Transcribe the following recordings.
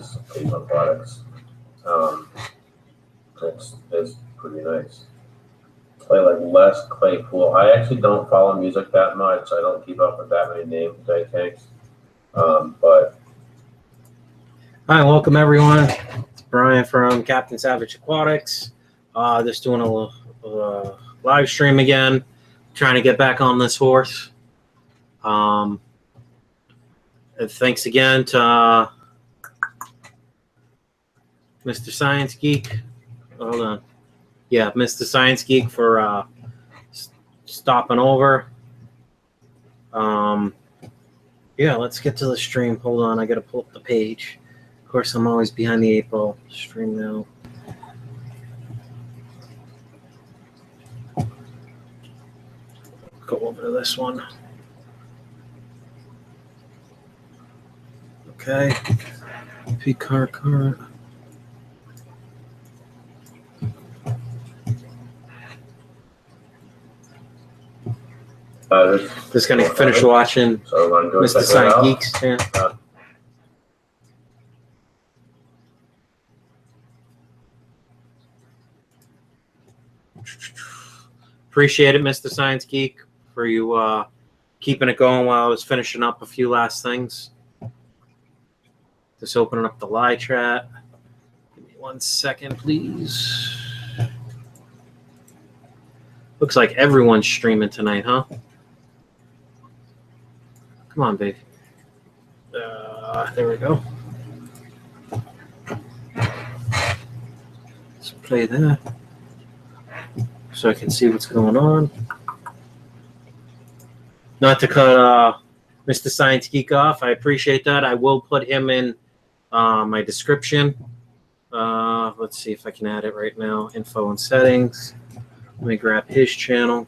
Steenfott Aquatics. It's pretty nice. Play like Les Claypool. I actually don't follow music that much. I don't keep up with that many names, tanks. But hi, welcome everyone. It's Brian from Captain Savage Aquatics. Just doing a live stream again. Trying to get back on this horse. Thanks again to MrScienceGeek. Hold on. Yeah, MrScienceGeek for stopping over. Yeah, let's get to the stream. Hold on, I gotta pull up the page. Of course, I'm always behind the 8 ball. Stream now. Go over to this one. Okay. P-car card. Just gonna finish watching MrScienceGeek's channel. Appreciate it, MrScienceGeek, for you keeping it going while I was finishing up a few last things. Just opening up the live chat. Give me 1 second, please. Looks like everyone's streaming tonight, huh? Come on, baby. There we go. Let's play that so I can see what's going on. Not to cut MrScienceGeek off. I appreciate that. I will put him in my description. Let's see if I can add it right now. Info and settings. Let me grab his channel.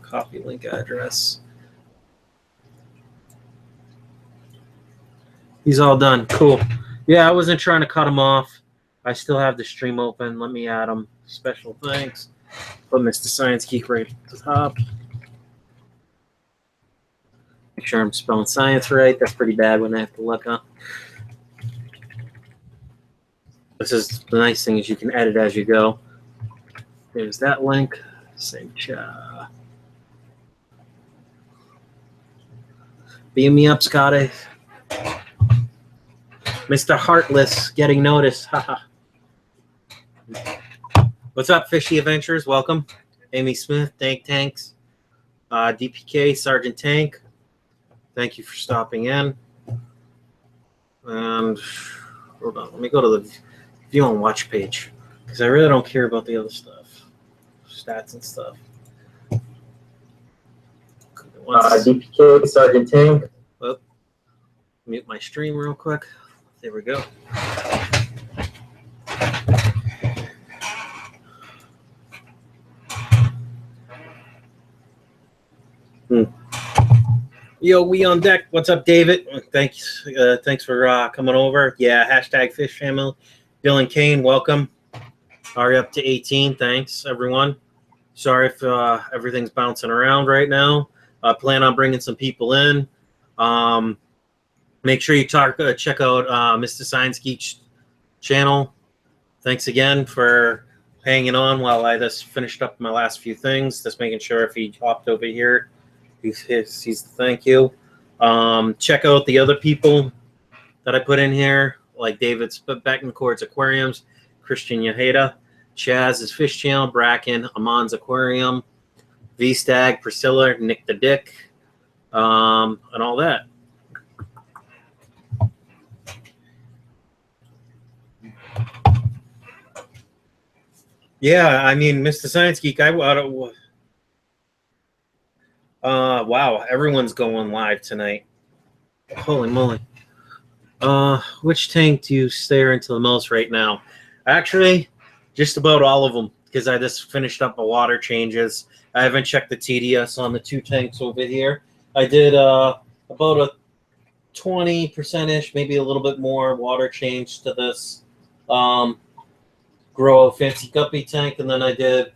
Copy link address. He's all done. Cool. Yeah, I wasn't trying to cut him off. I still have the stream open. Let me add him. Special thanks. Put MrScienceGeek right at the top. Make sure I'm spelling science right. That's pretty bad when I have to look up. This is the nice thing is you can edit as you go. There's that link. Same chat. Beam me up, Scotty. Mr. Heartless getting noticed. Haha. What's up, Fishy Adventures? Welcome. Amy Smith, Tanks. DPK, Sergeant Tank. Thank you for stopping in. And hold on, let me go to the view and watch page because I really don't care about the other stuff, stats and stuff. DPK, Sergeant Tank. Oh, mute my stream real quick. There we go. Yo, we on deck. What's up, David? Thanks for coming over. Yeah, hashtag Fish Family. Bill and Kane, welcome. Are you up to 18? Thanks, everyone. Sorry if everything's bouncing around right now. I plan on bringing some people in. Make sure you check out MrScienceGeek's channel. Thanks again for hanging on while I just finished up my last few things. Just making sure if he hopped over here, he sees the thank you. Check out the other people that I put in here, like David's Betancourts Aquariums, Christian yraheta, Chaz's Fish Channel, Brackon, Aman's Aquarium, Stag, Priscila, Nick the Dick, and all that. Yeah, I mean, MrScienceGeek, wow, everyone's going live tonight. Holy moly. Which tank do you stare into the most right now? Actually, just about all of them, because I just finished up the water changes. I haven't checked the TDS on the 2 tanks over here. I did about a 20%-ish, maybe a little bit more water change to this Grow Fancy Guppy tank, and then I did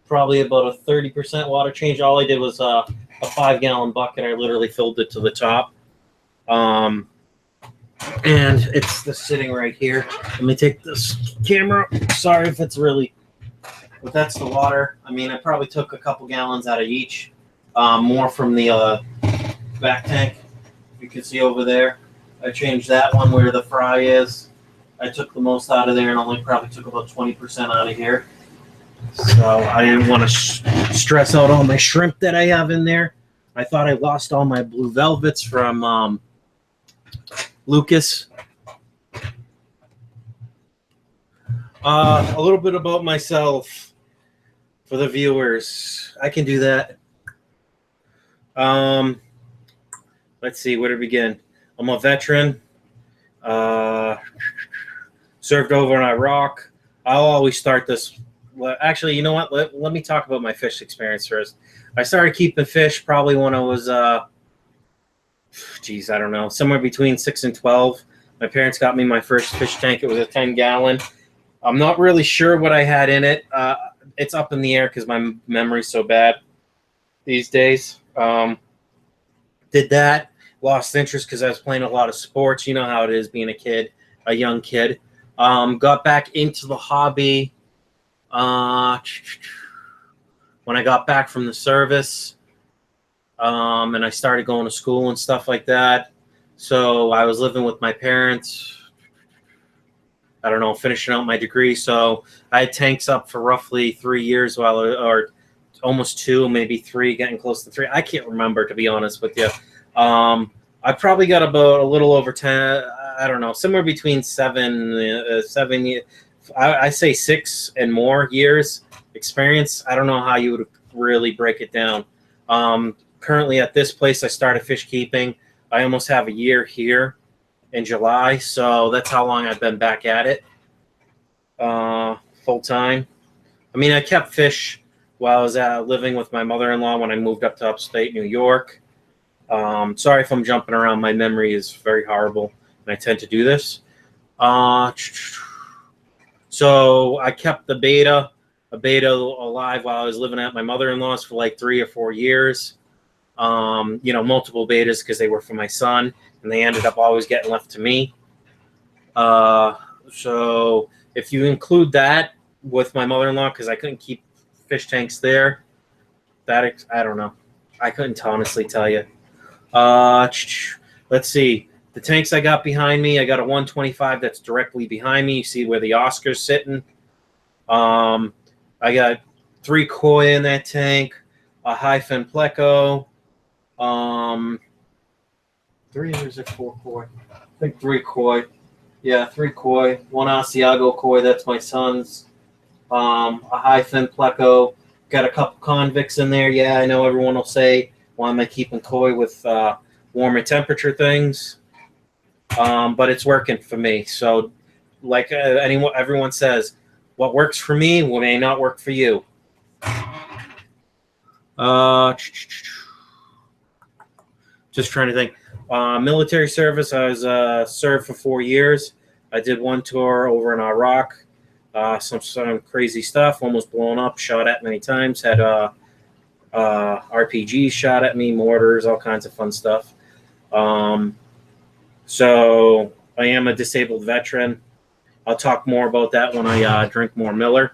probably about a 30% water change. All I did was a 5-gallon bucket. I literally filled it to the top. And it's just sitting right here. Let me take this camera. Sorry if it's really, but that's the water. I mean, I probably took a couple gallons out of each. More from the back tank. You can see over there. I changed that one where the fry is. I took the most out of there and only probably took about 20% out of here. So I didn't want to stress out all my shrimp that I have in there. I thought I lost all my blue velvets from Lucas. A little bit about myself for the viewers. I can do that. Let's see, where to begin. I'm a veteran. Served over in Iraq. I'll always start this. Well, actually, you know what? Let me talk about my fish experience first. I started keeping fish probably when I was, I don't know, somewhere between 6 and 12. My parents got me my first fish tank. It was a 10-gallon. I'm not really sure what I had in it. It's up in the air because my memory's so bad these days. Did that. Lost interest because I was playing a lot of sports. You know how it is being a kid, a young kid. Got back into the hobby when I got back from the service, and I started going to school and stuff like that. So I was living with my parents. I don't know, finishing out my degree. So I had tanks up for roughly 3 years or almost 2, maybe 3, getting close to 3. I can't remember, to be honest with you. I probably got about a little over 10. I don't know, somewhere between 7 I say 6 and more years experience. I don't know how you would really break it down. Currently at this place, I started fish keeping. I almost have a year here in July, so that's how long I've been back at it full time. I mean, I kept fish while I was living with my mother-in-law when I moved up to upstate New York. Sorry if I'm jumping around. My memory is very horrible, and I tend to do this. So I kept a beta alive while I was living at my mother-in-law's for like 3 or 4 years. Multiple betas because they were for my son, and they ended up always getting left to me. So if you include that with my mother-in-law, because I couldn't keep fish tanks there, I don't know. I couldn't honestly tell you. Let's see. The tanks I got behind me, I got a 125 that's directly behind me. You see where the Oscar's sitting. I got 3 koi in that tank, a high fin pleco, 3 or is it 4 koi? I think 3 koi. Yeah, 3 koi. 1 Asiago koi, that's my son's. A high fin pleco. Got a couple convicts in there. Yeah, I know everyone will say, why am I keeping koi with warmer temperature things? But it's working for me. So, like everyone says, what works for me may not work for you. Just trying to think. Military service, I was served for 4 years. I did 1 tour over in Iraq. Some crazy stuff, almost blown up, shot at many times. Had RPGs shot at me, mortars, all kinds of fun stuff. So I am a disabled veteran. I'll talk more about that when I drink more Miller.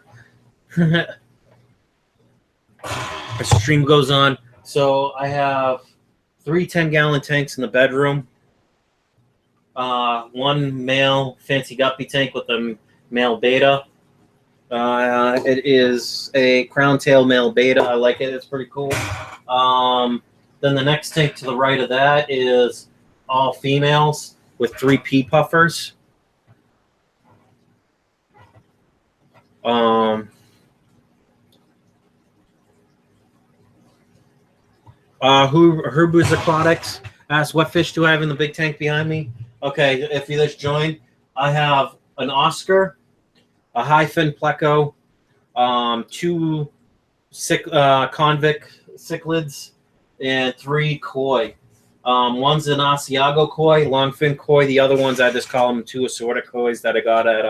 As the stream goes on. So I have 3 10-gallon tanks in the bedroom. 1 male fancy guppy tank with a male beta. It is a crown tail male beta. I like it. It's pretty cool. Then the next tank to the right of that is all females with 3 pea puffers. Herbu's Aquatics asked, what fish do I have in the big tank behind me? Okay, if you just joined, I have an Oscar, a high fin pleco, 2 convict cichlids, and 3 koi. One's an Asiago koi, long fin koi. The other ones, I just call them 2 assorted kois that I got at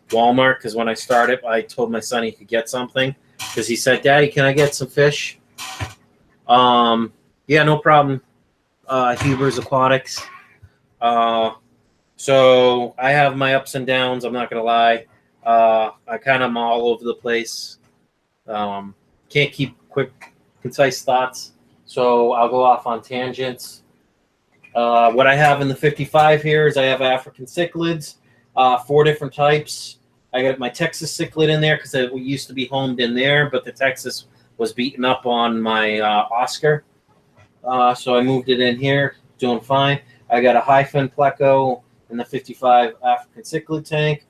Walmart, because when I started, I told my son he could get something. because he said, "Daddy, can I get some fish?" Yeah, no problem. Huber's Aquatics. So I have my ups and downs. I'm not gonna lie. I kind of am all over the place. Can't keep quick, concise thoughts. So I'll go off on tangents. What I have in the 55 here is I have African cichlids, 4 different types. I got my Texas cichlid in there because it used to be homed in there, but the Texas was beaten up on my Oscar. So I moved it in here, doing fine. I got a hyphen pleco in the 55 African cichlid tank.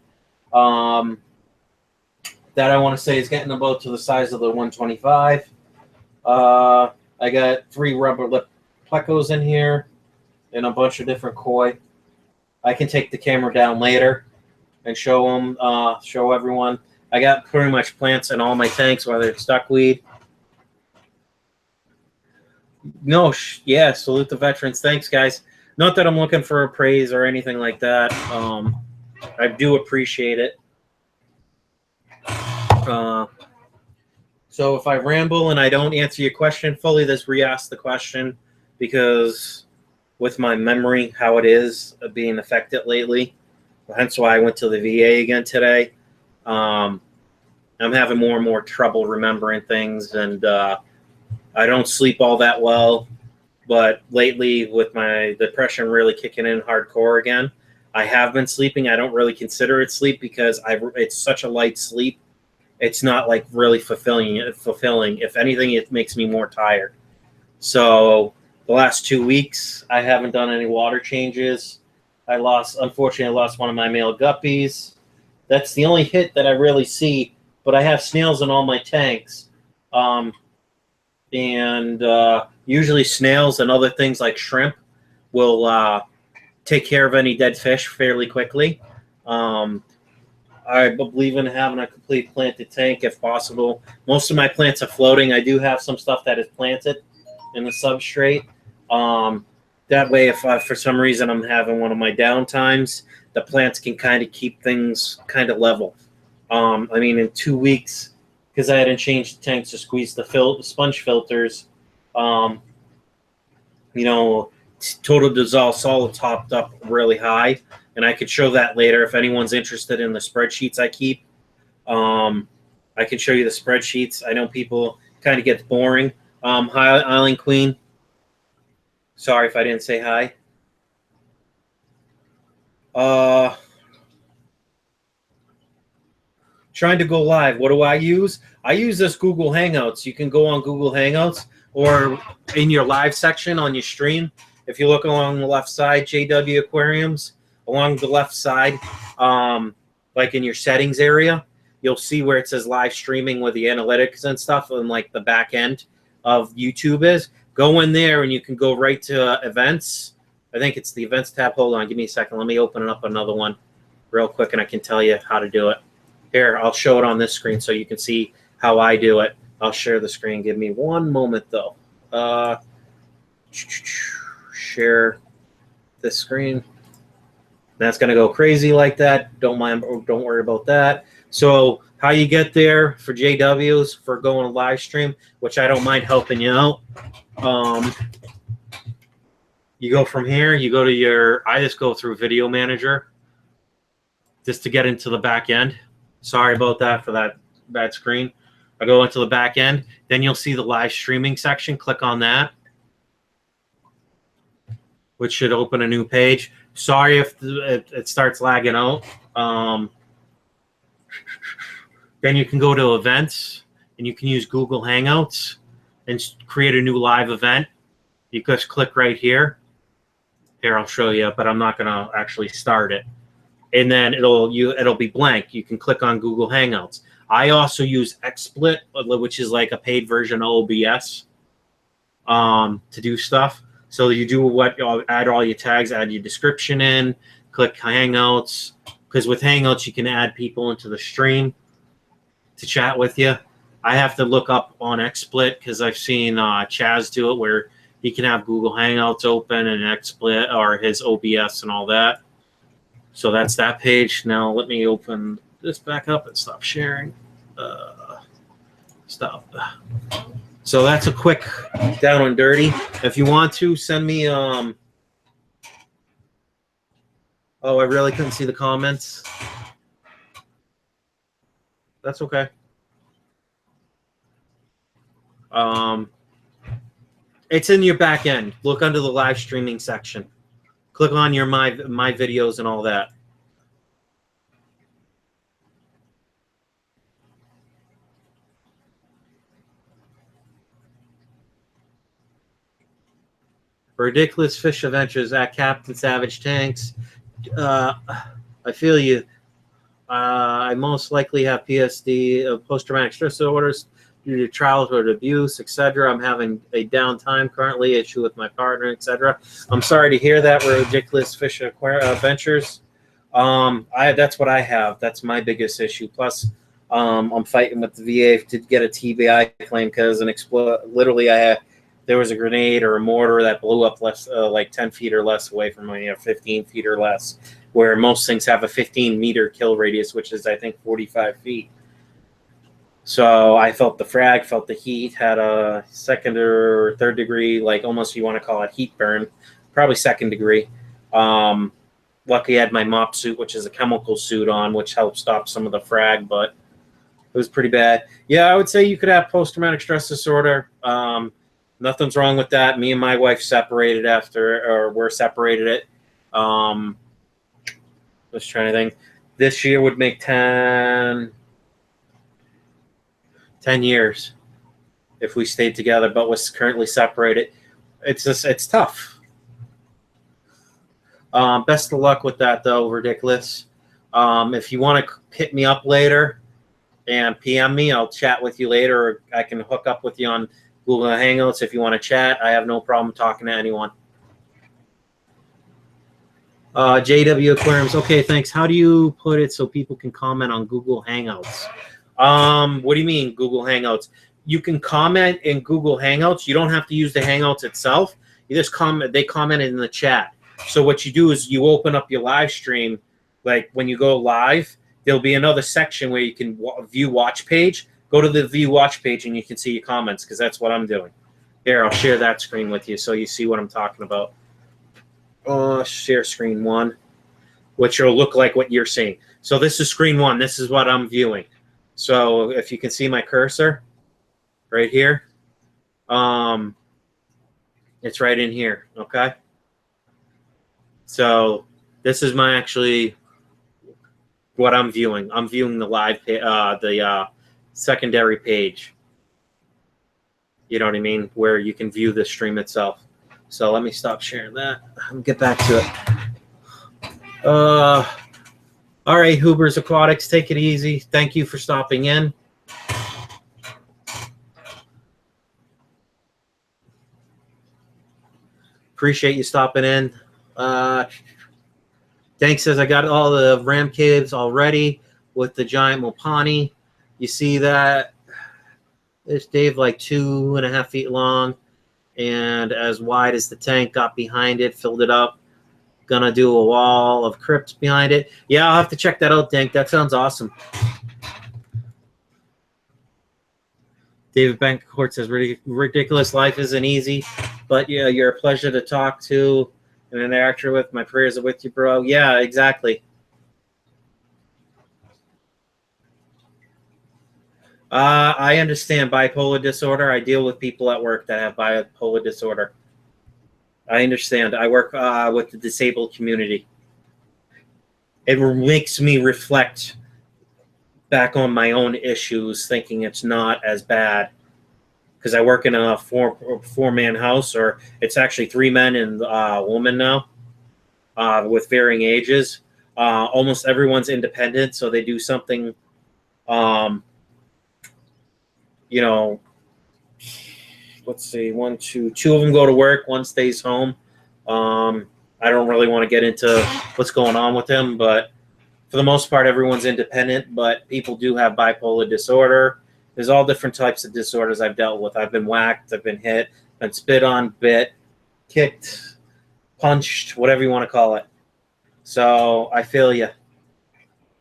That I want to say is getting about to the size of the 125. I got 3 rubber lip plecos in here and a bunch of different koi. I can take the camera down later and show them, show everyone. I got pretty much plants in all my tanks, whether it's duckweed. No, yeah, salute the veterans. Thanks, guys. Not that I'm looking for a praise or anything like that. I do appreciate it. So if I ramble and I don't answer your question fully, just re-ask the question, because with my memory, how it is being affected lately, hence why I went to the VA again today. I'm having more and more trouble remembering things, and I don't sleep all that well. But lately, with my depression really kicking in hardcore again, I have been sleeping. I don't really consider it sleep because it's such a light sleep. It's not like really fulfilling. If anything, it makes me more tired. So the last 2 weeks, I haven't done any water changes. Unfortunately, I lost one of my male guppies. That's the only hit that I really see. But I have snails in all my tanks. Usually snails and other things like shrimp will take care of any dead fish fairly quickly. I believe in having a complete planted tank if possible. Most of my plants are floating. I do have some stuff that is planted in the substrate. That way, if for some reason I'm having one of my downtimes, the plants can kind of keep things kind of level. I mean, in 2 weeks, because I hadn't changed the tanks to squeeze the sponge filters, total dissolved solid topped up really high. And I could show that later if anyone's interested in the spreadsheets I keep. I can show you the spreadsheets. I know people kind of get boring. Hi, Island Queen. Sorry if I didn't say hi. Trying to go live. What do I use? I use this Google Hangouts. You can go on Google Hangouts or in your live section on your stream. If you look along the left side, JW Aquariums, along the left side, like in your settings area, you'll see where it says live streaming with the analytics and stuff, and like the back end of YouTube is. Go in there and you can go right to events. I think it's the events tab. Hold on, give me a second. Let me open up another one real quick and I can tell you how to do it. Here, I'll show it on this screen so you can see how I do it. I'll share the screen. Give me one moment though. Share this screen. That's going to go crazy like that. Don't worry about that. So how you get there for JWs for going to live stream, which I don't mind helping you out. You go from here, you go to I just go through Video Manager just to get into the back end. Sorry about that for that bad screen. I go into the back end. Then you'll see the live streaming section. Click on that, which should open a new page. Sorry if it starts lagging out. Then you can go to events, and you can use Google Hangouts and create a new live event. You just click right here. Here, I'll show you, but I'm not going to actually start it. And then it'll be blank. You can click on Google Hangouts. I also use XSplit, which is like a paid version of OBS, to do stuff. So you do add all your tags, add your description in, click Hangouts, because with Hangouts you can add people into the stream to chat with you. I have to look up on XSplit because I've seen Chaz do it where he can have Google Hangouts open and XSplit or his OBS and all that. So that's that page. Now let me open this back up and stop sharing. Stop. So that's a quick down and dirty. If you want to send me, oh, I really couldn't see the comments. That's okay. It's in your back end. Look under the live streaming section. Click on your my videos and all that. Ridiculous Fish Adventures at Captain Savage Tanks. I feel you. I most likely have PSD, post-traumatic stress disorders due to childhood abuse, etc. I'm having a downtime currently, issue with my partner, etc. I'm sorry to hear that, Ridiculous Fish Adventures. That's what I have. That's my biggest issue. Plus, I'm fighting with the VA to get a TBI claim because literally there was a grenade or a mortar that blew up less, like 10 feet or less away from me, 15 feet or less, where most things have a 15-meter kill radius, which is, I think, 45 feet. So I felt the frag, felt the heat, had a second or third degree, like almost you want to call it heat burn, probably second degree. Luckily I had my MOP suit, which is a chemical suit on, which helped stop some of the frag, but it was pretty bad. Yeah, I would say you could have post-traumatic stress disorder. Nothing's wrong with that. Me and my wife separated we're separated. Just trying to think. This year would make 10 years if we stayed together, but was currently separated. It's tough. Best of luck with that, though, Ridiculous. If you want to hit me up later and PM me, I'll chat with you later, or I can hook up with you on Google Hangouts if you want to chat. I have no problem talking to anyone. JW Aquariums. Okay, thanks. How do you put it so people can comment on Google Hangouts? What do you mean Google Hangouts? You can comment in Google Hangouts. You don't have to use the Hangouts itself. You just comment. They commented in the chat. So what you do is you open up your live stream. Like when you go live, there'll be another section where you can view watch page. Go to the view watch page and you can see your comments, because that's what I'm doing. Here, I'll share that screen with you so you see what I'm talking about. Share screen 1, which will look like what you're seeing. So this is screen 1. This is what I'm viewing. So if you can see my cursor right here, it's right in here, okay? So this is my what I'm viewing. I'm viewing the live, the secondary page. You know what I mean? Where you can view the stream itself. So let me stop sharing that and get back to it. All right, Huber's Aquatics, take it easy. Thank you for stopping in. Appreciate you stopping in. Dank says, I got all the ram caves already with the giant Mopani. You see that? It's Dave, like 2.5 feet long and as wide as the tank. Got behind it, filled it up. Gonna do a wall of crypts behind it. Yeah, I'll have to check that out, Dank. That sounds awesome. David Betancourts says, ridiculous. Life isn't easy, but yeah, you're a pleasure to talk to and interact with. My prayers are with you, bro. Yeah, exactly. I understand bipolar disorder. I deal with people at work that have bipolar disorder. I understand. I work with the disabled community. It makes me reflect back on my own issues, thinking it's not as bad. Because I work in a four-man house, or it's actually 3 men and a woman now, with varying ages. Almost everyone's independent, so they do something. You know, let's see, two of them go to work, one stays home. I don't really want to get into what's going on with them, but for the most part, everyone's independent, but people do have bipolar disorder. There's all different types of disorders I've dealt with. I've been whacked, I've been hit, been spit on, bit, kicked, punched, whatever you want to call it. So I feel you.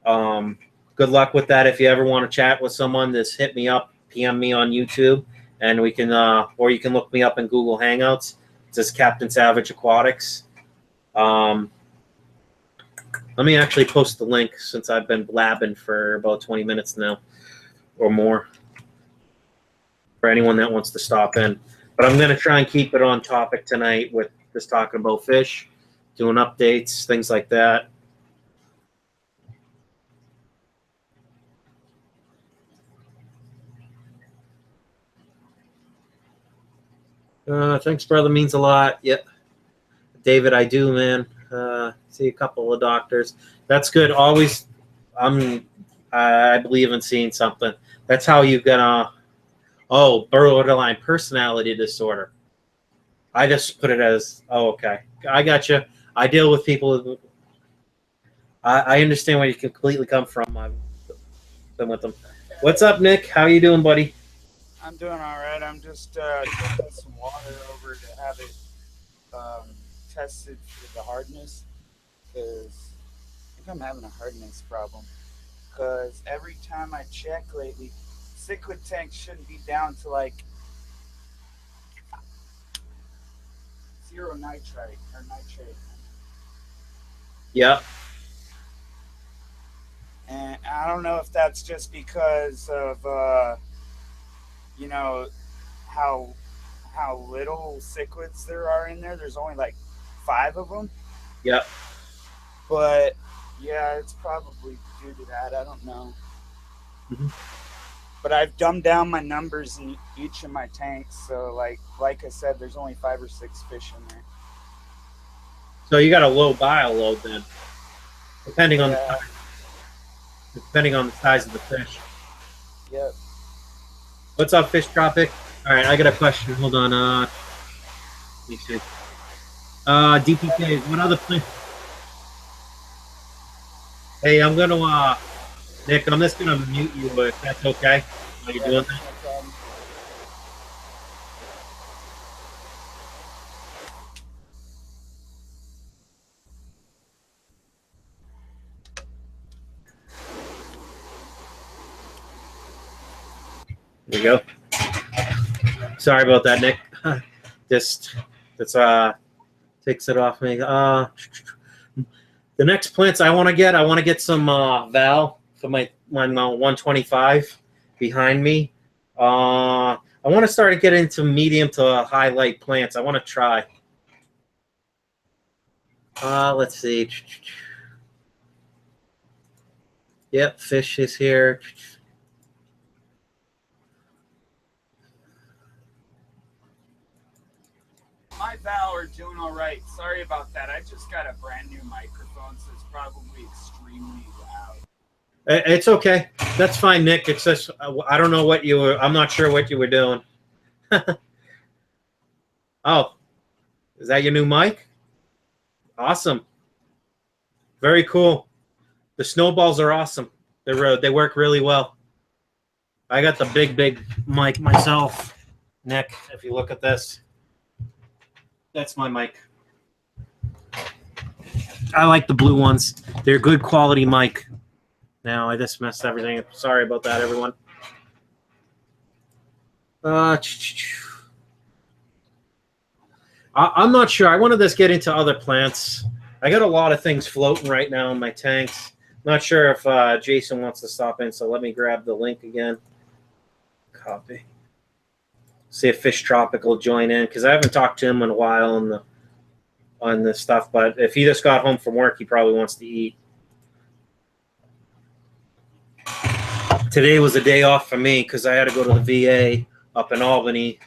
Good luck with that. If you ever want to chat with someone, just hit me up. PM me on YouTube, and we can, or you can look me up in Google Hangouts. It says Captain Savage Aquatics. Let me actually post the link since I've been blabbing for about 20 minutes now or more for anyone that wants to stop in. But I'm going to try and keep it on topic tonight with just talking about fish, doing updates, things like that. Thanks, brother. Means a lot. Yep. David, I do, man. See a couple of doctors. That's good. Always, I believe in seeing something. That's how you get borderline personality disorder. I just put it as, okay. I got you. I deal with people. I understand where you completely come from. I've been with them. What's up, Nick? How you doing, buddy? I'm doing all right. I'm just taking some water over to have it tested for the hardness, because I think I'm having a hardness problem. Because every time I check lately, cichlid tanks shouldn't be down to like 0 nitrite or nitrate. Yep. And I don't know if that's just because of you know how little cichlids there are in there. There's only like 5 of them. Yep. But yeah, it's probably due to that. I don't know. Mm-hmm. But I've dumbed down my numbers in each of my tanks. So like I said, there's only 5 or 6 fish in there. So you got a low bile load then, depending on the size of the fish. Yep. What's up, Fish Tropic? All right, I got a question. Hold on. Let me see. DPK, what other plants? Hey, I'm gonna Nick, I'm just gonna mute you if that's okay. Are you doing that? No problem. There you go. Sorry about that, Nick. Just takes it off me. The next plants I want to get some Val for my 125 behind me. I want to start to get into medium to high light plants. I want to try. Let's see. Yep, fish is here. My Val are doing all right. Sorry about that. I just got a brand new microphone, so it's probably extremely loud. It's okay. That's fine, Nick. It's just I don't know what you were. I'm not sure what you were doing. Oh, is that your new mic? Awesome. Very cool. The snowballs are awesome. They work really well. I got the big mic myself, Nick. If you look at this. That's my mic. I like the blue ones. They're good quality mic. Now I just messed everything up. Sorry about that, everyone. I'm not sure. I want to just get into other plants. I got a lot of things floating right now in my tanks. Not sure if Jason wants to stop in, so let me grab the link again. Copy. See if Fish Tropic will join in, because I haven't talked to him in a while on this stuff. But if he just got home from work, he probably wants to eat. Today was a day off for me because I had to go to the VA up in Albany,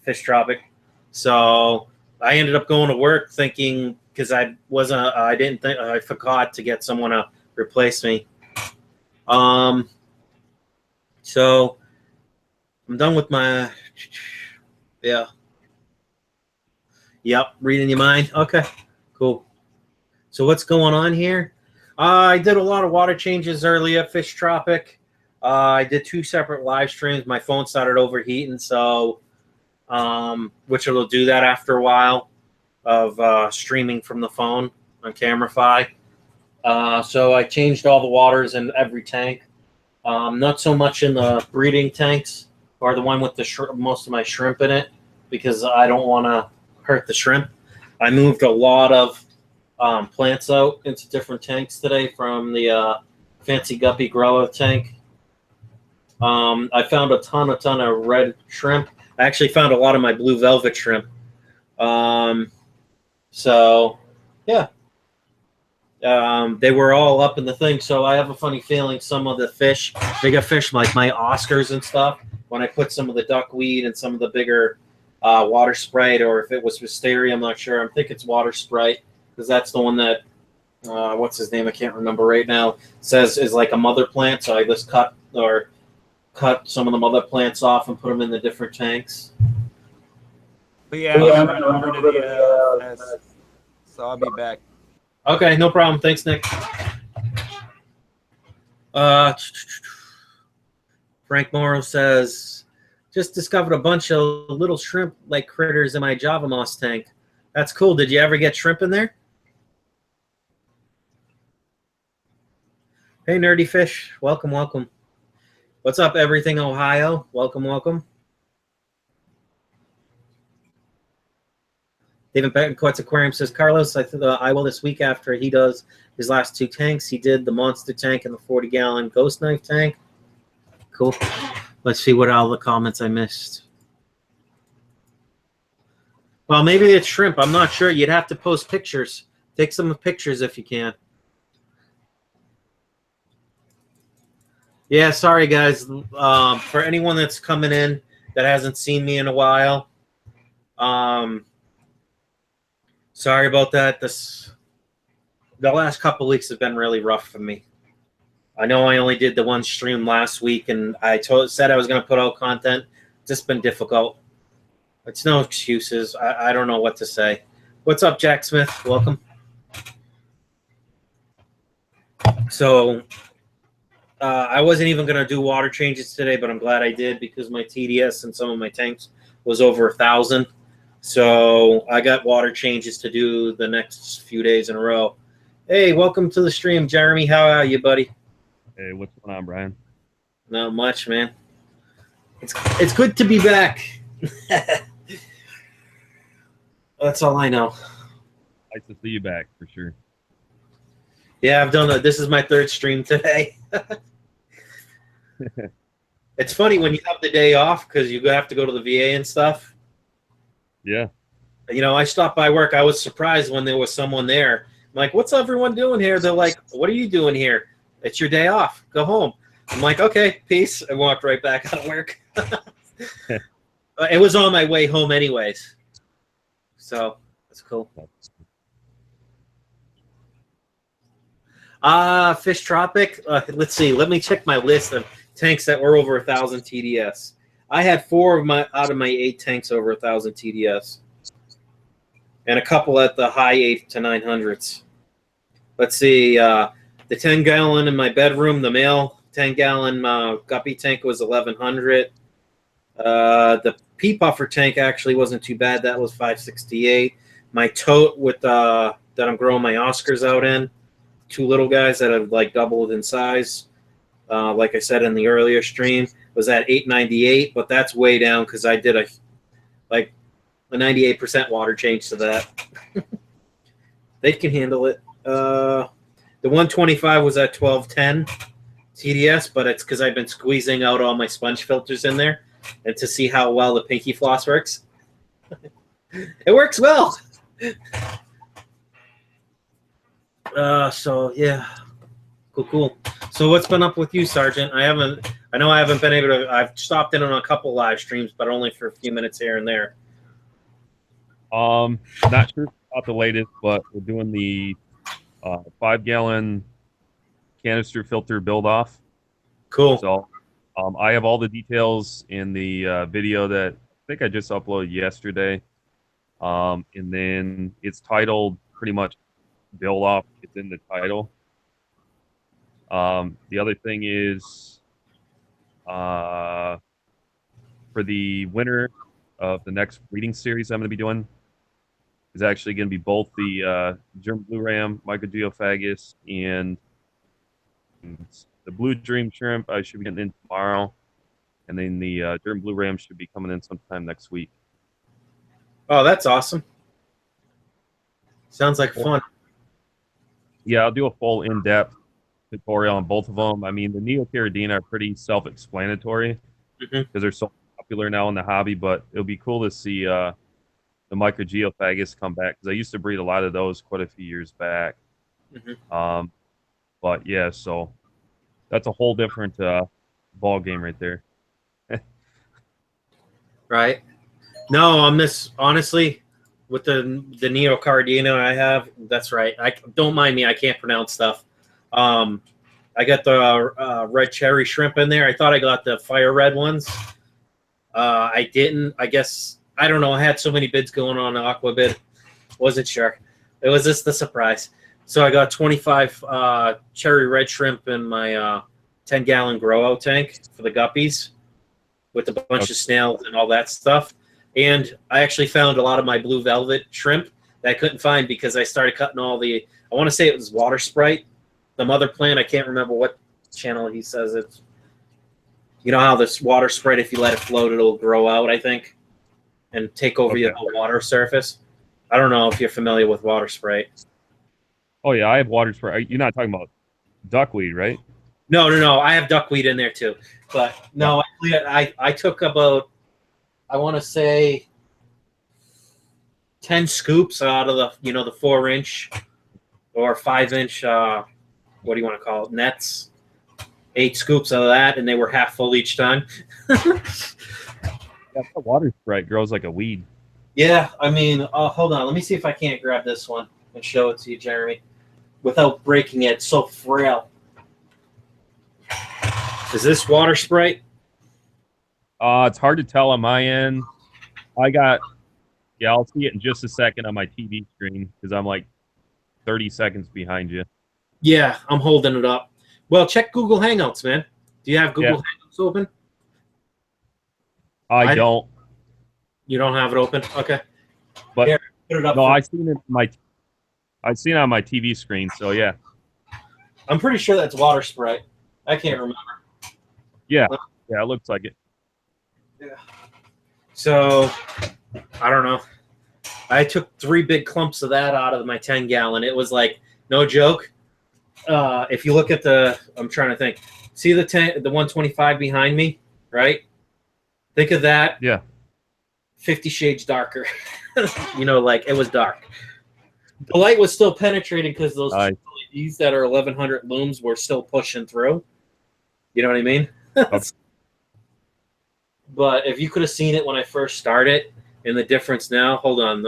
Fish Tropic. So I ended up going to work thinking, because I forgot to get someone to replace me. So I'm done with my, yeah. Yep, reading your mind. Okay, cool. So what's going on here? I did a lot of water changes earlier, Fish Tropic. I did 2 separate live streams. My phone started overheating, so which it'll do that after a while of streaming from the phone on Camerify. So I changed all the waters in every tank. Not so much in the breeding tanks or the one with the most of my shrimp in it, because I don't want to hurt the shrimp. I moved a lot of plants out into different tanks today from the Fancy Guppy grower tank. I found a ton of red shrimp. I actually found a lot of my blue velvet shrimp. So, yeah. They were all up in the thing, so I have a funny feeling some of the fish, bigger fish like my Oscars and stuff, when I put some of the duckweed and some of the bigger water sprite, or if it was wisteria, I'm not sure. I think it's water sprite, because that's the one that, what's his name? I can't remember right now. Says is like a mother plant, so I just cut some of the mother plants off and put them in the different tanks. But yeah, I'm running over to the nest, so I'll be back. Okay, no problem. Thanks, Nick. Frank Morrow says, just discovered a bunch of little shrimp-like critters in my Java Moss tank. That's cool. Did you ever get shrimp in there? Hey, Nerdy Fish. Welcome, welcome. What's up, Everything Ohio? Welcome, welcome. David Betancourts Aquarium says, Carlos, I will this week after he does his last 2 tanks. He did the monster tank and the 40-gallon ghost knife tank. Cool. Let's see what all the comments I missed. Well, maybe it's shrimp. I'm not sure. You'd have to post pictures. Take some pictures if you can. Yeah, sorry, guys. For anyone that's coming in that hasn't seen me in a while, sorry about that. The last couple weeks have been really rough for me. I know I only did the one stream last week, and I said I was going to put out content. It's just been difficult. It's no excuses. I don't know what to say. What's up, Jack Smith? Welcome. So I wasn't even going to do water changes today, but I'm glad I did because my TDS and some of my tanks was over 1,000. So I got water changes to do the next few days in a row. Hey, welcome to the stream, Jeremy. How are you, buddy? Hey, what's going on, Brian? Not much, man. It's good to be back. That's all I know. Nice to see you back for sure. Yeah, I've done that. This is my 3rd stream today. It's funny when you have the day off because you have to go to the VA and stuff. Yeah. You know, I stopped by work. I was surprised when there was someone there. I'm like, what's everyone doing here? They're like, what are you doing here? It's your day off. Go home. I'm like, okay, peace. I walked right back out of work. It was on my way home anyways. So that's cool. Fish Tropic. Let's see. Let me check my list of tanks that were over 1,000 TDS. I had 4 out of my 8 tanks over 1,000 TDS. And a couple at the high 8 to 900s. Let's see. The 10-gallon in my bedroom, the male 10-gallon guppy tank was 1,100. The pea puffer tank actually wasn't too bad. That was 568. My tote with that I'm growing my Oscars out in, 2 little guys that have like doubled in size. Like I said in the earlier stream, was at 898, but that's way down because I did a 98% water change to that. They can handle it. The 125 was at 1210 TDS, but it's because I've been squeezing out all my sponge filters in there and to see how well the pinky floss works. It works well. So yeah, cool. So what's been up with you, Sergeant? I know I haven't been able to. I've stopped in on a couple live streams, but only for a few minutes here and there. Not sure about the latest, but we're doing the 5-gallon canister filter build off. Cool. So I have all the details in the video that I think I just uploaded yesterday. And then it's titled pretty much build off. It's in the title. The other thing is for the winner of the next breeding series I'm going to be doing is actually going to be both the German blue ram, Microgeophagus, and the blue dream shrimp I should be getting in tomorrow, and then the Durham blue ram should be coming in sometime next week. Oh, that's awesome. Sounds like fun. Yeah, I'll do a full in-depth tutorial on both of them. I mean, the Neocaridina are pretty self-explanatory because they're so popular now in the hobby, but it'll be cool to see the Microgeophagus come back because I used to breed a lot of those quite a few years back. But yeah, so that's a whole different ball game right there. Right. No, on this, honestly, with the Neocardina I have, that's right. Don't mind me, I can't pronounce stuff. I got the red cherry shrimp in there. I thought I got the fire red ones. I didn't. I guess, I don't know. I had so many bids going on Aqua Bid. Wasn't sure. It was just the surprise. So I got 25 cherry red shrimp in my 10-gallon grow-out tank for the guppies with a bunch of snails and all that stuff. And I actually found a lot of my blue velvet shrimp that I couldn't find because I started cutting all the, I want to say it was water sprite, the mother plant. I can't remember what channel he says it's. You know how this water sprite, if you let it float, it'll grow out, I think, and take over your water surface. I don't know if you're familiar with water sprite. Oh, yeah, I have water sprite. You're not talking about duckweed, right? No. I have duckweed in there too. But no, I took about, I want to say 10 scoops out of the, the 4-inch or 5-inch, what do you want to call it, nets. 8 scoops of that, and they were half full each time. Yeah, the water sprite grows like a weed. Yeah, I mean, hold on. Let me see if I can't grab this one and show it to you, Jeremy, without breaking it. It's so frail. Is this water sprite? It's hard to tell on my end. I'll see it in just a second on my TV screen because I'm like 30 seconds behind you. Yeah, I'm holding it up. Well, check Google Hangouts, man. Do you have Google Hangouts open? I don't. You don't have it open? Okay. But here, put it up. No, I've seen it on my TV screen, so yeah. I'm pretty sure that's water sprite. I can't remember. Yeah, it looks like it. Yeah. So, I don't know. I took 3 big clumps of that out of my 10-gallon. It was like, no joke. If you look at I'm trying to think. See the 125 behind me, right? Think of that. Yeah. 50 shades darker. Like it was dark. The light was still penetrating because those LEDs that are 1100 looms were still pushing through. You know what I mean? But if you could have seen it when I first started and the difference now, hold on.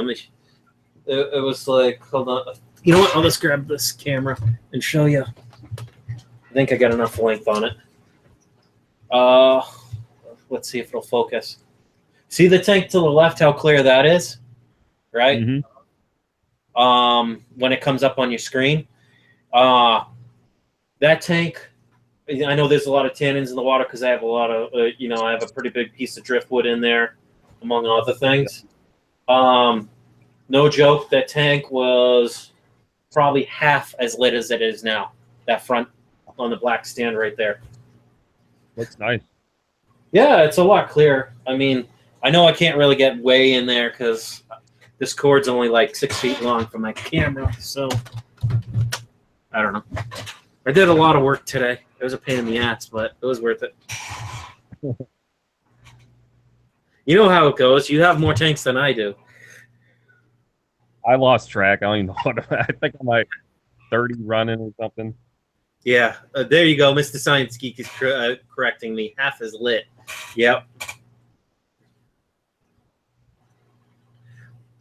It was like, hold on. You know what? I'll just grab this camera and show you. I think I got enough length on it. Let's see if it'll focus. See the tank to the left, how clear that is? Right? When it comes up on your screen. That tank, I know there's a lot of tannins in the water because I have a lot of, I have a pretty big piece of driftwood in there, among other things. No joke, that tank was probably half as lit as it is now. That front on the black stand right there. Looks nice. Yeah, it's a lot clearer. I mean, I know I can't really get way in there because this cord's only like 6 feet long for my camera. So, I don't know. I did a lot of work today. It was a pain in the ass, but it was worth it. You know how it goes. You have more tanks than I do. I lost track. I don't even know what I think I'm like 30 running or something. Yeah, there you go. Mr. Science Geek is correcting me. Half is lit. Yep.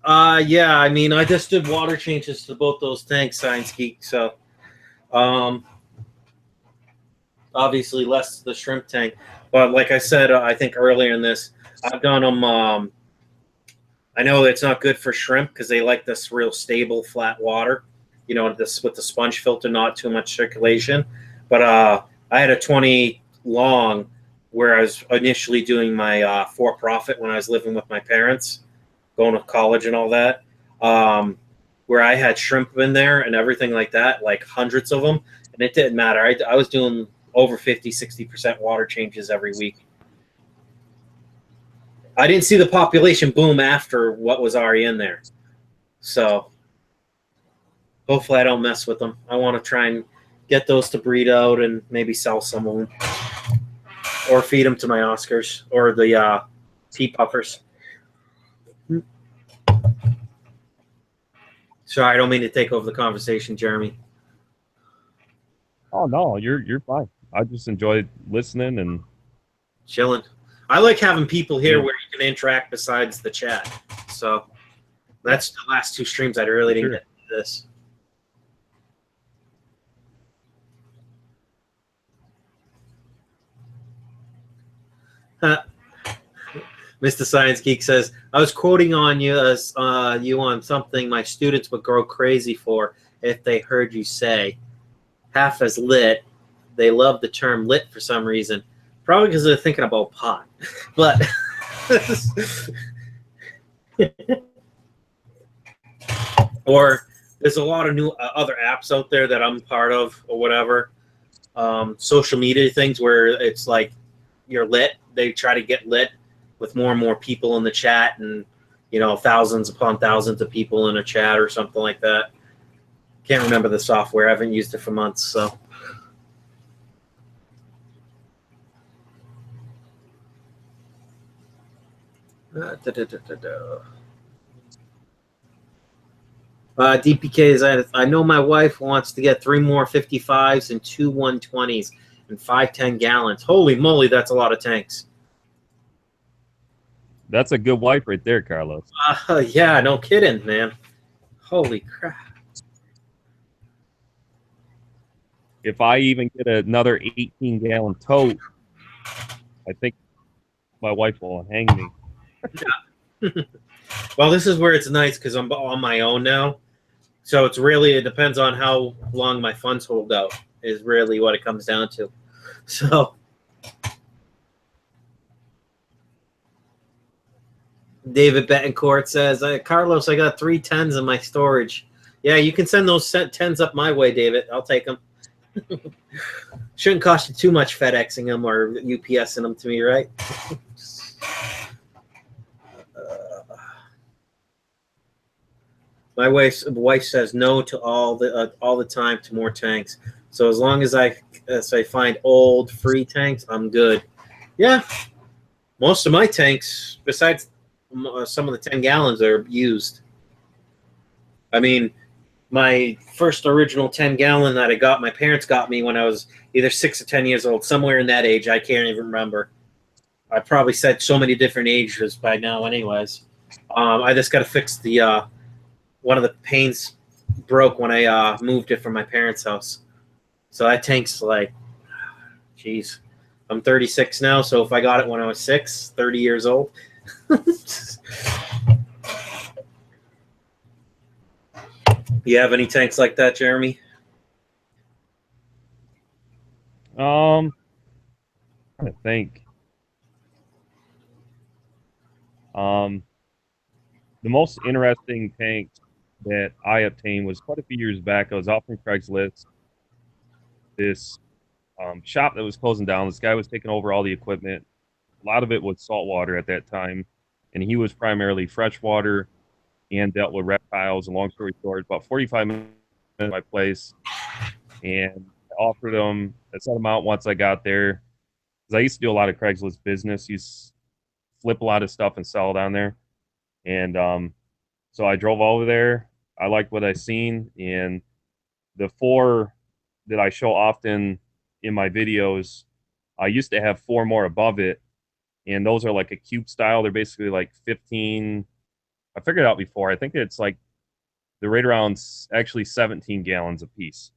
Yeah, I mean, I just did water changes to both those tanks, Science Geek. So, obviously less the shrimp tank. But like I said, I think earlier in this, I've done them. I know it's not good for shrimp because they like this real stable, flat water. This with the sponge filter, not too much circulation. But I had a 20 long where I was initially doing my for-profit when I was living with my parents, going to college and all that, where I had shrimp in there and everything like that, like hundreds of them. And it didn't matter. I was doing over 50, 60% water changes every week. I didn't see the population boom after what was already in there. So hopefully I don't mess with them. I want to try and get those to breed out and maybe sell some of them. Or feed them to my Oscars or the pea puffers. Sorry, I don't mean to take over the conversation, Jeremy. Oh no, you're fine. I just enjoyed listening and Chilling. I like having people here Yeah. where you can interact besides the chat. So that's the last 2 streams I really didn't Sure. get into this. Mr. Science Geek says, I was quoting on you as you on something my students would go crazy for if they heard you say. Half as lit. They love the term lit for some reason. Probably because they're thinking about pot. But or there's a lot of new other apps out there that I'm part of or whatever. Social media things where it's like you're lit. They try to get lit with more and more people in the chat and, you know, thousands upon thousands of people in a chat or something like that. Can't remember the software. I haven't used it for months, so. DPK is I know my wife wants to get 3 more 55s and 2 120s and 5 10-gallons. Holy moly, that's a lot of tanks. that's a good wife right there, Carlos. Yeah, no kidding, man. Holy crap. If I even get another 18-gallon tote, I think my wife will hang me. Well, this is where it's nice because I'm on my own now. So it's really, it depends on how long my funds hold out is really what it comes down to. So David Betancourt says, Carlos, I got 3 10s in my storage. Yeah, you can send those 10s up my way, David. I'll take them. Shouldn't cost you too much FedExing them or UPSing them to me, right? My wife says no to all the time to more tanks. So as long as I find old free tanks, I'm good. Yeah, most of my tanks, besides some of the 10 gallons, are used. I mean, my first original 10-gallon that I got, my parents got me when I was either 6 or 10 years old, somewhere in that age. I can't even remember. I probably said so many different ages by now, anyways. I just got to fix the one of the panes broke when I moved it from my parents' house. So that tank's like, geez, I'm 36 now. So if I got it when I was 30 years old. You have any tanks like that, Jeremy? I'm trying to think. The most interesting tank that I obtained was quite a few years back. I was off from Craigslist. This shop that was closing down. This guy was taking over all the equipment. A lot of it was saltwater at that time, and he was primarily freshwater and dealt with reptiles. And long story short, about 45 minutes from my place, and I offered him, I set him out once I got there, because I used to do a lot of Craigslist business. You flip a lot of stuff and sell it on there, and so I drove over there. I liked what I seen, and the 4 that I show often in my videos, I used to have 4 more above it, and those are like a cube style. They're basically like 15. I figured it out before. I think it's like they're right around actually 17 gallons a piece,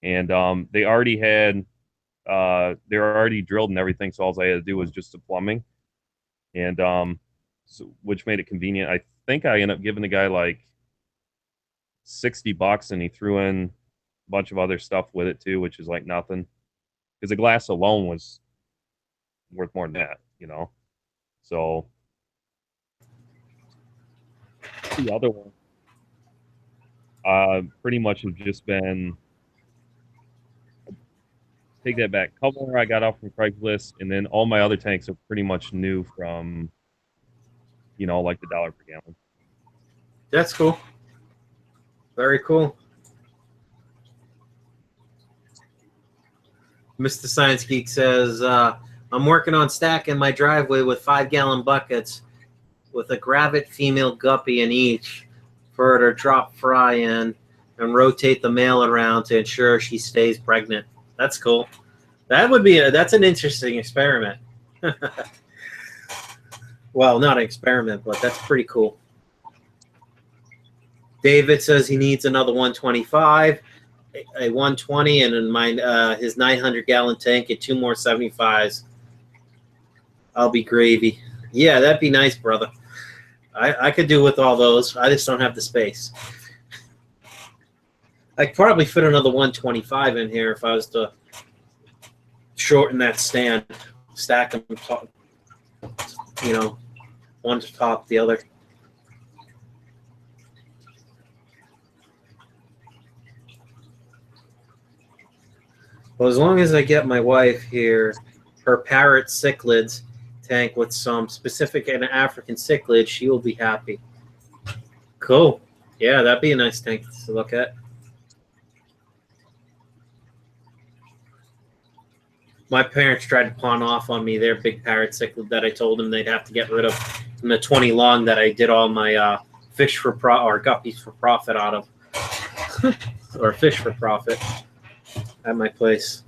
and they already had they were already drilled and everything. So all I had to do was just the plumbing, and so, which made it convenient. I think I ended up giving the guy like $60, and he threw in a bunch of other stuff with it too, which is like nothing, because the glass alone was worth more than that, you know. So the other one pretty much have just been take that back. Cover I got off from Craigslist, and then all my other tanks are pretty much new from, like the $1 per gallon. That's cool. Very cool. Mr. Science Geek says, I'm working on stacking my driveway with 5-gallon buckets with a gravid female guppy in each for her to drop fry in and rotate the male around to ensure she stays pregnant. That's cool. That's an interesting experiment. Well, not an experiment, but that's pretty cool. David says he needs another 125, a 120, and in his 900-gallon tank and 2 more 75s. I'll be gravy. Yeah, that'd be nice, brother. I could do with all those. I just don't have the space. I'd probably fit another 125 in here if I was to shorten that stand, stack them, one to top the other. Well, as long as I get my wife here, her parrot cichlids tank with some specific and African cichlid, she will be happy. Cool. Yeah, that'd be a nice tank to look at. My parents tried to pawn off on me their big parrot cichlid that I told them they'd have to get rid of in the 20 long that I did all my fish for or guppies for profit out of, or fish for profit at my place.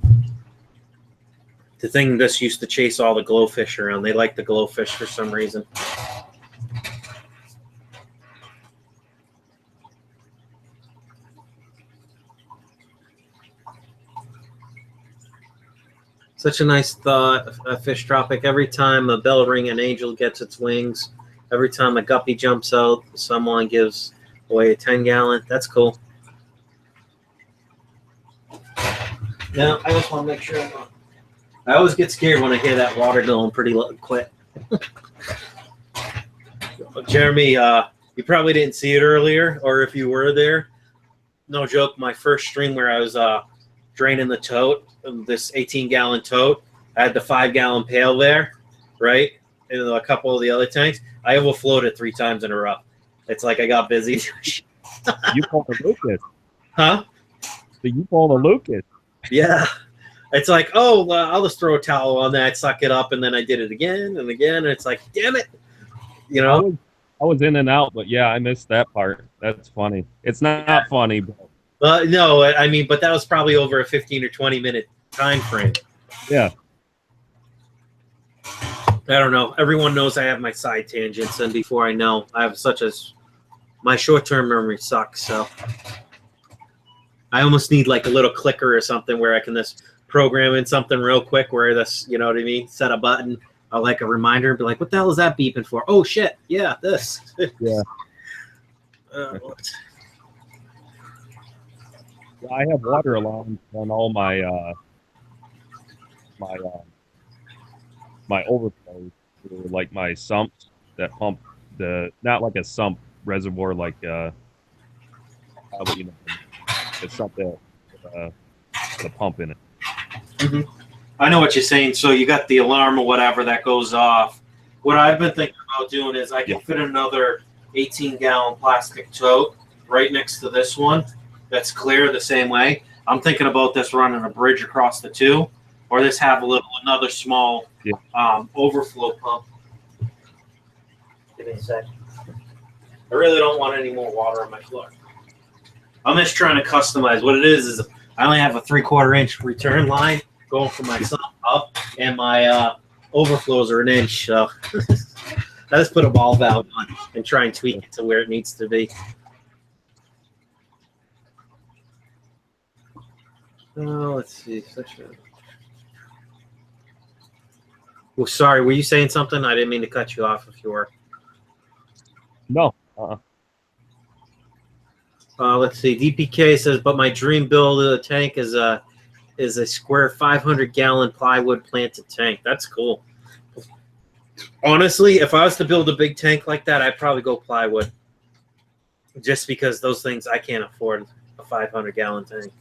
The thing just used to chase all the glowfish around. They like the glowfish for some reason. Such a nice thought, a fish Tropic. Every time a bell ring, an angel gets its wings. Every time a guppy jumps out, someone gives away a 10-gallon. That's cool. Now, I just want to make sure I'm not. I always get scared when I hear that water going pretty quick. Jeremy, you probably didn't see it earlier, or if you were there, no joke, my first stream where I was draining the tote, this 18-gallon tote, I had the 5-gallon pail there, right? And a couple of the other tanks. I overflowed it 3 times in a row. It's like I got busy. You call the Lucas. Huh? So you call the Lucas. Yeah. It's like, oh, I'll just throw a towel on that, suck it up, and then I did it again and again, and it's like, damn it. I was in and out, but yeah, I missed that part. That's funny. It's not funny, but no, I mean, but that was probably over a 15 or 20-minute time frame. Yeah. I don't know. Everyone knows I have my side tangents, and before I know, I have my short-term memory sucks, so I almost need like a little clicker or something where I can just program in something real quick where this, you know what I mean? Set a button, like a reminder, and be like, what the hell is that beeping for? Oh, shit. Yeah, this. Yeah. I have water alarms on all my my overflows, like my sumps that pump not like a sump reservoir, like it's something with a pump in it. Mm-hmm. I know what you're saying. So you got the alarm or whatever that goes off. What I've been thinking about doing is I can fit another 18-gallon plastic tote right next to this one that's clear the same way. I'm thinking about this running a bridge across the two, or this have another small overflow pump. Give me a sec. I really don't want any more water on my floor. I'm just trying to customize. What it is I only have a 3/4-inch return line going from my sump up, and my overflows are 1 inch. So I just put a ball valve on and try and tweak it to where it needs to be. Oh, let's see. Well, sorry, were you saying something? I didn't mean to cut you off if you were. No. Let's see. DPK says, but my dream build of the tank is a square 500-gallon plywood planted tank. That's cool. Honestly, if I was to build a big tank like that, I'd probably go plywood. Just because those things, I can't afford a 500-gallon tank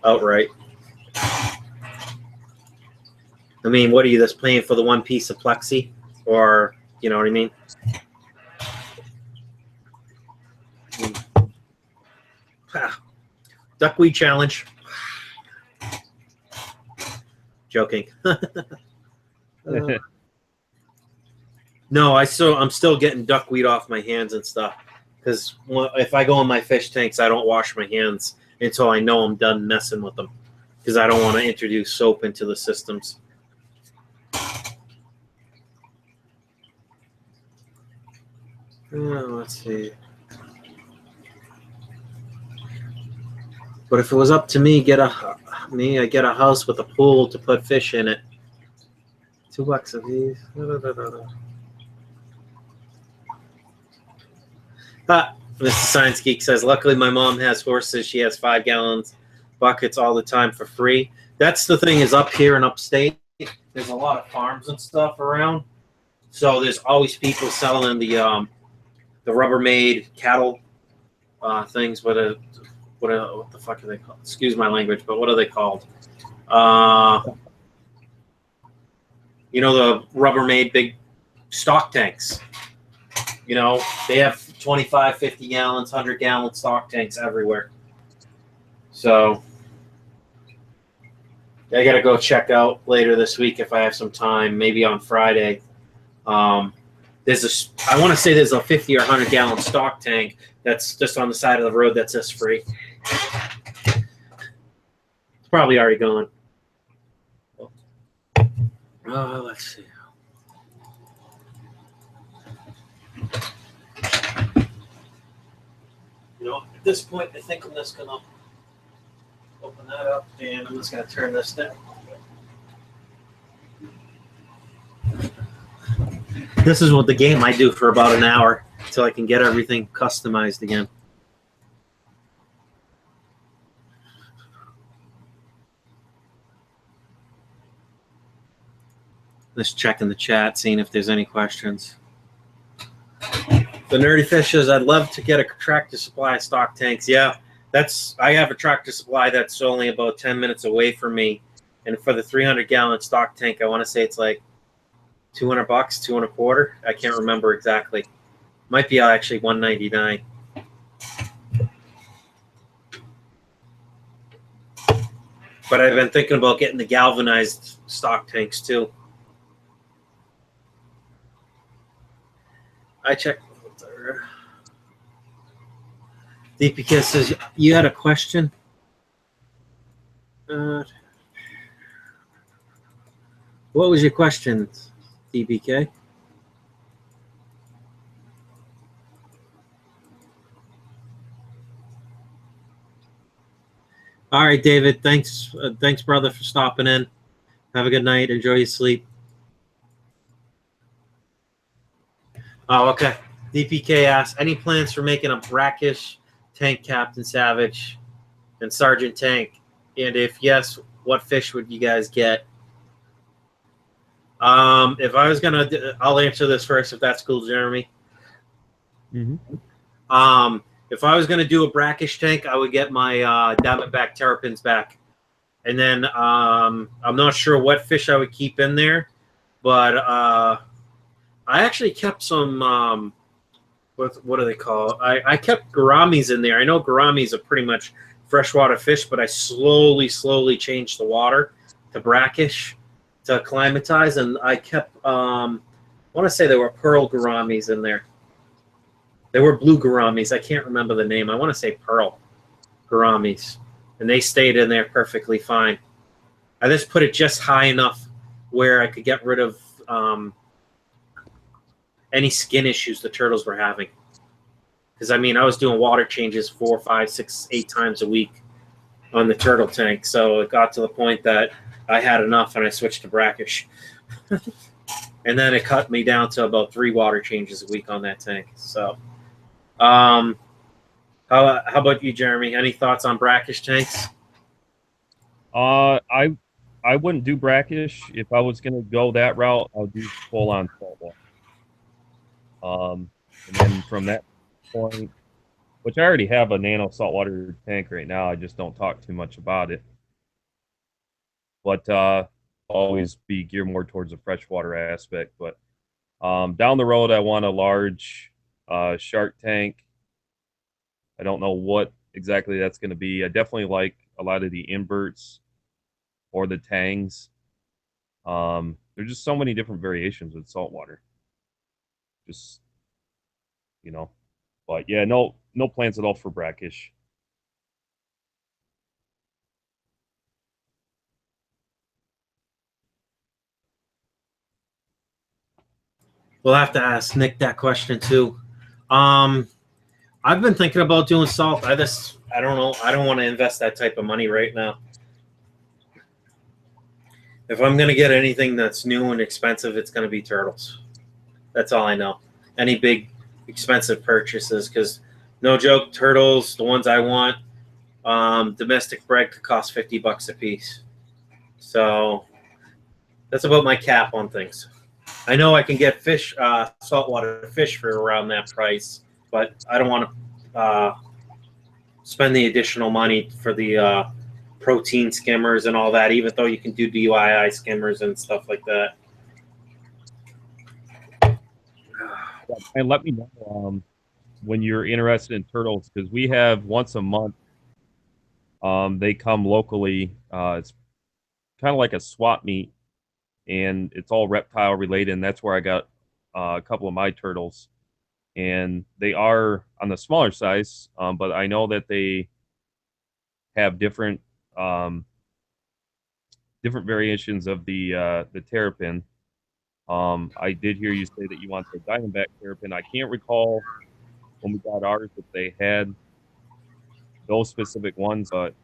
outright. I mean, what are you just playing for the one piece of plexi, or you know what I mean? Duckweed challenge. Joking. No, I'm still getting duckweed off my hands and stuff, because if I go in my fish tanks, I don't wash my hands until I know I'm done messing with them, because I don't want to introduce soap into the systems. Let's see. But if it was up to me, I get a house with a pool to put fish in it. $2 of these. Mr. Science Geek says, luckily my mom has horses. She has 5 gallons buckets all the time for free. That's the thing, is up here in upstate, there's a lot of farms and stuff around. So there's always people selling the Rubbermaid cattle things. What the fuck are they called? Excuse my language, but what are they called? You know, the Rubbermaid big stock tanks. You know, they have 25, 50 gallons, 100-gallon stock tanks everywhere. So I got to go check out later this week if I have some time, maybe on Friday. I want to say there's a 50 or 100-gallon stock tank that's just on the side of the road that's just free. It's probably already gone. Let's see. You know, at this point, I think I'm just going to open that up, and I'm just going to turn this down. This is what the game I do for about an hour until I can get everything customized again. Just checking the chat, seeing if there's any questions. The Nerdy Fishers, I'd love to get a tractor supply of stock tanks. Yeah, I have a tractor supply that's only about 10 minutes away from me. And for the 300-gallon stock tank, I want to say it's like $200, $225. I can't remember exactly. Might be actually $199. But I've been thinking about getting the galvanized stock tanks too. I checked. DPK says, you had a question? What was your question, DPK? All right, David. Thanks, brother, for stopping in. Have a good night. Enjoy your sleep. Oh, okay. DPK asks, any plans for making a brackish tank, Captain Savage and Sergeant Tank? And if yes, what fish would you guys get? If I was gonna, I'll answer this first, if that's cool, Jeremy. Mm-hmm. If I was gonna do a brackish tank, I would get my Diamondback terrapins back, and then I'm not sure what fish I would keep in there, but I actually kept some. What do they call? I kept gouramis in there. I know gouramis are pretty much freshwater fish, but I slowly changed the water to brackish to acclimatize, and I kept. I want to say there were pearl gouramis in there. There were blue gouramis. I can't remember the name. I want to say pearl gouramis, and they stayed in there perfectly fine. I just put it just high enough where I could get rid of any skin issues the turtles were having. Because, I mean, I was doing water changes 4, 5, 6, 8 times a week on the turtle tank. So it got to the point that I had enough and I switched to brackish. And then it cut me down to about 3 water changes a week on that tank. So how about you, Jeremy? Any thoughts on brackish tanks? I wouldn't do brackish. If I was going to go that route, I would do full-on saltwater. And then from that point, which I already have a nano saltwater tank right now, I just don't talk too much about it. But always be geared more towards the freshwater aspect. But down the road, I want a large shark tank. I don't know what exactly that's going to be. I definitely like a lot of the inverts or the tangs. There's just so many different variations with saltwater. Just, you know, but yeah, no plans at all for brackish. We'll have to ask Nick that question too. I've been thinking about doing salt. I don't know. I don't want to invest that type of money right now. If I'm gonna get anything that's new and expensive, it's gonna be turtles. That's all I know. Any big expensive purchases, because no joke, turtles, the ones I want, domestic bred could cost $50 a piece. So that's about my cap on things. I know I can get fish, saltwater fish for around that price, but I don't want to spend the additional money for the protein skimmers and all that, even though you can do DIY skimmers and stuff like that. And let me know when you're interested in turtles, because we have once a month. They come locally. It's kind of like a swap meet, and it's all reptile related, and that's where I got a couple of my turtles. And they are on the smaller size, but I know that they have different variations of the terrapin. I did hear you say that you want the diamondback terrapin. I can't recall when we got ours if they had those specific ones, but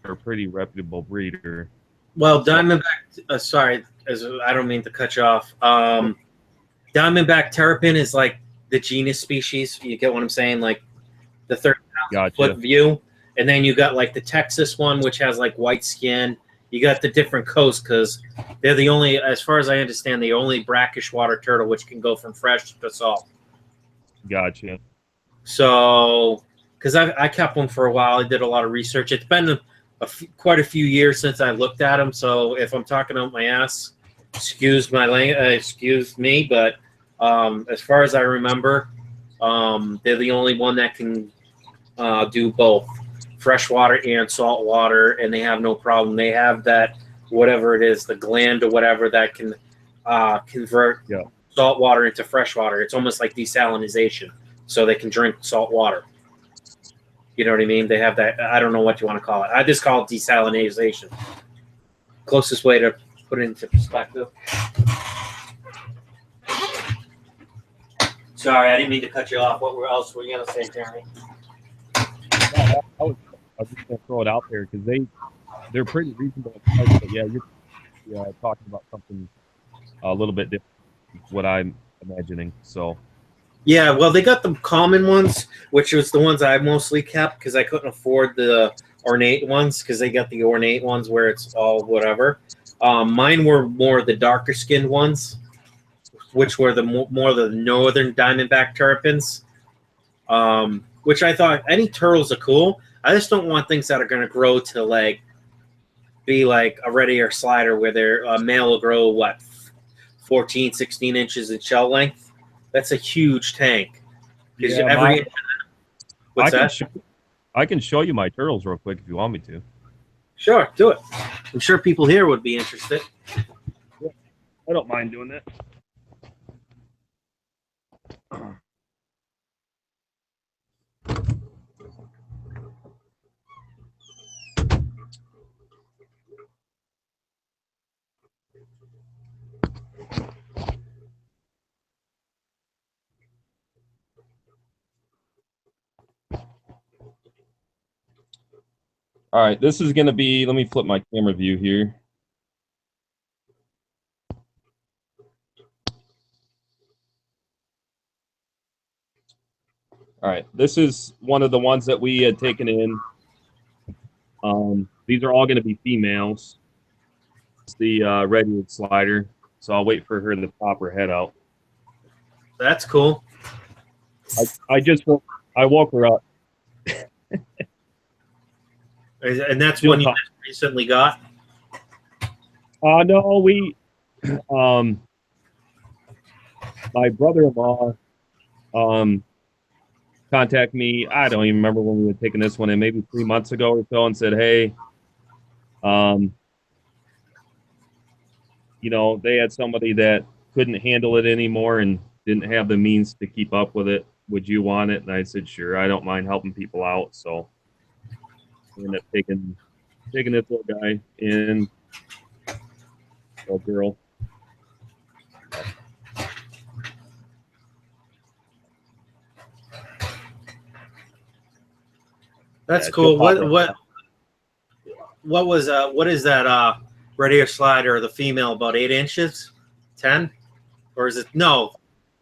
they're a pretty reputable breeder. Well, diamondback. Sorry, I don't mean to cut you off. Diamondback terrapin is like the genus species. You get what I'm saying? Like the 30,000-foot view, and then you got like the Texas one, which has like white skin. You got the different coasts because they're the only, as far as I understand, the only brackish water turtle which can go from fresh to salt. Gotcha. So, because I kept one for a while, I did a lot of research. It's been quite a few years since I looked at them. So if I'm talking out my ass, excuse me, but as far as I remember, they're the only one that can do both freshwater and saltwater, and they have no problem. They have that, whatever it is, the gland or whatever that can convert saltwater into freshwater. It's almost like desalinization, so they can drink salt water. You know what I mean? They have that. I don't know what you want to call it. I just call it desalinization. Closest way to put it into perspective. Sorry, I didn't mean to cut you off. What else were you going to say, Jeremy? I was just going to throw it out there because they're pretty reasonable. But yeah, you're talking about something a little bit different from what I'm imagining. So. Yeah, well, they got the common ones, which was the ones I mostly kept because I couldn't afford the ornate ones because they got the ornate ones where it's all whatever. Mine were more the darker skinned ones, which were the more the northern diamondback terrapins, which I thought any turtles are cool. I just don't want things that are going to grow to like be like a red ear slider where their male will grow, what, 14, 16 inches in shell length. That's a huge tank. Yeah, What's that? I can show you my turtles real quick if you want me to. Sure, do it. I'm sure people here would be interested. Yeah, I don't mind doing that. All right, this is going to be, let me flip my camera view here. All right, this is one of the ones that we had taken in. These are all going to be females. It's the red-eared slider, so I'll wait for her to pop her head out. That's cool. I woke her up. And that's one you recently got? No, we, my brother-in-law, contacted me. I don't even remember when we were taking this one in, maybe 3 months ago or so, and said, "Hey, you know, they had somebody that couldn't handle it anymore and didn't have the means to keep up with it. Would you want it?" And I said, "Sure. I don't mind helping people out." So I ended up taking this little guy in, little girl. That's Yeah, cool. she'll pop right What is that radiator slider, the female, about 8 inches? 10? Or is it no?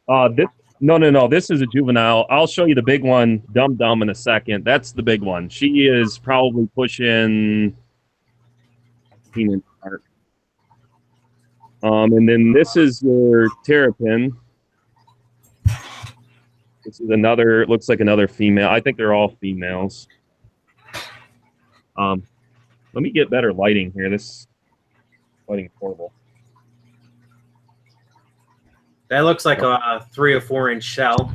No. This is a juvenile. I'll show you the big one, Dum Dum, in a second. That's the big one. She is probably pushing 18 inch mark. And then this is your terrapin. This is another. It looks like another female. I think they're all females. Let me get better lighting here. This lighting is horrible. That looks like a 3 or 4 inch shell.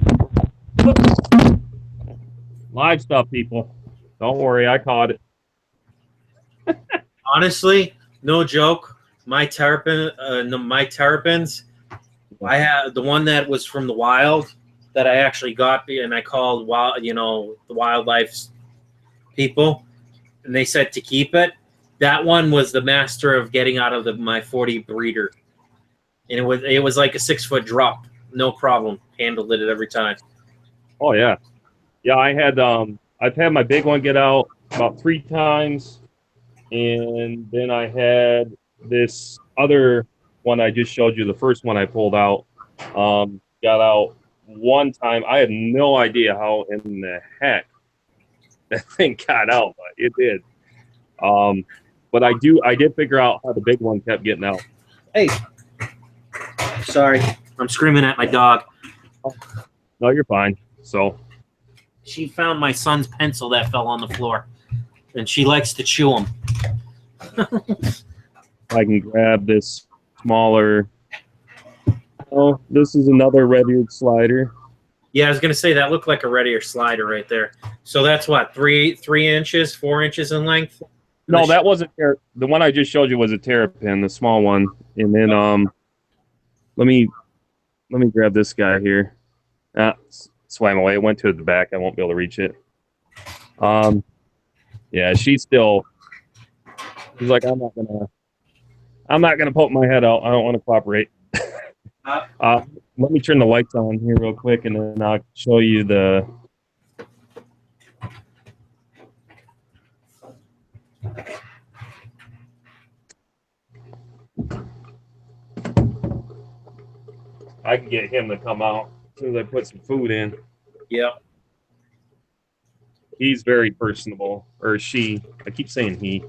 Live stuff, people. Don't worry, I caught it. Honestly, no joke. My terrapins. I have the one that was from the wild that I actually got, and I called the wildlife people, and they said to keep it. That one was the master of getting out of my 40 breeder, and it was like a 6-foot drop, no problem. Handled it every time. Oh yeah, yeah. I've had my big one get out about 3 times, and then I had this other one I just showed you. The first one I pulled out got out one time. I had no idea how in the heck that thing got out, but it did. But I did figure out how the big one kept getting out. Hey, sorry, I'm screaming at my dog. No, you're fine. So She found my son's pencil that fell on the floor, and she likes to chew them. I can grab this smaller. Oh, this is another red-eared slider. Yeah, I was gonna say that looked like a red-ear slider right there. So that's what, 3 inches, 4 inches in length? No, that wasn't the one I just showed you was a terrapin, the small one. And then let me grab this guy here. Swam away. It went to the back. I won't be able to reach it. Yeah, she's like, I'm not gonna poke my head out. I don't want to cooperate. Let me turn the lights on here real quick, and then I'll show you the. I can get him to come out as soon as I put some food in. Yeah. He's very personable, or she. I keep saying he.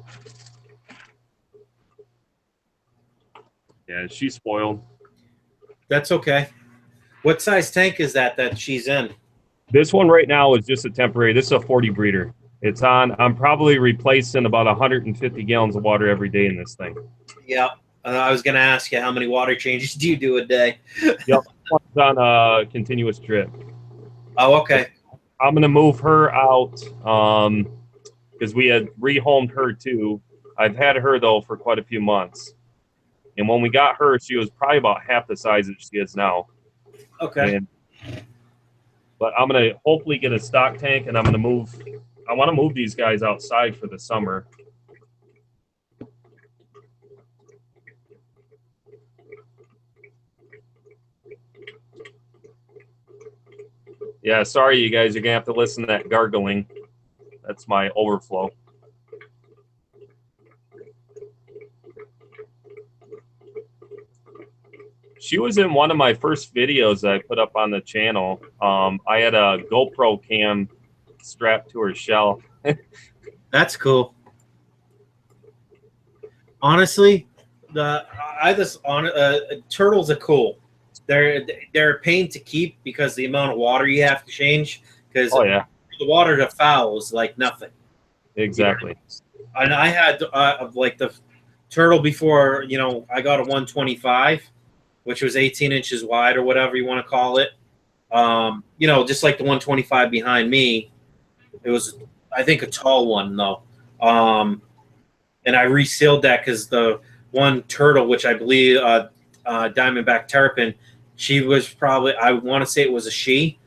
Yeah, she's spoiled. That's okay. What size tank is that she's in? This one right now is just a temporary. This is a 40 breeder. It's on. I'm probably replacing about 150 gallons of water every day in this thing. Yeah. I was going to ask you, how many water changes do you do a day? Yep. It's on a continuous drip. Oh, okay. I'm going to move her out because we had rehomed her too. I've had her, though, for quite a few months. And when we got her, she was probably about half the size that she is now. Okay. But I'm going to hopefully get a stock tank, and I want to move these guys outside for the summer. Yeah, sorry, you guys. You're going to have to listen to that gargling. That's my overflow. She was in one of my first videos that I put up on the channel. I had a GoPro cam strapped to her shell. That's cool. Honestly, turtles are cool. They're a pain to keep because the amount of water you have to change. Because the water to foul is like nothing. Exactly. And I had like the turtle before, you know, I got a 125, which was 18 inches wide or whatever you want to call it. You know, just like the 125 behind me. It was, I think, a tall one though. And I resealed that because the one turtle, which I believe Diamondback Terrapin, she was probably, I want to say it was a she.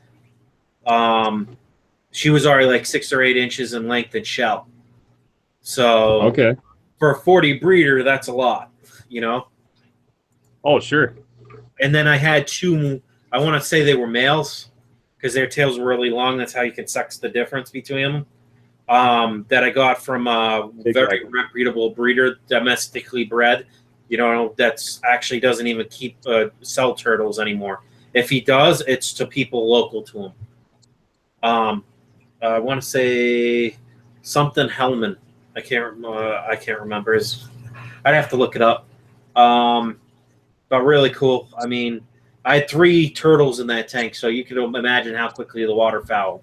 She was already like 6 or 8 inches in length and shell. So Okay. for a 40 breeder, that's a lot, you know? Oh, sure. And then I had 2, I want to say they were males because their tails were really long. That's how you can sex the difference between them. That I got from a very reputable breeder, domestically bred. You know, that's actually doesn't even keep sell turtles anymore. If he does, it's to people local to him. I want to say something Hellman. I can't remember. I'd have to look it up. But really cool. I mean, I had 3 turtles in that tank, so you can imagine how quickly the water fouled.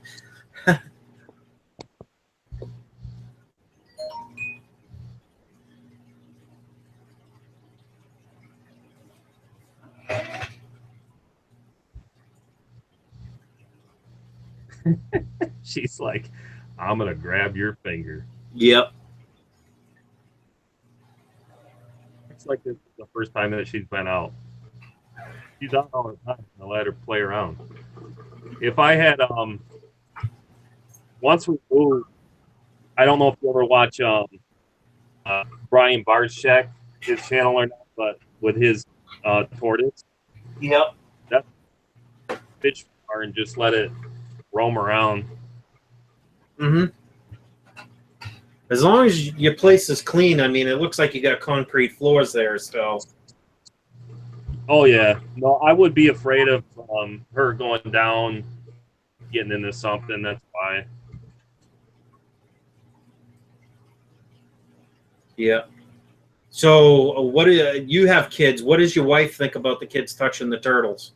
She's like, I'm gonna grab your finger. Yep. It's like this is the first time that she's been out. She's out all the time. I let her play around. If I had once we moved, I don't know if you ever watch Brian Barszak, his channel or not, but with his tortoise. Yep. That fish bar and just let it roam around. Mm-hmm. As long as your place is clean, I mean, it looks like you got concrete floors there, so. Oh yeah, no, I would be afraid of her going down, getting into something. That's why. Yeah. So, what do you have kids? What does your wife think about the kids touching the turtles?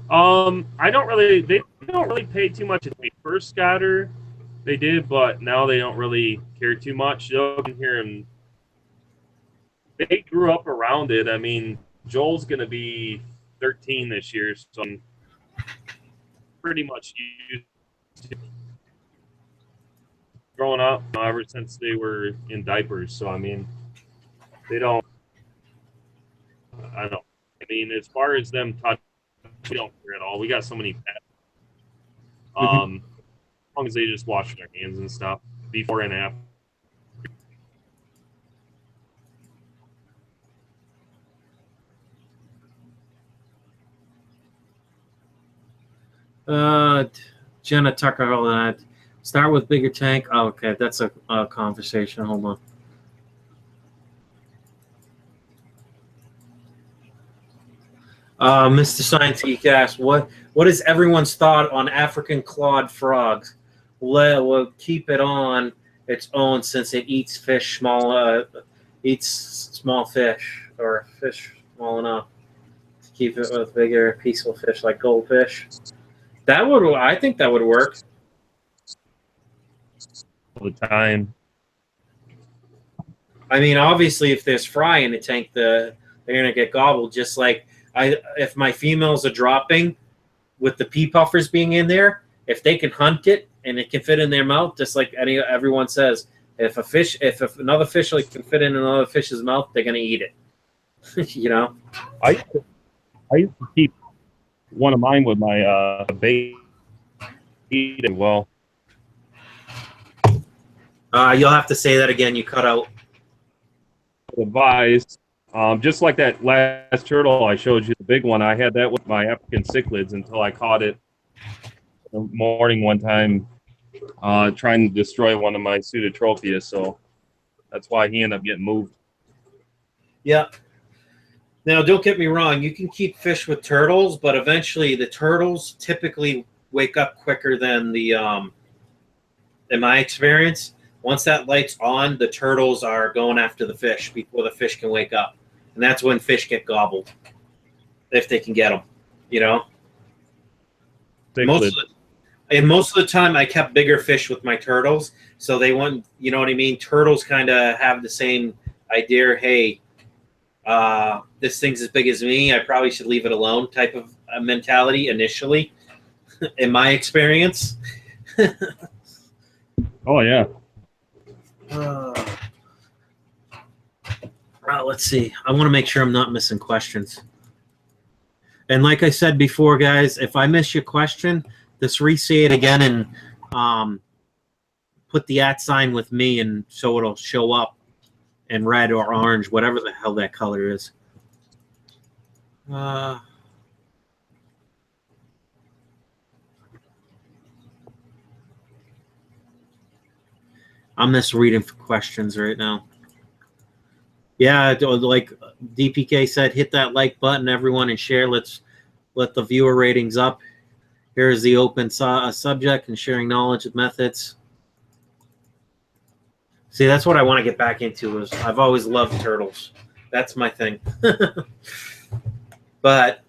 They don't really pay too much. When we first got her, they did, but now they don't really care too much. They'll hear them. They grew up around it. I mean, Joel's gonna be 13 this year, so I'm pretty much used to growing up ever since they were in diapers. So I mean, they don't. I don't. I mean, as far as them touching, we don't care at all. We got so many pets. As long as they just wash their hands and stuff before and after. Jenna Tucker, hold on. Start with bigger tank. Oh, okay, that's a conversation. Hold on. Mr. Science Geek asked, what is everyone's thought on African clawed frogs? We'll keep it on its own since it eats fish eats small fish or fish small enough to keep it with bigger, peaceful fish like goldfish. I think that would work. All the time. I mean, obviously, if there's fry in the tank, they're gonna get gobbled. Just like if my females are dropping, with the pea puffers being in there, if they can hunt it and it can fit in their mouth, just like everyone says, if another fish can fit in another fish's mouth, they're gonna eat it. You know. I used to keep one of mine with my bait. Well, you'll have to say that again. You cut out. Advised, just like that last turtle I showed you, the big one. I had that with my African cichlids until I caught it in the morning one time, trying to destroy one of my Pseudotropia. So that's why he ended up getting moved. Yeah. Now, don't get me wrong. You can keep fish with turtles, but eventually the turtles typically wake up quicker than the, in my experience. Once that light's on, the turtles are going after the fish before the fish can wake up. And that's when fish get gobbled, if they can get them, you know? Most of the time, I kept bigger fish with my turtles, so they want, you know what I mean? Turtles kind of have the same idea, hey, this thing's as big as me, I probably should leave it alone type of mentality initially, in my experience. Oh yeah. Let's see. I want to make sure I'm not missing questions. And like I said before, guys, if I miss your question, just re-say it again and put the @ with me, and so it'll show up in red or orange, whatever the hell that color is. I'm just reading for questions right now. Yeah, like DPK said, hit that like button, everyone, and share. Let's let the viewer ratings up. Here's the open subject and sharing knowledge of methods. See, that's what I want to get back into. Is I've always loved turtles. That's my thing. But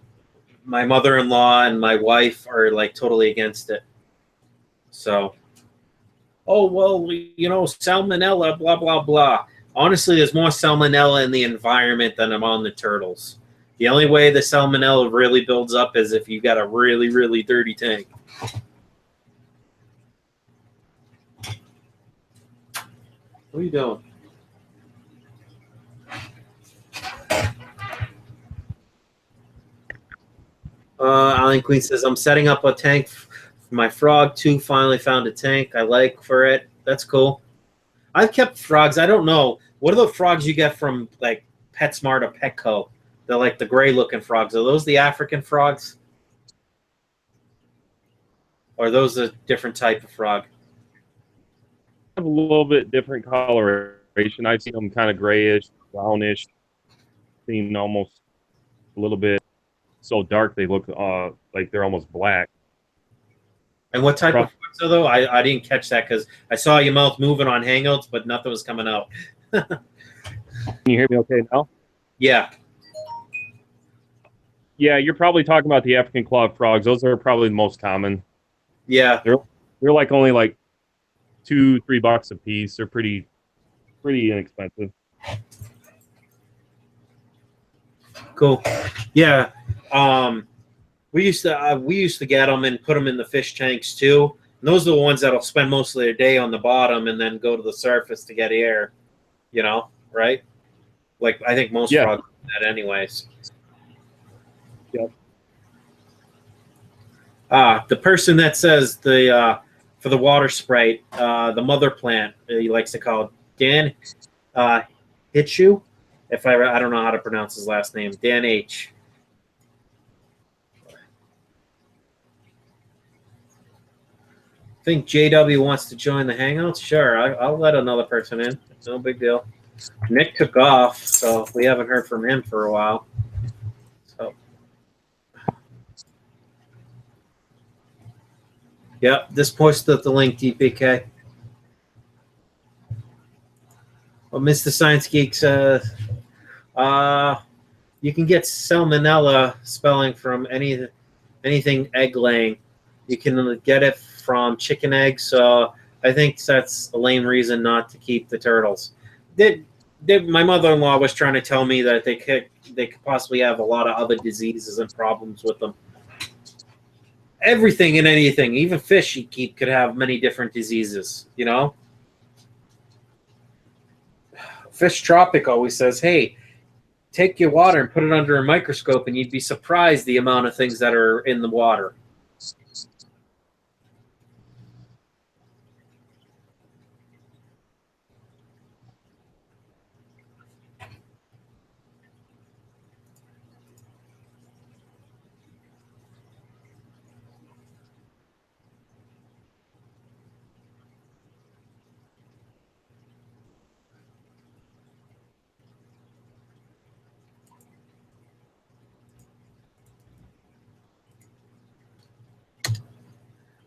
my mother-in-law and my wife are like totally against it. So, oh, well, you know, salmonella, blah, blah, blah. Honestly, there's more salmonella in the environment than among the turtles. The only way the salmonella really builds up is if you got a really, really dirty tank. What are you doing? Alan Queen says, I'm setting up a tank for my frog too. Finally found a tank I like for it. That's cool. I've kept frogs. I don't know. What are the frogs you get from like PetSmart or Petco? They're like the gray looking frogs. Are those the African frogs? Or are those a different type of frog? Have a little bit different coloration. I've seen them kind of grayish, brownish, seen almost a little bit so dark they look like they're almost black. And what type of frogs are though? I didn't catch that because I saw your mouth moving on Hangouts, but nothing was coming out. Can you hear me okay now? Yeah. Yeah, you're probably talking about the African clawed frogs. Those are probably the most common. Yeah. They're like only like $2-3 a piece. They're pretty inexpensive. Cool. Yeah. We used to get them and put them in the fish tanks too. And those are the ones that'll spend most of their day on the bottom and then go to the surface to get air. You know, right? Like I think most frogs do that anyways. Yep. The person that says the for the water sprite, the mother plant, he likes to call it Dan Hitchu. If I don't know how to pronounce his last name, Dan H. I think JW wants to join the Hangouts. Sure, I'll let another person in. It's no big deal. Nick took off, so we haven't heard from him for a while. So, yep, just posted the link, DPK. Well, Mr. Science Geek says, you can get salmonella spelling from anything egg laying. You can get it from chicken eggs, so I think that's a lame reason not to keep the turtles. My mother-in-law was trying to tell me that they could possibly have a lot of other diseases and problems with them. Everything and anything, even fish you keep, could have many different diseases, you know? Fish Tropic always says, hey, take your water and put it under a microscope and you'd be surprised the amount of things that are in the water.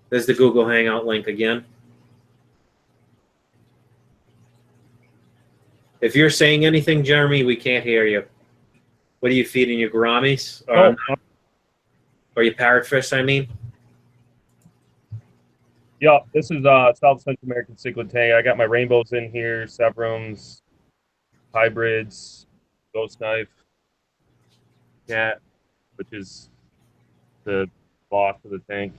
There's the Google Hangout link again. If you're saying anything, Jeremy, we can't hear you. What are you feeding your gouramis? Or your parrotfish, I mean? Yeah, this is South Central American Cichlid tank. I got my rainbows in here, Severums, hybrids, ghost knife, cat, which is the boss of the tank.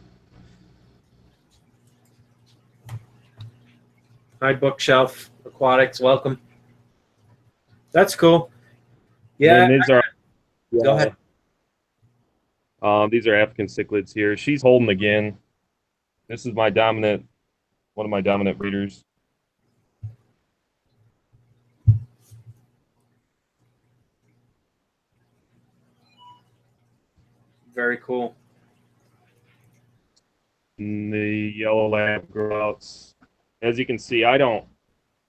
Hi, Bookshelf Aquatics. Welcome. That's cool. Yeah. And these are Go ahead. These are African cichlids here. She's holding again. This is my dominant, one of my dominant breeders. Very cool. And the yellow lab grow outs. As you can see, I don't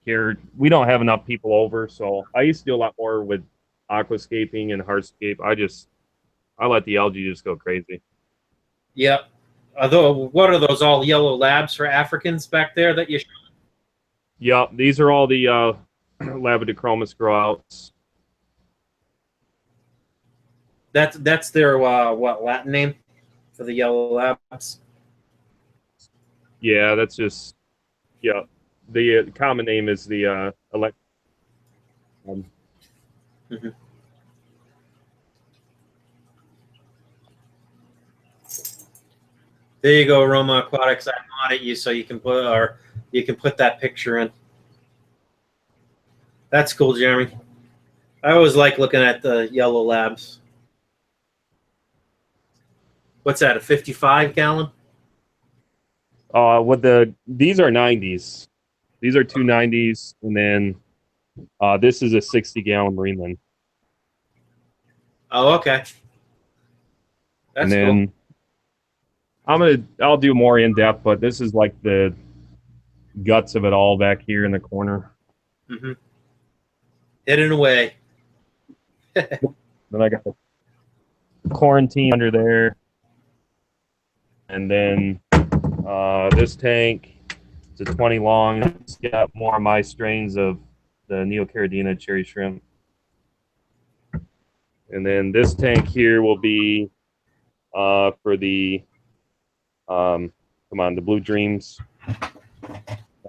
care. We don't have enough people over, so I used to do a lot more with aquascaping and hardscape. I let the algae just go crazy. Yep. Although, what are those all yellow labs for Africans back there that you? Yep, these are all the Labidochromis grow outs. That's their what Latin name for the yellow labs? Yeah, that's just the common name is the elect. There you go, Roma Aquatics. I modded you so you can put that picture in. That's cool, Jeremy. I always like looking at the yellow labs. What's that? A 55 gallon? These are 90s. These are 290s, and then this is a 60-gallon Marine. Oh, okay. That's and then cool. I'll do more in depth, but this is like the guts of it all back here in the corner. Mm-hmm. Hidden away. Then I got the quarantine under there, and then this tank. It's a 20 long. It's got more of my strains of the Neocaridina cherry shrimp. And then this tank here will be for the the Blue Dreams.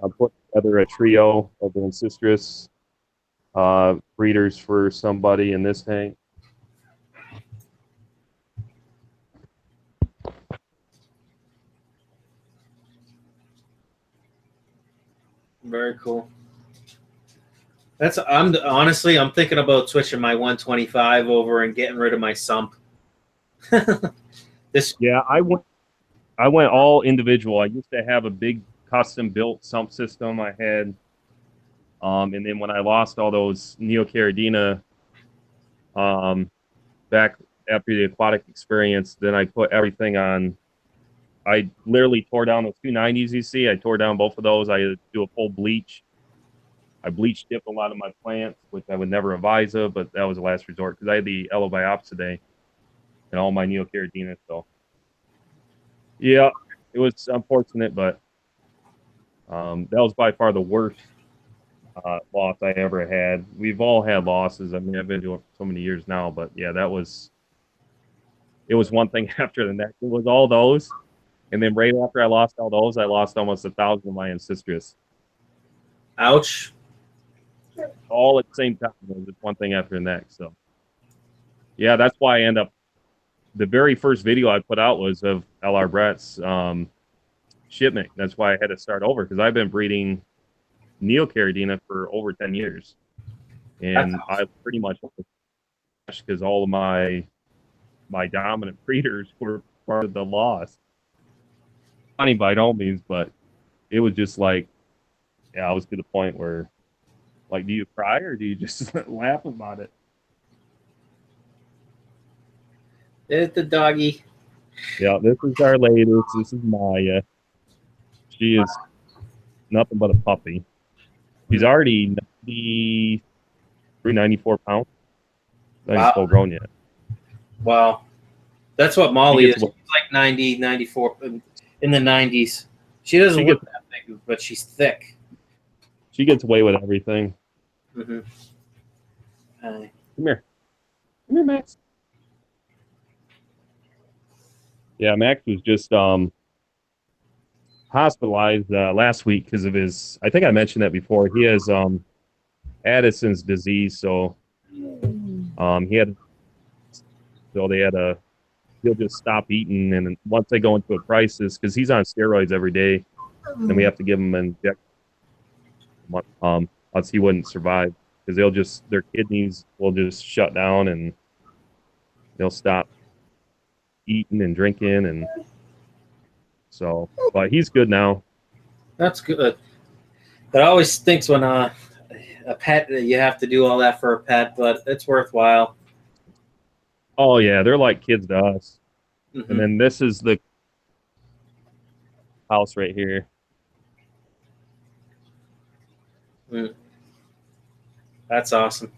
I'll put together a trio of the Ancistrus breeders for somebody in this tank. Very cool. Honestly, I'm thinking about switching my 125 over and getting rid of my sump. Yeah, I went all individual. I used to have a big custom built sump system I had. And then when I lost all those Neocaridina back after the aquatic experience, then I put everything on. I literally tore down those 290s you see. I tore down both of those. I do a full bleach. I bleach dipped a lot of my plants, which I would never advise of, but that was the last resort because I had the Elobiopsidae and all my Neocaridina. So, yeah, it was unfortunate, but that was by far the worst loss I ever had. We've all had losses. I mean, I've been doing it for so many years now, but yeah, it was one thing after the next. It was all those. And then right after I lost all those, I lost almost 1,000 of my Ancistrus. Ouch. All at the same time. It was just one thing after the next. So, yeah, that's why I end up. The very first video I put out was of L.R. Brett's shipment. That's why I had to start over because I've been breeding Neocaridina for over 10 years. And I pretty much because all of my dominant breeders were part of the loss. Funny by no means, but it was just like, yeah, I was to the point where, like, do you cry or do you just laugh about it? There's the doggy. Yeah, this is our latest. This is Maya. She is nothing but a puppy. She's already 94 pounds. Not even full grown yet. Wow. That's what Molly is. She's like 90, 94, in the 90s. She doesn't look that big, but she's thick. She gets away with everything. Mm-hmm. Come here. Come here, Max. Yeah, Max was just hospitalized last week because of his, I think I mentioned that before. He has Addison's disease, so he had, so they had a, he'll just stop eating, and once they go into a crisis, because he's on steroids every day, and we have to give him an injection, else he wouldn't survive, because they'll just, their kidneys will just shut down, and they'll stop eating and drinking, and so, but he's good now. That's good. But I always thinks when a pet, you have to do all that for a pet, but it's worthwhile. Oh yeah, they're like kids to us. Mhm. And then this is the house right here. That's awesome.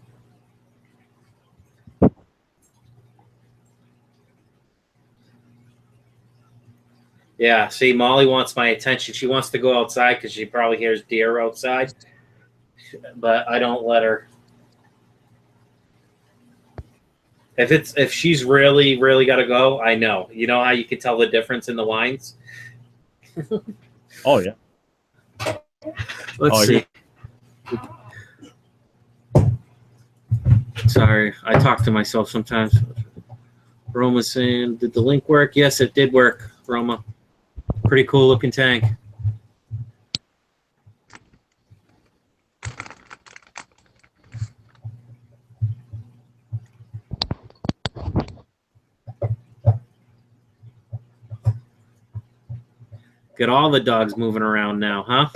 Yeah, see, Molly wants my attention. She wants to go outside because she probably hears deer outside, but I don't let her. If she's really got to go, I know. You know how you can tell the difference in the lines? Oh yeah. Let's see. Sorry, I talk to myself sometimes. Roma's saying, did the link work? Yes, it did work, Roma. Pretty cool looking tank. Get all the dogs moving around now, huh?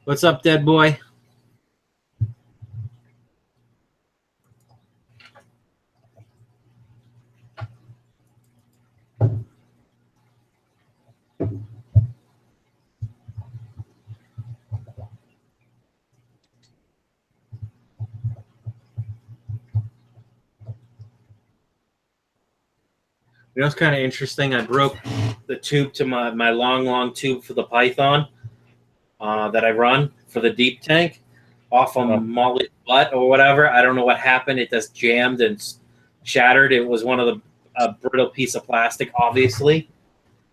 What's up, dead boy? You know, it's kind of interesting. I broke the tube to my long tube for the Python that I run for the deep tank off of Molly's butt or whatever. I don't know what happened. It just jammed and shattered. It was one of the brittle piece of plastic, obviously.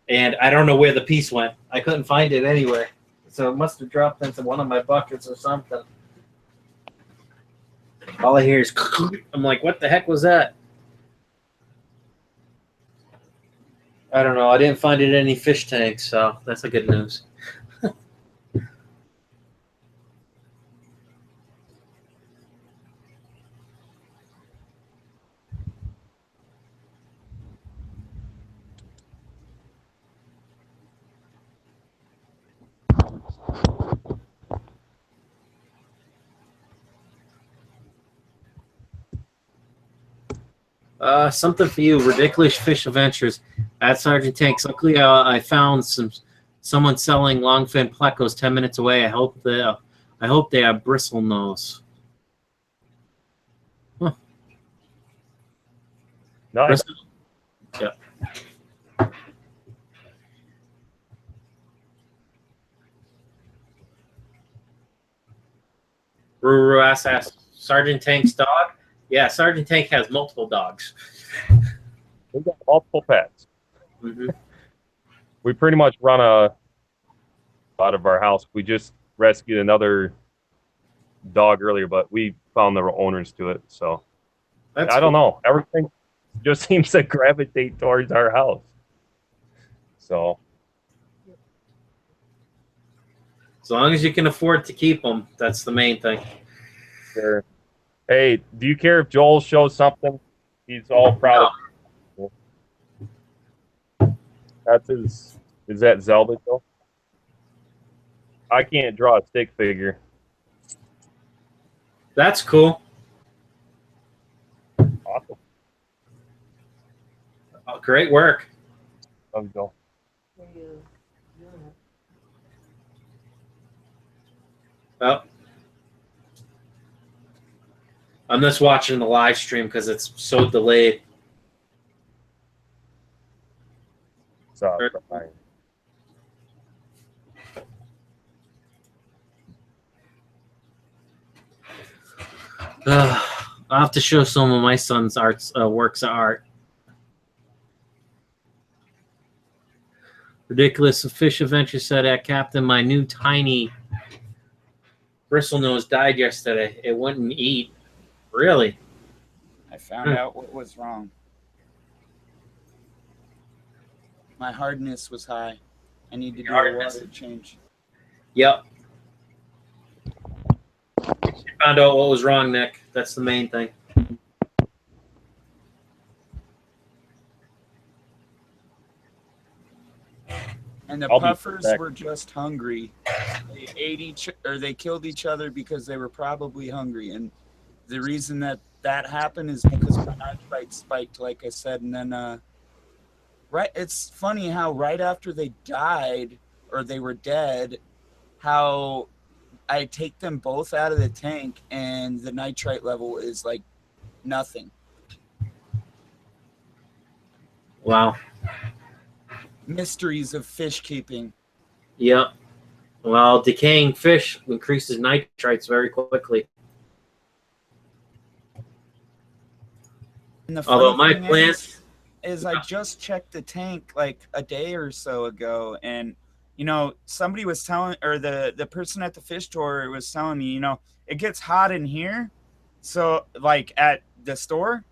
And I don't know where the piece went. I couldn't find it anywhere. So it must have dropped into one of my buckets or something. All I hear is, I'm like, what the heck was that? I don't know. I didn't find it in any fish tanks, so that's a good news. Something for you, ridiculous fish adventures at Sergeant Tanks. Luckily, I found someone selling longfin plecos 10 minutes away. I hope they have bristle nose. Huh. Nice. Bristle? Yeah. Ruru asks, Sergeant Tank's dog? Yeah, Sergeant Tank has multiple dogs. We've got multiple pets. Mm-hmm. We pretty much run out of our house. We just rescued another dog earlier, but we found the owners to it. So I don't know. Everything just seems to gravitate towards our house. So as long as you can afford to keep them, that's the main thing. sure. Hey, do you care if Joel shows something? He's all proud of. That's his. Is that Zelda, Joel? I can't draw a stick figure. That's cool. Awesome. Oh, great work. Love you, Joel. Well, I'm just watching the live stream because it's so delayed. Sorry. I'll have to show some of my son's works of art. Ridiculous Fish Adventure said, Captain, my new tiny bristlenose died yesterday. It wouldn't eat. Really? I found out what was wrong. My hardness was high. I need to do a water change. Yep. You found out what was wrong, Nick. That's the main thing. And the puffers were just hungry. They ate they killed each other because they were probably hungry. And the reason that happened is because my nitrite spiked, like I said. And then, it's funny how right after they died or they were dead, how I take them both out of the tank and the nitrite level is like nothing. Wow. Mysteries of fish keeping. Yep. Well, decaying fish increases nitrites very quickly. And the Although funny my thing plants is I just checked the tank like a day or so ago, and you know, somebody was telling, or the person at the fish store was telling me, you know, it gets hot in here, so like at the store,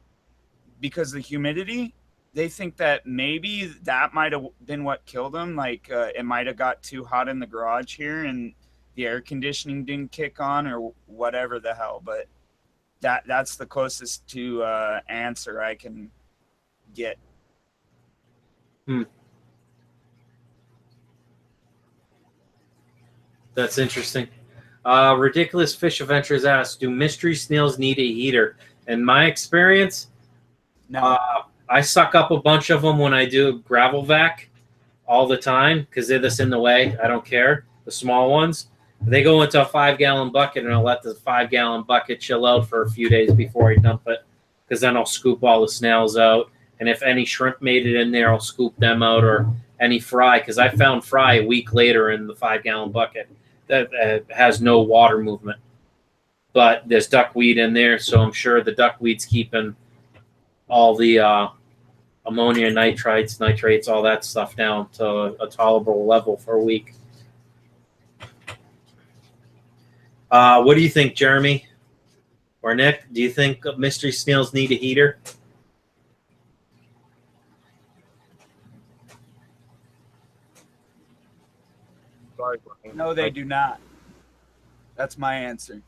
because of the humidity, they think that maybe that might have been what killed them. Like it might have got too hot in the garage here and the air conditioning didn't kick on or whatever the hell. But that's the closest to answer I can get. That's interesting. Ridiculous Fish Adventures asks, do mystery snails need a heater? In my experience, No. I suck up a bunch of them when I do gravel vac all the time because they're just in the way. I don't care. The small ones, they go into a 5-gallon bucket, and I'll let the 5-gallon bucket chill out for a few days before I dump it, because then I'll scoop all the snails out. And if any shrimp made it in there, I'll scoop them out, or any fry, because I found fry a week later in the 5-gallon bucket that has no water movement. But there's duckweed in there, so I'm sure the duckweed's keeping all the ammonia, nitrates, all that stuff down to a tolerable level for a week. What do you think, Jeremy or Nick? Do you think mystery snails need a heater? No, they do not. That's my answer.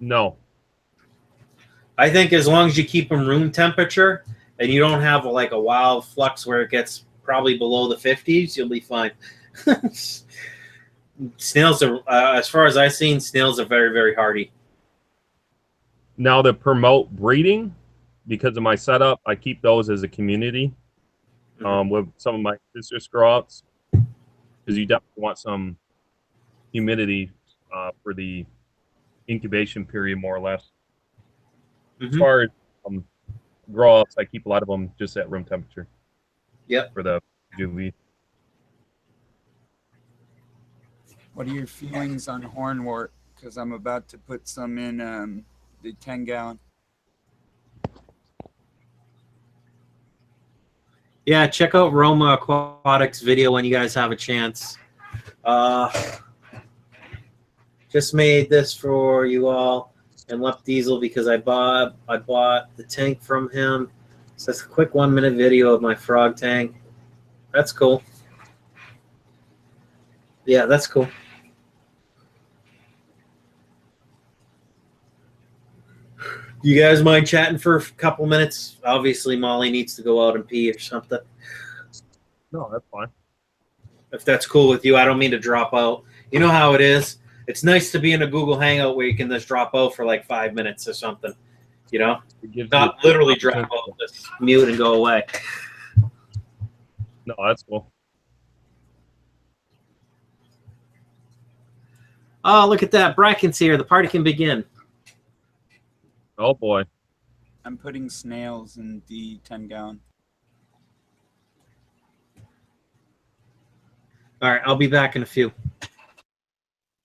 No. I think as long as you keep them room temperature and you don't have like a wild flux where it gets probably below the 50s, you'll be fine. Snails are, as far as I've seen, snails are very, very hardy. Now, to promote breeding, because of my setup, I keep those as a community with some of my sister scroats, because you definitely want some humidity for the incubation period, more or less. As far as grow ups, I keep a lot of them just at room temperature. Yep. For the juvie. What are your feelings on hornwort? Because I'm about to put some in the 10-gallon. Yeah, check out Roma Aquatics video when you guys have a chance. Just made this for you all. And left Diesel because I bought the tank from him. So it's a quick 1-minute video of my frog tank. That's cool. Yeah, that's cool. You guys mind chatting for a couple minutes? Obviously, Molly needs to go out and pee or something. No, that's fine. If that's cool with you, I don't mean to drop out. You know how it is. It's nice to be in a Google Hangout where you can just drop out for like 5 minutes or something. You know? Not literally drop out, just mute and go away. No, that's cool. Oh, look at that. Brackon's here. The party can begin. Oh, boy. I'm putting snails in the 10-gallon. All right, I'll be back in a few.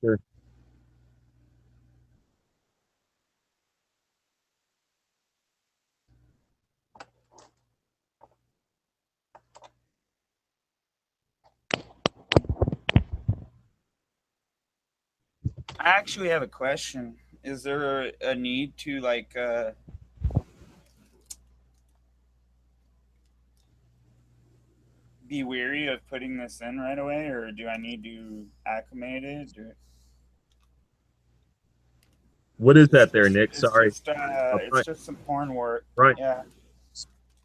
Sure. I actually have a question. Is there a need to like be weary of putting this in right away, or do I need to acclimate it? Or... What is that there, Nick? Sorry. It's just some porn work. Right. Yeah.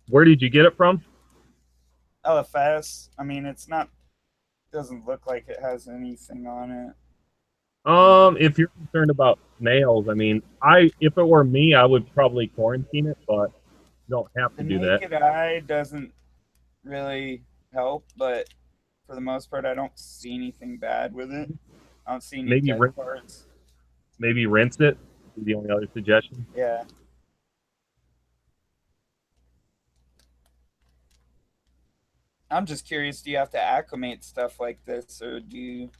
Where did you get it from? LFS. I mean, it's not. Doesn't look like it has anything on it. If you're concerned about snails, I mean, if it were me, I would probably quarantine it, but you don't have to do that. The naked eye doesn't really help, but for the most part, I don't see anything bad with it. I don't see any dead parts. Maybe rinse it. Is the only other suggestion. Yeah. I'm just curious, do you have to acclimate stuff like this, or do you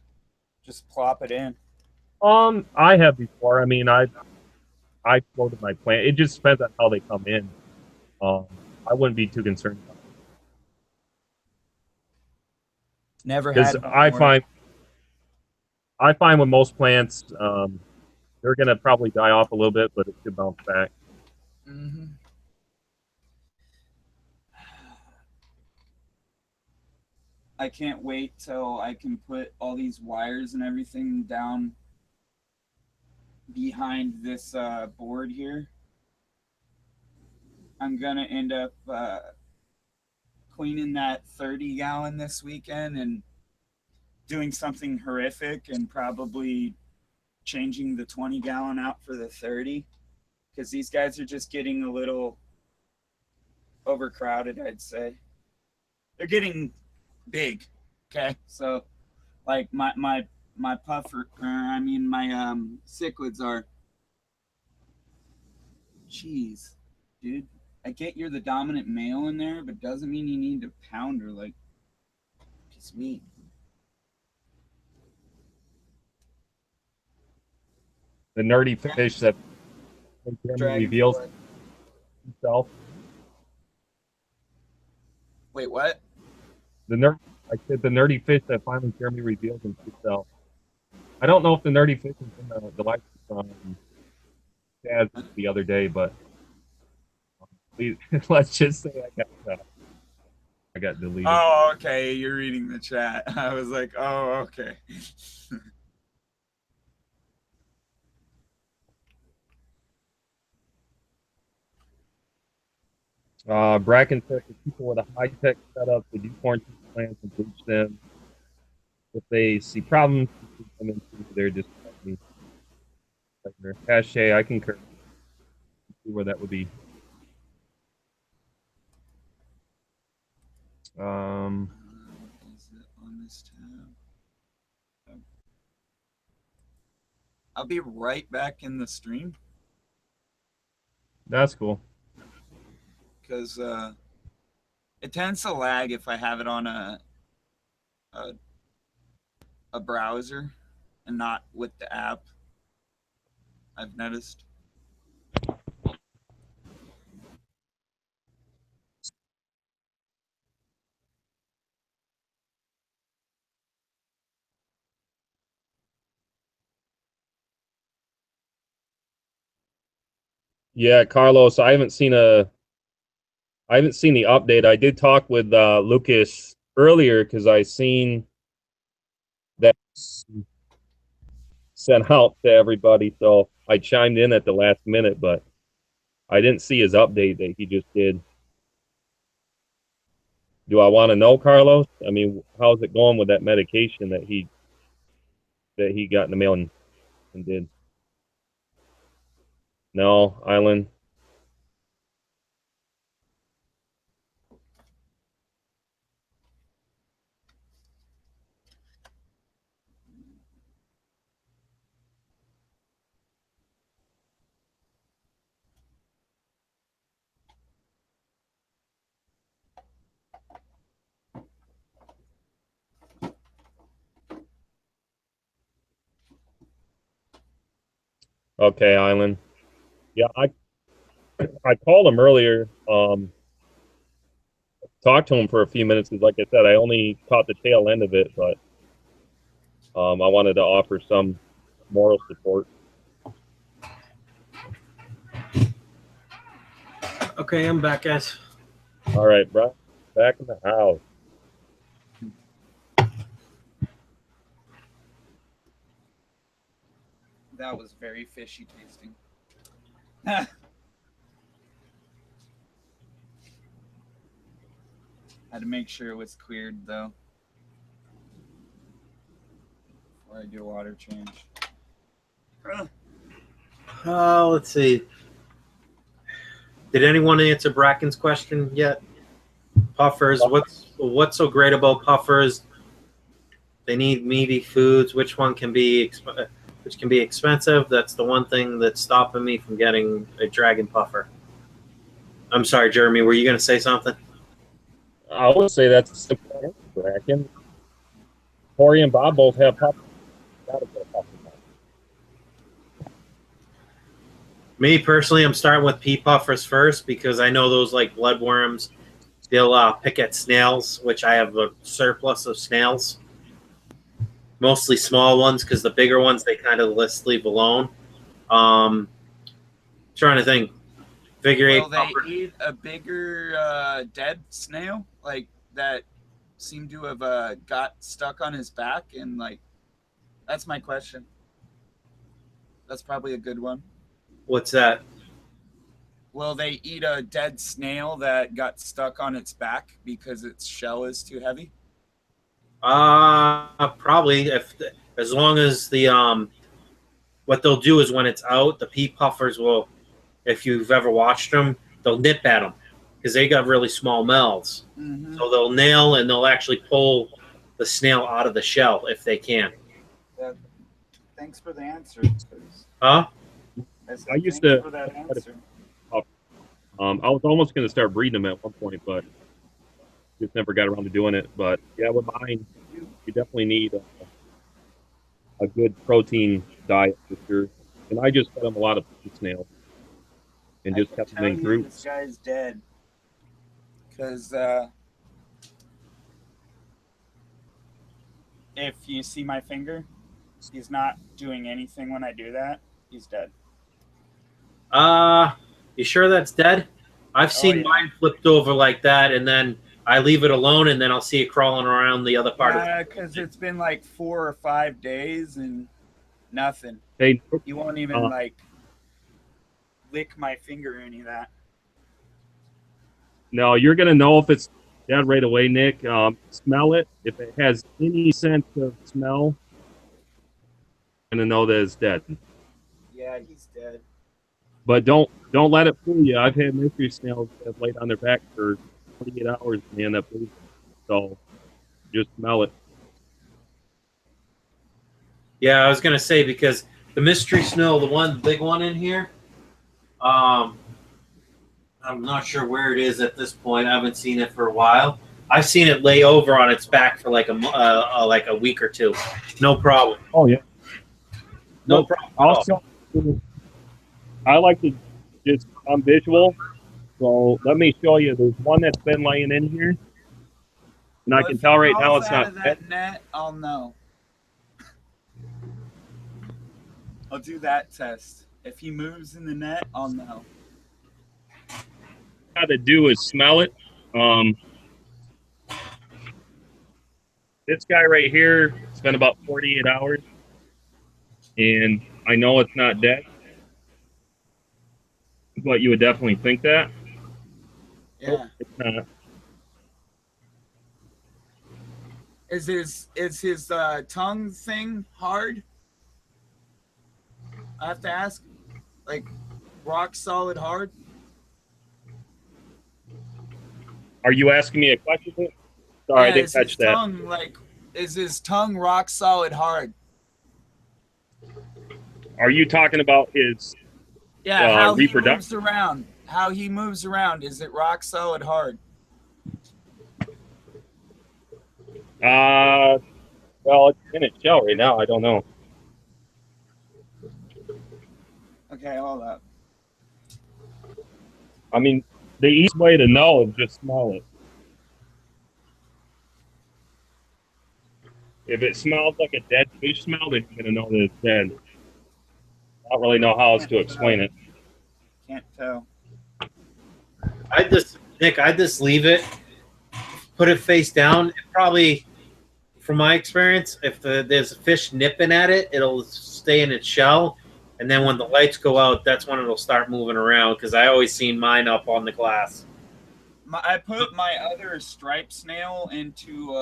just plop it in? I have before. I mean, I floated my plant. It just depends on how they come in. I wouldn't be too concerned about it. Never had. Because I find with most plants, they're gonna probably die off a little bit, but it should bounce back. Mm-hmm. I can't wait till I can put all these wires and everything down behind this board here. I'm gonna end up cleaning that 30-gallon this weekend and doing something horrific and probably changing the 20-gallon out for the 30, because these guys are just getting a little overcrowded, I'd say. They're getting big. Okay, so like my puffer, I mean my cichlids are. Jeez, dude, I get you're the dominant male in there, but doesn't mean you need to pound her like piece of meat. The nerdy fish that reveals himself. Wait, what? I said the nerdy fish that finally Jeremy reveals himself. I don't know if the nerdy fish is in the live from Chaz the other day, but let's just say I got deleted. Oh, okay. You're reading the chat. I was like, oh, okay. Brackon says that people with a high-tech setup, they do quarantine plants and bleach them. If they see problems, they come into their disability. Cache, I concur. See where that would be. Is it on this tab? I'll be right back in the stream. That's cool. Because it tends to lag if I have it on a browser and not with the app. I've noticed. Yeah, Carlos, I haven't seen the update. I did talk with Lucas earlier because I seen that sent out to everybody, so I chimed in at the last minute, but I didn't see his update that he just did. Do I want to know, Carlos? I mean, how's it going with that medication that he got in the mail and did? No, Island. Okay, Island. Yeah, I called him earlier. Talked to him for a few minutes because, like I said, I only caught the tail end of it, but I wanted to offer some moral support. Okay, I'm back, guys. All right, bro. Back in the house. That was very fishy tasting. Had to make sure it was cleared though before I do a water change. Let's see. Did anyone answer Brackon's question yet? Puffers. What's so great about puffers? They need meaty foods. Which can be expensive? That's the one thing that's stopping me from getting a dragon puffer. I'm sorry, Jeremy. Were you going to say something? I would say that's a simple answer, Brackon. Corey and Bob both have puffers. Gotta get a puffer. Me personally, I'm starting with pea puffers first because I know those like bloodworms. They'll pick at snails, which I have a surplus of snails. Mostly small ones because the bigger ones they kind of leave alone. Trying to think. Figure eight. Will they eat a bigger dead snail like that? Seemed to have got stuck on his back and like. That's my question. That's probably a good one. What's that? Will they eat a dead snail that got stuck on its back because its shell is too heavy? Probably as long as the what they'll do is when it's out, the pea puffers will, if you've ever watched them, they'll nip at them because they got really small mouths. Mm-hmm. So they'll nail and they'll actually pull the snail out of the shell if they can. Thanks for the answer. Huh? I used to. For that answer. I was almost going to start breeding them at one point, but just never got around to doing it. But yeah, with mine, you definitely need a good protein diet for sure. And I just fed them a lot of snails and just kept them in groups. This guy's dead because if you see my finger, he's not doing anything when I do that. He's dead. You sure that's dead? I've seen mine flipped over like that, and then I leave it alone, and then I'll see it crawling around the other part of it. Because it's been like 4 or 5 days and nothing. Hey, You won't even like lick my finger or any of that. no, you're going to know if it's dead right away, Nick. Smell it. If it has any sense of smell, you're going to know that it's dead. Yeah, he's dead. But don't let it fool you. I've had mystery snails that have laid on their back for 48 hours and they end up losing. So just smell it. Yeah, I was gonna say because the mystery snail, the big one in here, I'm not sure where it is at this point. I haven't seen it for a while. I've seen it lay over on its back for like a week or two. No problem. Oh yeah. No problem. Also, I like to just I'm visual. So let me show you. There's one that's been laying in here, and I can tell right now it's not dead. That net, I'll know. I'll do that test. If he moves in the net, I'll know. All I gotta do is smell it. This guy right here spent about 48 hours, and I know it's not dead, but you would definitely think that. Yeah. It's not. Is his tongue thing hard? I have to ask. Like rock solid hard? Are you asking me a question? Sorry, I didn't catch that. Tongue, is his tongue rock solid hard? Are you talking about his how reproduction? he moves around. How he moves around. Is it rock solid hard? Well, it's in its shell right now. I don't know. Okay, hold up. I mean, the easiest way to know is just smell it. If it smells like a dead fish smell, then you're going to know that it's dead. don't really know how else to explain it. Can't tell. I just leave it, put it face down. It probably, from my experience, if there's a fish nipping at it, it'll stay in its shell. And then when the lights go out, that's when it'll start moving around, because I always seen mine up on the glass. I put my other striped snail into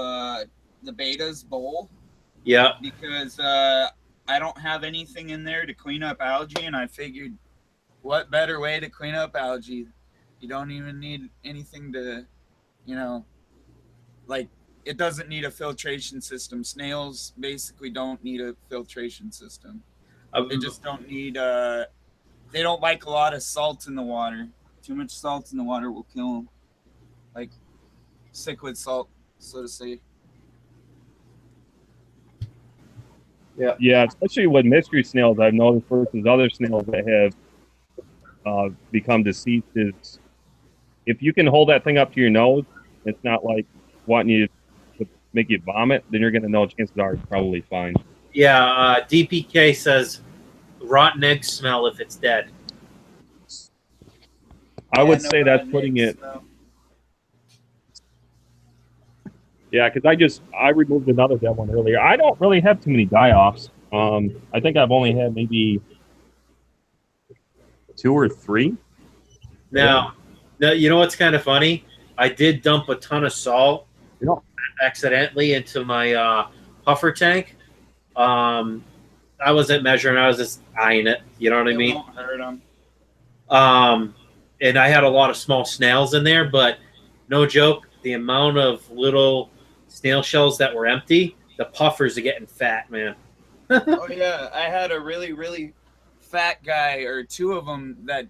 the beta's bowl. Yeah. Because I don't have anything in there to clean up algae, and I figured, what better way to clean up algae? You don't even need anything to, like, it doesn't need a filtration system. Snails basically don't need a filtration system. They just don't need, they don't like a lot of salt in the water. Too much salt in the water will kill them. Like, cichlid salt, so to say. Yeah, especially with mystery snails, I've noticed versus other snails that have become deceased is if you can hold that thing up to your nose, it's not like wanting you to make you vomit, then you're going to know chances are it's probably fine. Yeah, DPK says rotten egg smell if it's dead. I would say that's putting it... Yeah, because I removed another dead one earlier. I don't really have too many die-offs. I think I've only had maybe 2 or 3. Now, you know what's kind of funny? I did dump a ton of salt accidentally into my puffer tank. I wasn't measuring. I was just eyeing it. You know what I mean? Won't hurt 'em. And I had a lot of small snails in there, but no joke, the amount of little snail shells that were empty, the puffers are getting fat, man. Oh yeah, I had a really, really fat guy, or 2 of them, that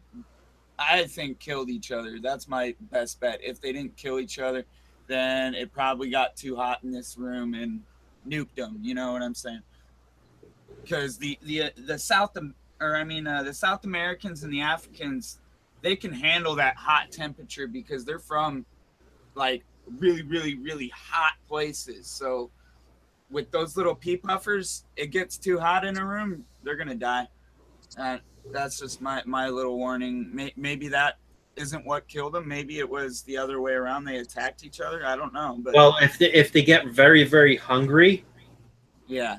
I think killed each other. That's my best bet. If they didn't kill each other, then it probably got too hot in this room and nuked them. You know what I'm saying? Because the South Americans and the Africans, they can handle that hot temperature because they're from like really, really, really hot places. So with those little pea puffers, it gets too hot in a room, they're gonna die. That's just my little warning. Maybe that isn't what killed them. Maybe it was the other way around. They attacked each other. I don't know. But well, if they get very, very hungry, yeah,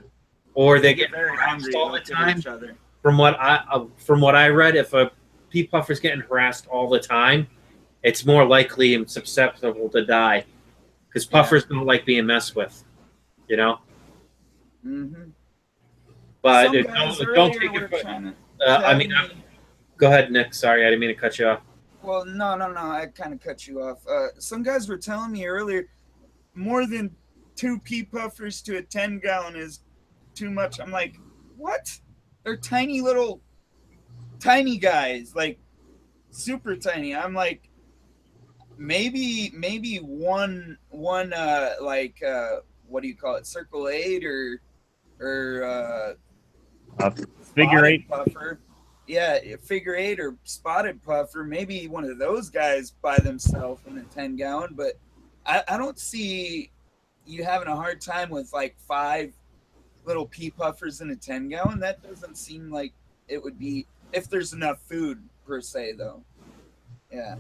or they get very harassed hungry all the time. each other. From what I read, if a pea puffer's getting harassed all the time, it's more likely and susceptible to die, because puffers don't like being messed with, you know. Mm-hmm. But don't take it. Go ahead, Nick. Sorry, I didn't mean to cut you off. Well, no. I kind of cut you off. Some guys were telling me earlier, more than 2 pea puffers to a 10-gallon is too much. I'm like, what? They're tiny guys, like super tiny. I'm like, maybe one like what do you call it? Circle 8 or figure 8 puffer. Yeah, figure 8 or spotted puffer. Maybe one of those guys by themselves in a 10-gallon. But I don't see you having a hard time with like 5 little pea puffers in a 10-gallon. That doesn't seem like it would be, if there's enough food per se, though. Yeah.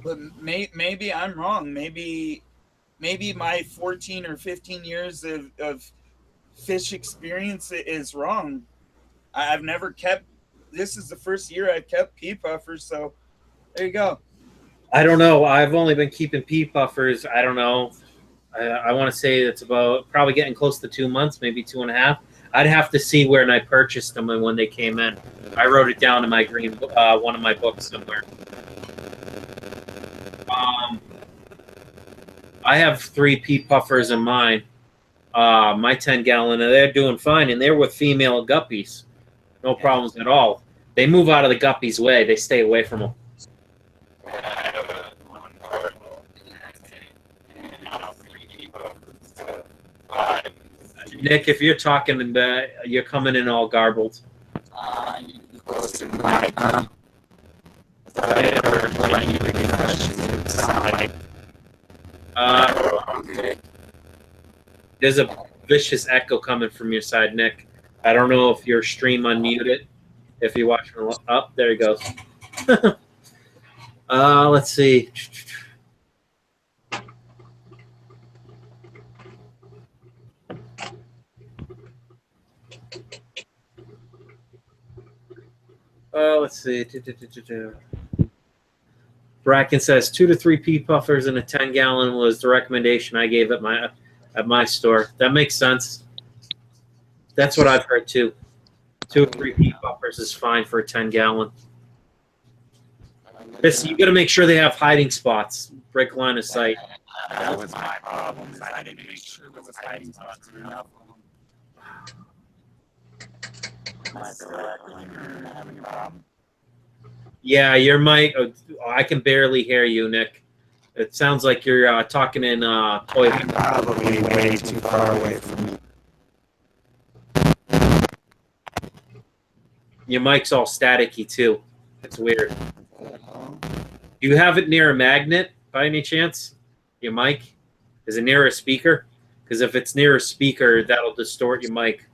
But maybe I'm wrong. Maybe my 14 or 15 years of fish experience is wrong. I've never kept, this is the first year I've kept pea puffers, so there you go. I don't know. I've only been keeping pea puffers, I don't know. I want to say it's about probably getting close to 2 months, maybe 2.5. I'd have to see when I purchased them and when they came in. I wrote it down in my green one of my books somewhere. I have 3 pea puffers in mine. My 10-gallon, and they're doing fine, and they're with female guppies. No problems at all. They move out of the guppies' way. They stay away from them. Nick, if you're talking, you're coming in all garbled. vicious echo coming from your side, Nick. I don't know if your stream unmuted. If you're watching up, there he goes. Let's see. Let's see. Brackon says 2 to 3 pea puffers in a 10-gallon was the recommendation I gave at my store. That makes sense. That's what I've heard too. 2 or 3 pea puffers is fine for a 10-gallon. You got to make sure they have hiding spots, break line of sight. That was my problem. I didn't make sure there was hiding spots enough of them. Am I correctly having a problem? Yeah, your mic. I can barely hear you, Nick. It sounds like you're talking in toilet. I'm probably way too far away from you. Your mic's all staticky too. It's weird. Do you have it near a magnet by any chance? Your mic? Is it near a speaker? Because if it's near a speaker, that'll distort your mic.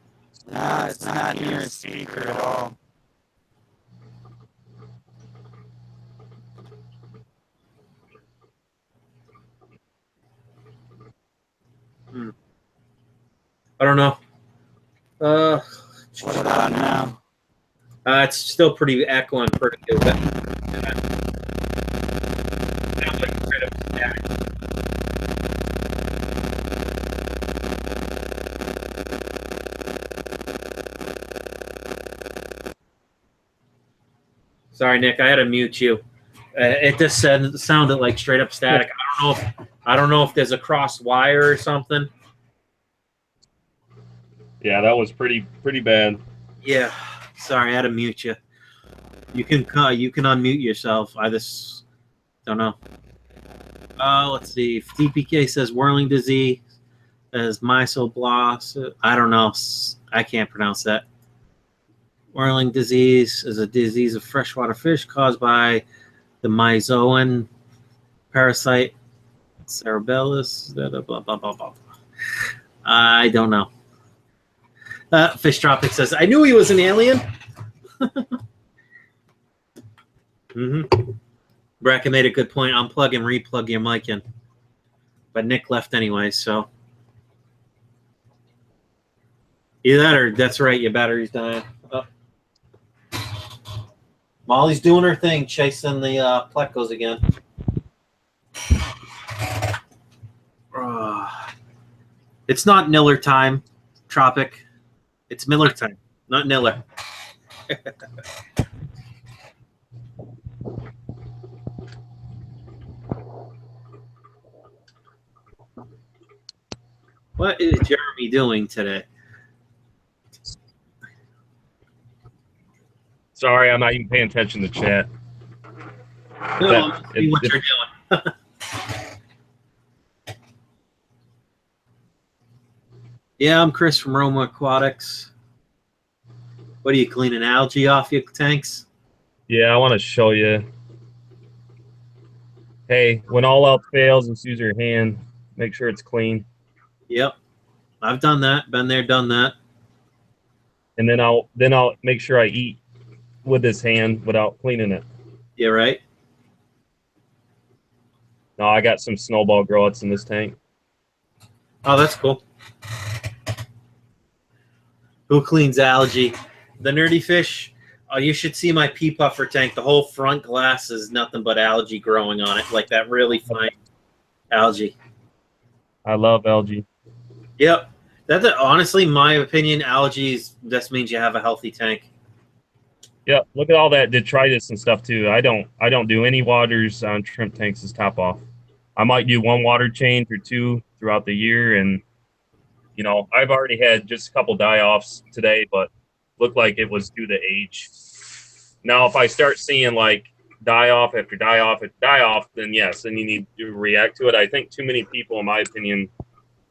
No, it's not near a speaker at all. I don't know. What about now? It's still pretty echoing pretty good. Sorry, Nick, I had to mute you. It just sounded like straight up static. I don't know if there's a crossed wire or something. Yeah, that was pretty bad. Yeah, sorry, I had to mute you. You can unmute yourself. I just don't know. Let's see. DPK says whirling disease as mysoblas. I don't know. I can't pronounce that. Whirling disease is a disease of freshwater fish caused by the myzoan parasite cerebellus. Blah, blah, blah, blah, blah. I don't know. Fish Tropic says, I knew he was an alien. Brackon made a good point. Unplug and replug your mic in. But Nick left anyway, so. Either that or that's right, your battery's dying. Oh. Molly's doing her thing, chasing the plecos again. It's not Niller time, Tropic. It's Miller time, not Niller. What is Jeremy doing today? Sorry, I'm not even paying attention to chat. No, see what you're doing. Yeah, I'm Chris from Roma Aquatics. What are you cleaning algae off your tanks? Yeah, I want to show you. Hey, when all else fails, just use your hand. Make sure it's clean. Yep, I've done that. Been there, done that. And then I'll make sure I eat with this hand without cleaning it. Yeah, right. No, I got some snowball growths in this tank. Oh, that's cool. Who cleans algae? The nerdy fish. Oh, you should see my pea puffer tank. The whole front glass is nothing but algae growing on it, like that really fine algae. I love algae. Yep. That's honestly my opinion. Algae just means you have a healthy tank. Yeah, look at all that detritus and stuff too. I don't do any waters on shrimp tanks as top off. I might do one water change or two throughout the year, and you know, I've already had just a couple die-offs today, but looked like it was due to age. Now, if I start seeing like die-off after die-off after die-off, then yes, then you need to react to it. I think too many people, in my opinion,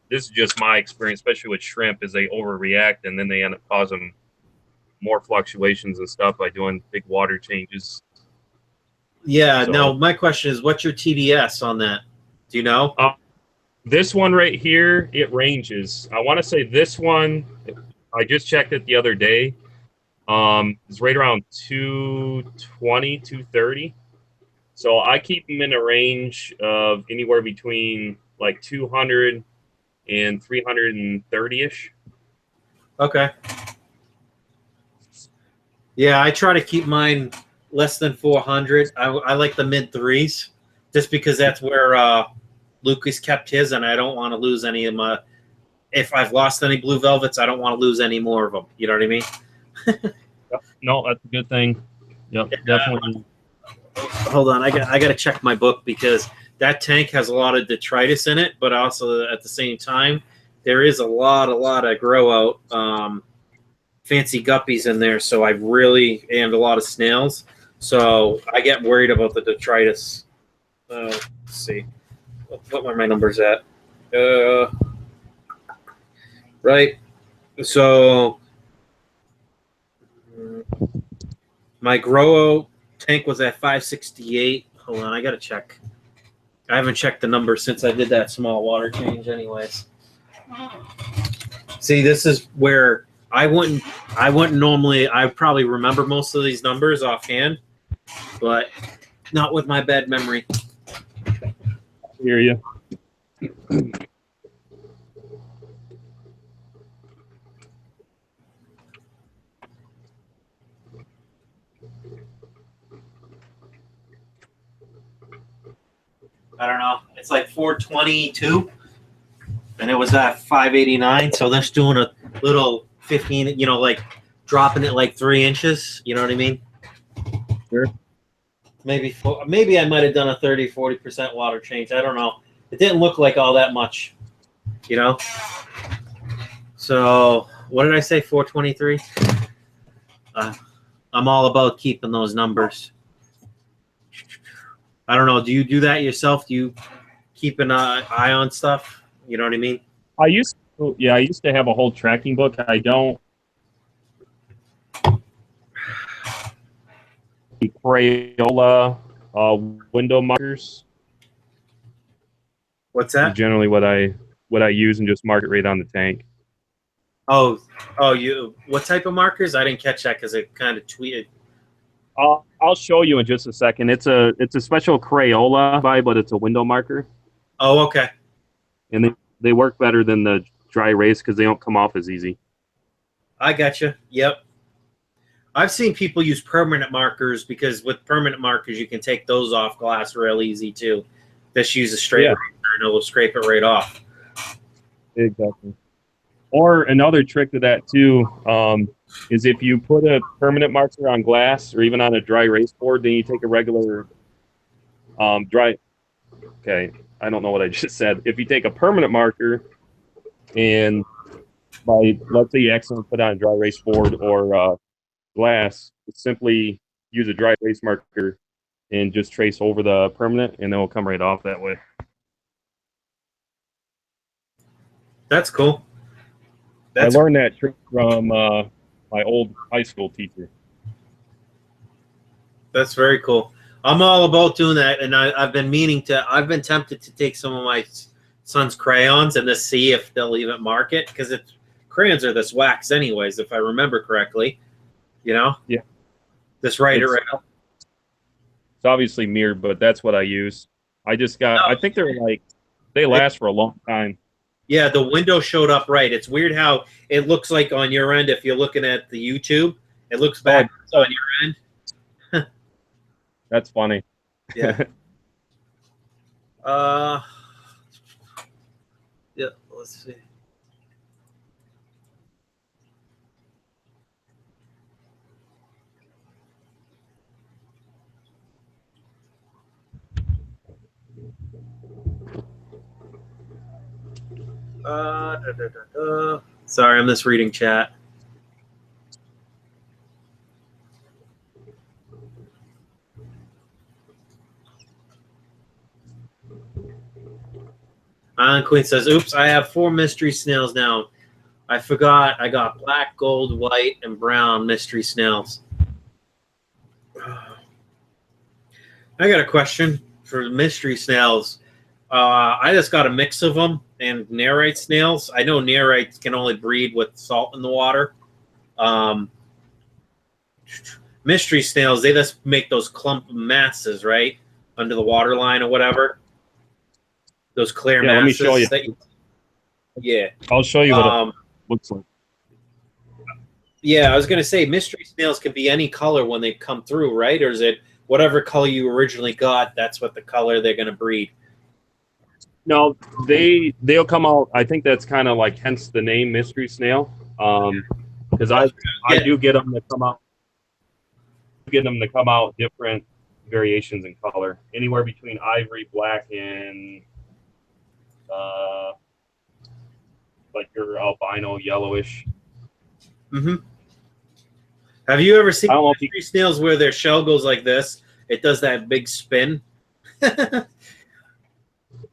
this is just my experience, especially with shrimp, is they overreact and then they end up causing more fluctuations and stuff by doing big water changes. Yeah. So, now, my question is, what's your TDS on that? Do you know? This one right here, it ranges. I want to say this one, I just checked it the other day. It's right around 220, 230. So I keep them in a range of anywhere between like 200 and 330-ish. Okay. Yeah, I try to keep mine less than 400. I like the mid threes, just because that's where Lucas kept his, and I don't want to lose any of my. If I've lost any blue velvets, I don't want to lose any more of them. You know what I mean? Yep. No, that's a good thing. Yep, definitely. Hold on, I got to check my book because that tank has a lot of detritus in it, but also at the same time, there is a lot of grow out fancy guppies in there. So and a lot of snails. So I get worried about the detritus. Let's see, what were my numbers at? Right. So my grow out tank was at 568. Hold on, I gotta check. I haven't checked the number since I did that small water change anyways. See, this is where I wouldn't normally. I probably remember most of these numbers offhand, but not with my bad memory. I hear you. I don't know. It's like 422, and it was at 589. So that's doing a little 15. Like dropping it like 3 inches. You know what I mean? Sure. Maybe I might have done a 30-40% water change. I don't know. It didn't look like all that much. So what did I say? 423. I'm all about keeping those numbers. I don't know. Do you do that yourself? Do you keep an eye on stuff? You know what I mean? I used to have a whole tracking book. I don't. The Crayola window markers. What's Is that? generally what I use and just mark it right on the tank. Oh, what type of markers? I didn't catch that because it kind of tweeted. I'll show you in just a second. It's a special Crayola buy, but it's a window marker. Oh, okay. And they work better than the dry erase because they don't come off as easy. I gotcha. Yep. I've seen people use permanent markers because with permanent markers you can take those off glass real easy too. Just use a straight eraser and it'll scrape it right off. Exactly. Or another trick to that too is if you put a permanent marker on glass or even on a dry erase board, then you take a regular dry. Okay, I don't know what I just said. If you take a permanent marker and let's say you accidentally put it on a dry erase board or glass, simply use a dry erase marker and just trace over the permanent, and then it'll come right off that way. That's cool. I learned that trick from my old high school teacher. That's very cool. I'm all about doing that, and I've been I've been tempted to take some of my son's crayons and just see if they'll even mark it, because crayons are this wax anyways, if I remember correctly. Yeah. Just write it right up. It's obviously mirrored, but that's what I use. I think they last for a long time. Yeah, the window showed up right. It's weird how it looks like on your end. If you're looking at the YouTube, it looks back on your end. That's funny. Yeah. Yeah. Let's see. Sorry, I'm just reading chat. Queen says, oops, I have 4 mystery snails now. I forgot I got black, gold, white, and brown mystery snails. I got a question for mystery snails. I just got a mix of them and nerite snails. I know nerites can only breed with salt in the water. Mystery snails, they just make those clump masses, right? Under the water line or whatever. Those clear masses. Let me show you. Yeah. I'll show you what it looks like. Yeah, I was going to say mystery snails can be any color when they come through, right? Or is it whatever color you originally got, that's what the color they're going to breed? No, they'll come out. I think that's kind of like hence the name mystery snail. Because I do get them to come out. Get them to come out different variations in color, anywhere between ivory, black, and like your albino yellowish. Mm-hmm. Have you ever seen mystery snails where their shell goes like this? It does that big spin.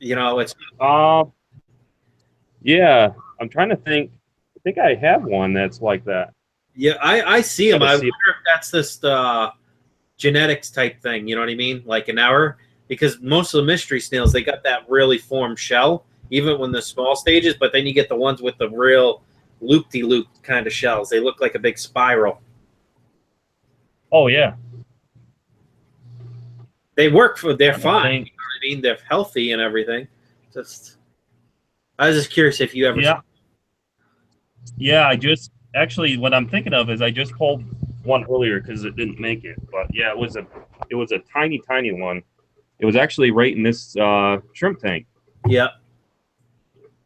You know, it's. Yeah, I'm trying to think. I think I have one that's like that. Yeah, I see them. I wonder if that's this genetics type thing. You know what I mean? Like an hour, because most of the mystery snails, they got that really formed shell, even when they're small stages. But then you get the ones with the real loop-de-loop kind of shells. They look like a big spiral. Oh yeah. They work for. They're fine. You know what I mean? They're healthy and everything. Just, I was just curious if you ever. Yeah. Yeah, I just actually what I'm thinking of is I just pulled one earlier because it didn't make it, but yeah, it was a tiny one. It was actually right in this shrimp tank. Yeah.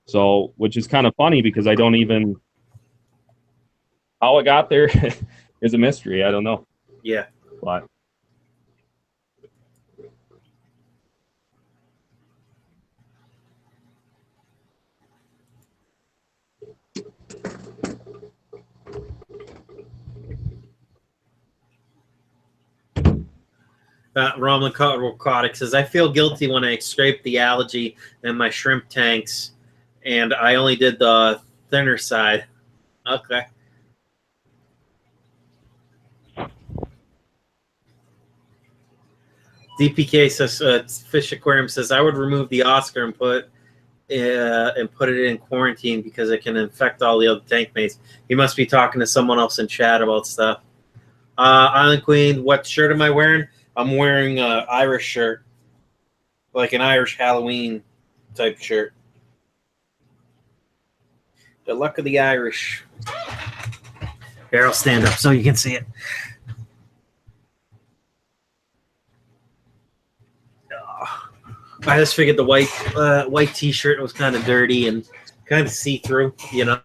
So, which is kind of funny because I don't even how it got there is a mystery. I don't know. Yeah. But. Roman Aquatics says, I feel guilty when I scrape the algae in my shrimp tanks, and I only did the thinner side. Okay. DPK says, Fish Aquarium says, I would remove the Oscar and put it in quarantine because it can infect all the other tank mates. He must be talking to someone else in chat about stuff. Island Queen, what shirt am I wearing? I'm wearing an Irish shirt, like an Irish Halloween type shirt. The luck of the Irish. Here, I'll stand up so you can see it. I just figured the white T-shirt was kind of dirty and kind of see-through, you know.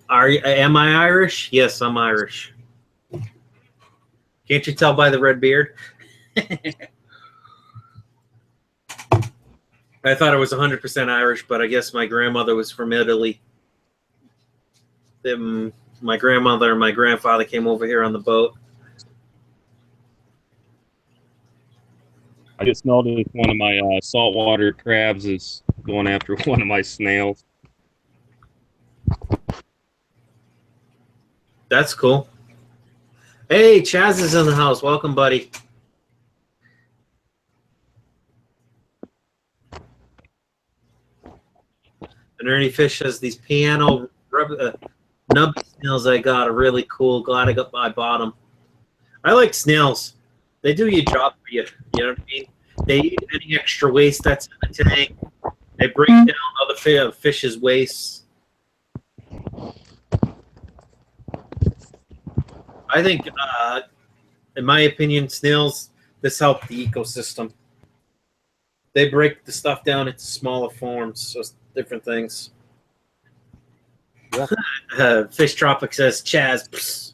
Am I Irish? Yes, I'm Irish. Can't you tell by the red beard? I thought I was 100% Irish, but I guess my grandmother was from Italy. My grandmother and my grandfather came over here on the boat. I just noticed one of my saltwater crabs is going after one of my snails. That's cool. Hey, Chaz is in the house. Welcome, buddy. And Ernie Fish says these piano nubby snails I got are really cool. Glad I bought them. I like snails. They do your job for you. You know what I mean? They eat any extra waste that's in the tank. They break down other fish's waste. I think, in my opinion, snails, this helped the ecosystem. They break the stuff down into smaller forms, so different things. Yeah. Fish Tropic says, Chaz. Psst.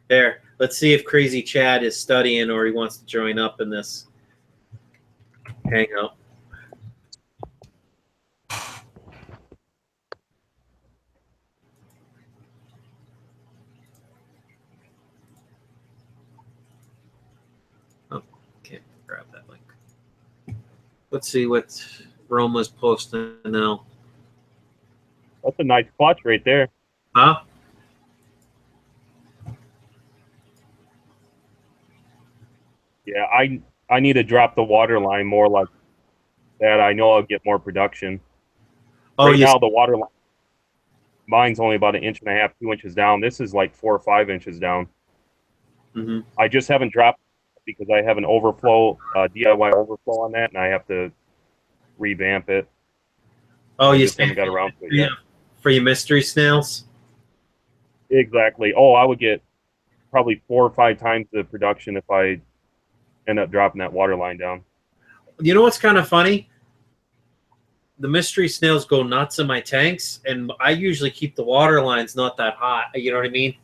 There. Let's see if Crazy Chad is studying or he wants to join up in this hangout. Oh, can't grab that link. Let's see what Roma's posting now. That's a nice clutch right there. Huh? Yeah, I need to drop the water line more like that. I know I'll get more production. Oh, Right now, the water line, mine's only about 1.5 inches, 2 inches down. This is like 4 or 5 inches down. Mm-hmm. I just haven't dropped because I have an overflow, DIY overflow on that, and I have to revamp it. Oh, I you just haven't got around to it yet. For your mystery snails? Exactly. Oh, I would get probably 4 or 5 times the production if I end up dropping that water line down. You know what's kind of funny? The mystery snails go nuts in my tanks, and I usually keep the water lines not that high. You know what I mean?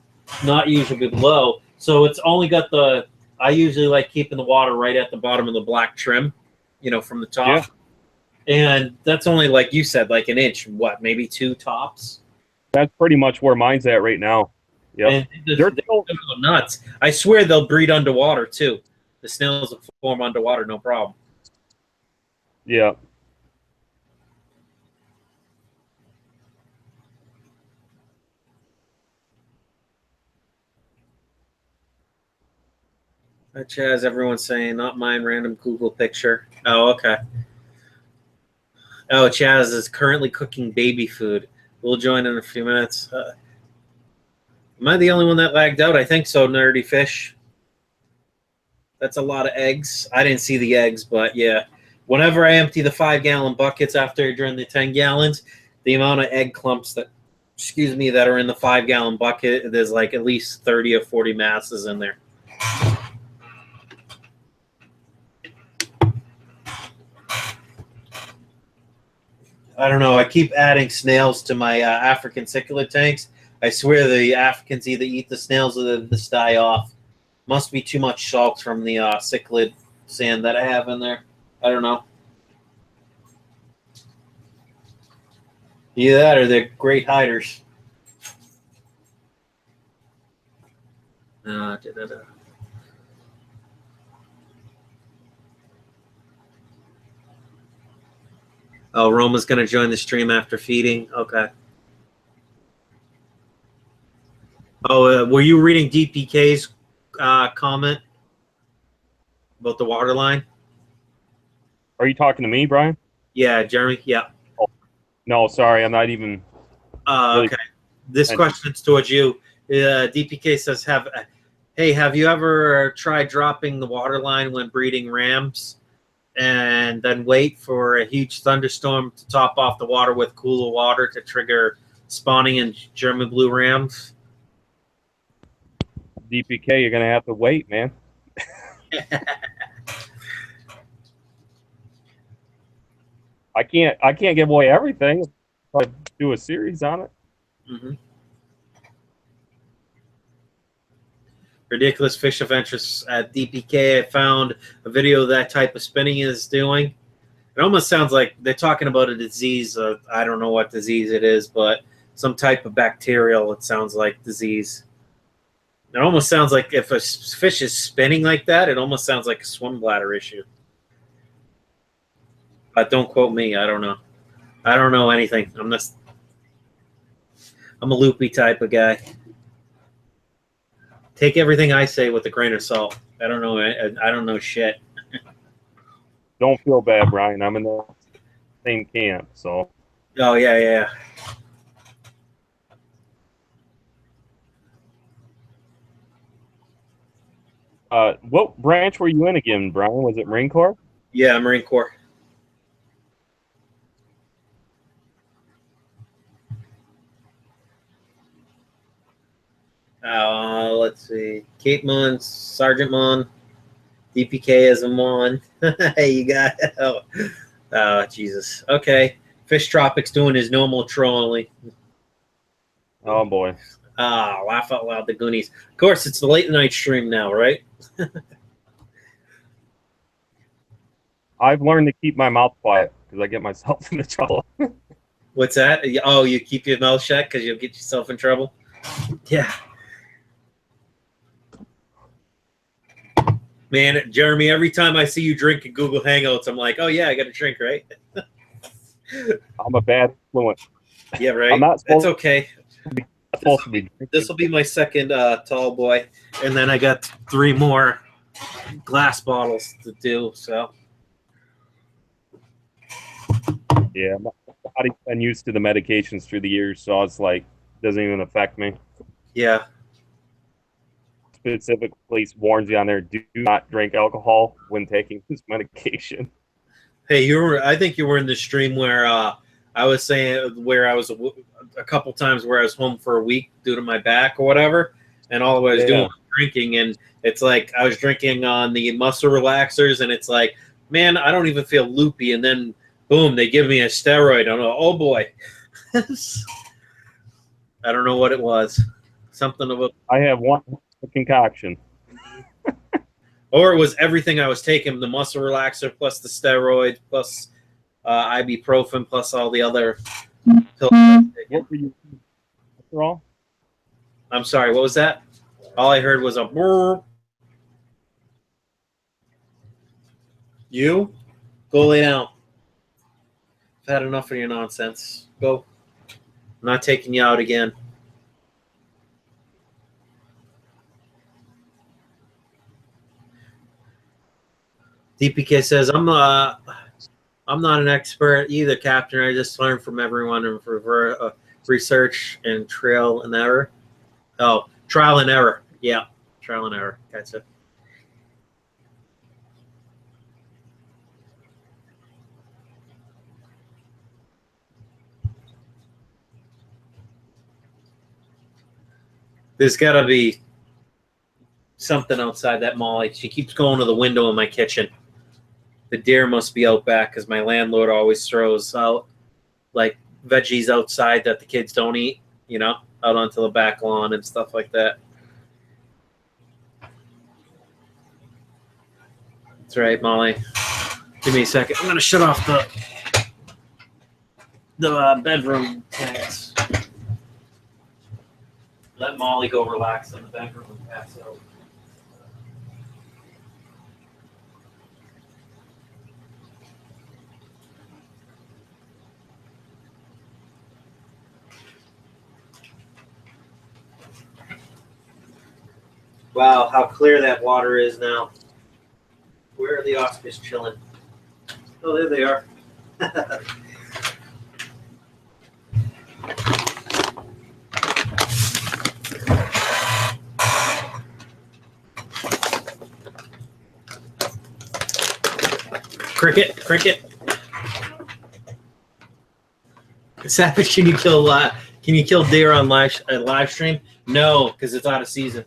Not usually low. So it's only got the. I usually like keeping the water right at the bottom of the black trim, you know, from the top. Yeah. And that's only, like you said, like 1 inch. What, maybe 2 tops? That's pretty much where mine's at right now. Yep. And They're they'll go nuts. I swear they'll breed underwater too. The snails will form underwater, no problem. Yeah. Chaz, everyone's saying, not mine, random Google picture. Oh, okay. Oh, Chaz is currently cooking baby food. We'll join in a few minutes. Am I the only one that lagged out? I think so, Nerdy Fish. That's a lot of eggs. I didn't see the eggs, but yeah. Whenever I empty the 5-gallon buckets after during the 10 gallons, the amount of egg clumps that, that are in the 5-gallon bucket, there's like at least 30 or 40 masses in there. I don't know. I keep adding snails to my African cichlid tanks. I swear the Africans either eat the snails or they just die off. Must be too much salt from the cichlid sand that I have in there. I don't know. Either that or they're great hiders. Oh, Roma's going to join the stream after feeding. Okay. Oh, were you reading DPK's comment about the water line? Are you talking to me, Brian? Yeah, Jeremy. Yeah. Oh, no, sorry, I'm not even. Really. Okay. This question's towards you. DPK says, "Hey, have you ever tried dropping the water line when breeding rams, and then wait for a huge thunderstorm to top off the water with cooler water to trigger spawning in German blue rams?" DPK, you're gonna have to wait, man. I can't give away everything. If I do a series on it. Mm-hmm. Ridiculous Fish Adventures at DPK. I found a video that type of spinning is doing. It almost sounds like they're talking about a disease. I don't know what disease it is, but some type of bacterial, it sounds like, disease. It almost sounds like if a fish is spinning like that, it almost sounds like a swim bladder issue. But don't quote me. I don't know. I don't know anything. I'm a loopy type of guy. Take everything I say with a grain of salt. I don't know. I don't know shit. Don't feel bad, Brian. I'm in the same camp, so. Oh yeah. What branch were you in again, Brian? Was it Marine Corps? Yeah, Marine Corps. Let's see. Cape Mon, Sergeant Mon, DPK as a Mon. Hey, you got oh, Jesus. Okay. Fish Tropic's doing his normal trolling. Oh boy. Laugh out loud, the Goonies. Of course, it's the late night stream now, right? I've learned to keep my mouth quiet because I get myself into trouble. What's that? Oh, you keep your mouth shut because you'll get yourself in trouble? Yeah. Man, Jeremy, every time I see you drink in Google Hangouts, I'm like, oh, yeah, I got a drink, right? I'm a bad influence. Yeah, right? I'm not supposed, it's okay. supposed to be drinking. This will be my second tall boy, and then I got 3 more glass bottles to do. So Yeah, my body's been used to the medications through the years, so it's like doesn't even affect me. yeah. Specifically warns you on there: do not drink alcohol when taking this medication. Hey, I think you were in the stream where I was saying where I was a couple times where I was home for a week due to my back or whatever, and all I was doing was drinking, and it's like I was drinking on the muscle relaxers, and it's like, man, I don't even feel loopy, and then boom, they give me a steroid. I'm like, oh boy. I don't know what it was. Something about. I have one concoction. Or it was everything I was taking, the muscle relaxer plus the steroid plus ibuprofen plus all the other pills. What were you after all? I'm sorry, what was that? All I heard was a brrr. You? Go lay down. I've had enough of your nonsense. Go. I'm not taking you out again. DPK says, I'm not an expert either, Captain. I just learn from everyone and for research and trial and error. Oh, trial and error. Yeah, trial and error. That's it. There's got to be something outside that Molly. She keeps going to the window in my kitchen. The deer must be out back because my landlord always throws out like veggies outside that the kids don't eat, you know, out onto the back lawn and stuff like that. That's right, Molly. Give me a second. I'm going to shut off the bedroom tanks. Let Molly go relax in the bedroom and pass out. Wow, how clear that water is now. Where are the Oscars chilling? Oh, there they are. Cricket, cricket. Savage, can you kill deer on live stream? No, because it's out of season.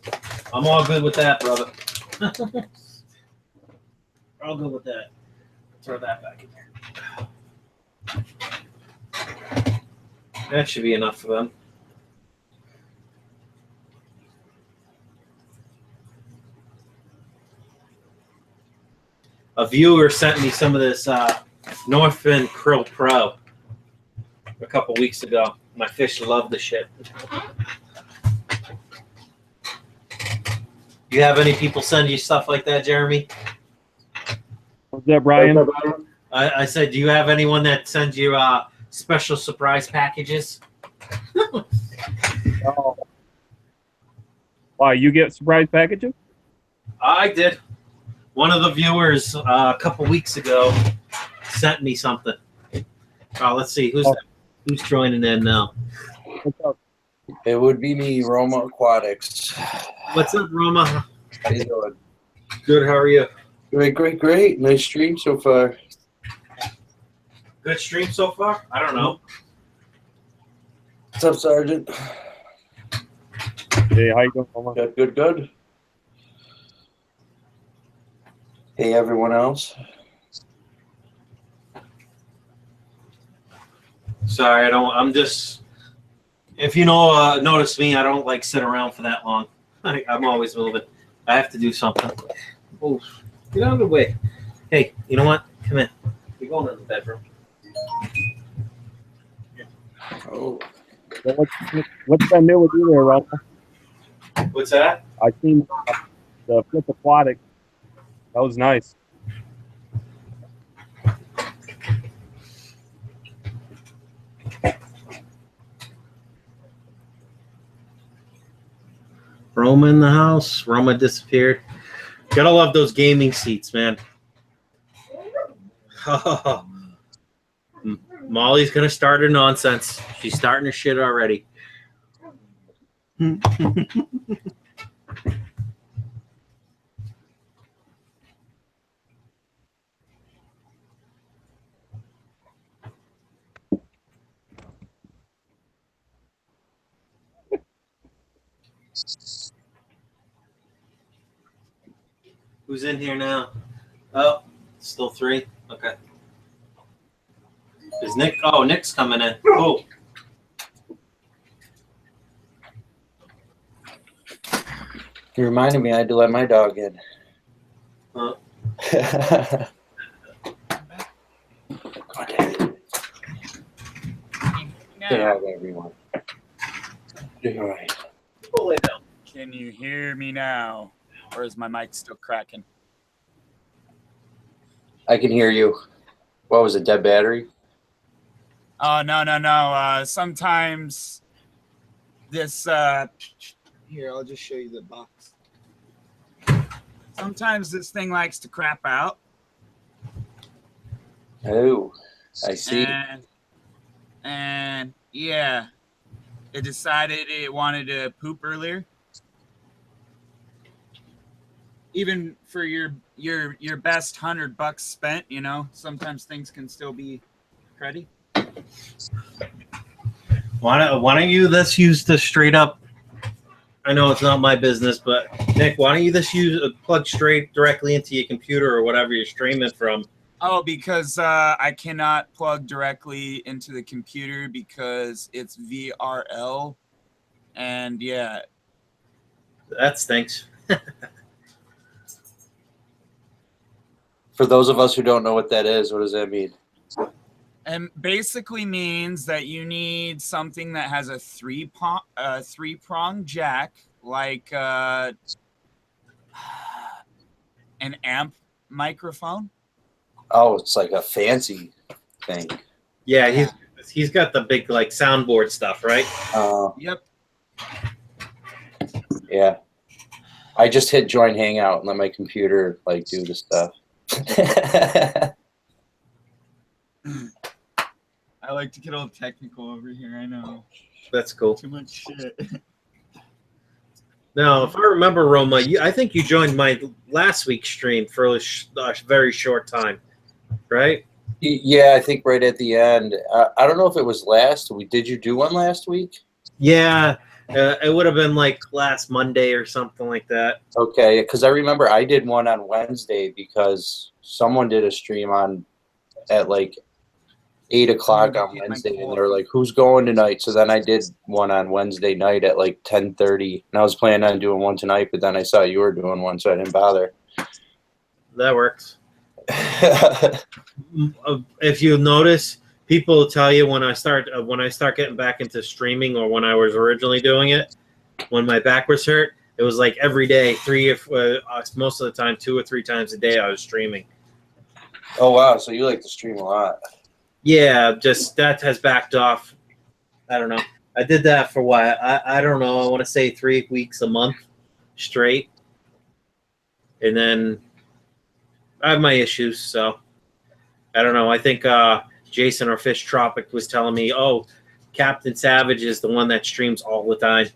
I'm all good with that, brother. All good with that. Throw that back in there. That should be enough for them. A viewer sent me some of this Northfin Krill Pro a couple weeks ago. My fish love the shit. You have any people send you stuff like that, Jeremy? What's that, Brian? I said, do you have anyone that sends you special surprise packages? Oh. Why, you get surprise packages? I did. One of the viewers a couple weeks ago sent me something. Oh, let's see who's joining in now. What's up? It would be me, Roma Aquatics. What's up, Roma? How you doing? Good. How are you? Great, great, great. Nice stream so far. Good stream so far. I don't know. What's up, Sergeant? Hey, how you doing, Omar? Good, good, good. Hey, everyone else. Sorry, I don't. I'm just. If you know, notice me. I don't like sit around for that long. I'm always moving. I have to do something. Oh, get out of the way. Hey, you know what? Come in. We're going in the bedroom. Oh, So what's been new with you there, Ralph? What's that? I seen the Flip Aquatics. That was nice. Roma in the house. Roma disappeared. Gotta love those gaming seats, man. Oh, Molly's gonna start her nonsense. She's starting her shit already. Who's in here now? Oh, still 3? Okay. Is Nick? Oh, Nick's coming in. Oh. You reminded me I had to let my dog in. Huh? Say hi to everyone. All right. Pull it down. Can you hear me now? Or is my mic still cracking? I can hear you. What was it, dead battery? Oh, no. Sometimes this, here, I'll just show you the box. Sometimes this thing likes to crap out. Oh, I see. And yeah, it decided it wanted to poop earlier. Even for your best $100 spent, you know, sometimes things can still be cruddy. Why don't you let's use the straight up? I know it's not my business, but Nick, why don't you just use plug straight directly into your computer or whatever you're streaming from? Oh, because I cannot plug directly into the computer because it's VRL, and yeah, That stinks. For those of us who don't know what that is, what does that mean? and basically means that you need something that has a three-prong jack, like an amp microphone. Oh, it's like a fancy thing. Yeah, he's got the big like soundboard stuff, right? Yep. Yeah. I just hit join hangout and let my computer like do the stuff. I like to get all technical over here. I know. That's cool. Too much shit. Now, if I remember, Roma, I think you joined my last week's stream for a very short time, right? Yeah, I think right at the end. I don't know if it was last week. Did you do one last week? Yeah, it would have been like last Monday or something like that. Okay, because I remember I did one on Wednesday because someone did a stream at like 8 o'clock on Wednesday, and they were like, "Who's going tonight?" So then I did one on Wednesday night at like 10:30, and I was planning on doing one tonight, but then I saw you were doing one, so I didn't bother. That works. If you notice, people tell you when I start getting back into streaming, or when I was originally doing it, when my back was hurt, it was like every day, most of the time, 2 or 3 times a day, I was streaming. Oh wow! So you like to stream a lot? Yeah, just that has backed off. I don't know. I did that for what? I don't know. I want to say 3 weeks a month straight, and then I have my issues, so I don't know. I think Jason or Fish Tropic was telling me, oh, Captain Savage is the one that streams all the time.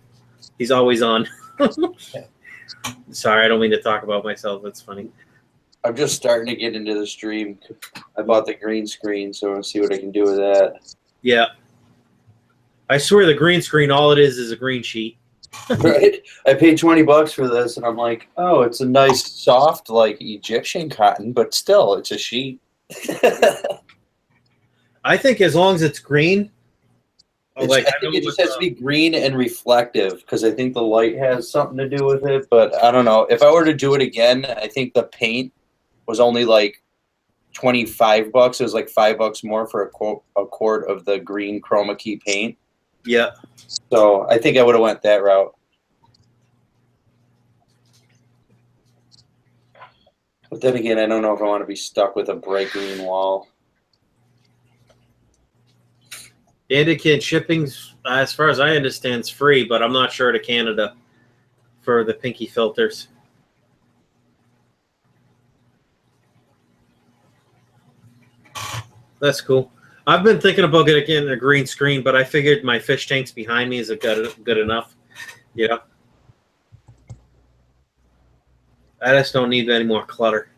He's always on. Sorry, I don't mean to talk about myself. It's funny. I'm just starting to get into the stream. I bought the green screen, so I'll see what I can do with that. Yeah. I swear the green screen, all it is a green sheet. Right? I paid $20 for this, and I'm like, oh, it's a nice, soft, like Egyptian cotton, but still, it's a sheet. I think as long as it's green. I think it just has to be green and reflective, because I think the light has something to do with it, but I don't know. If I were to do it again, I think the paint was only like $25. It was like $5 more for a quart of the green chroma key paint. Yeah. So I think I would have went that route. But then again, I don't know if I want to be stuck with a bright green wall. Canada shipping's, as far as I understand, is free, but I'm not sure to Canada for the pinky filters. That's cool. I've been thinking about getting a green screen, but I figured my fish tanks behind me is good enough. You know, I just don't need any more clutter.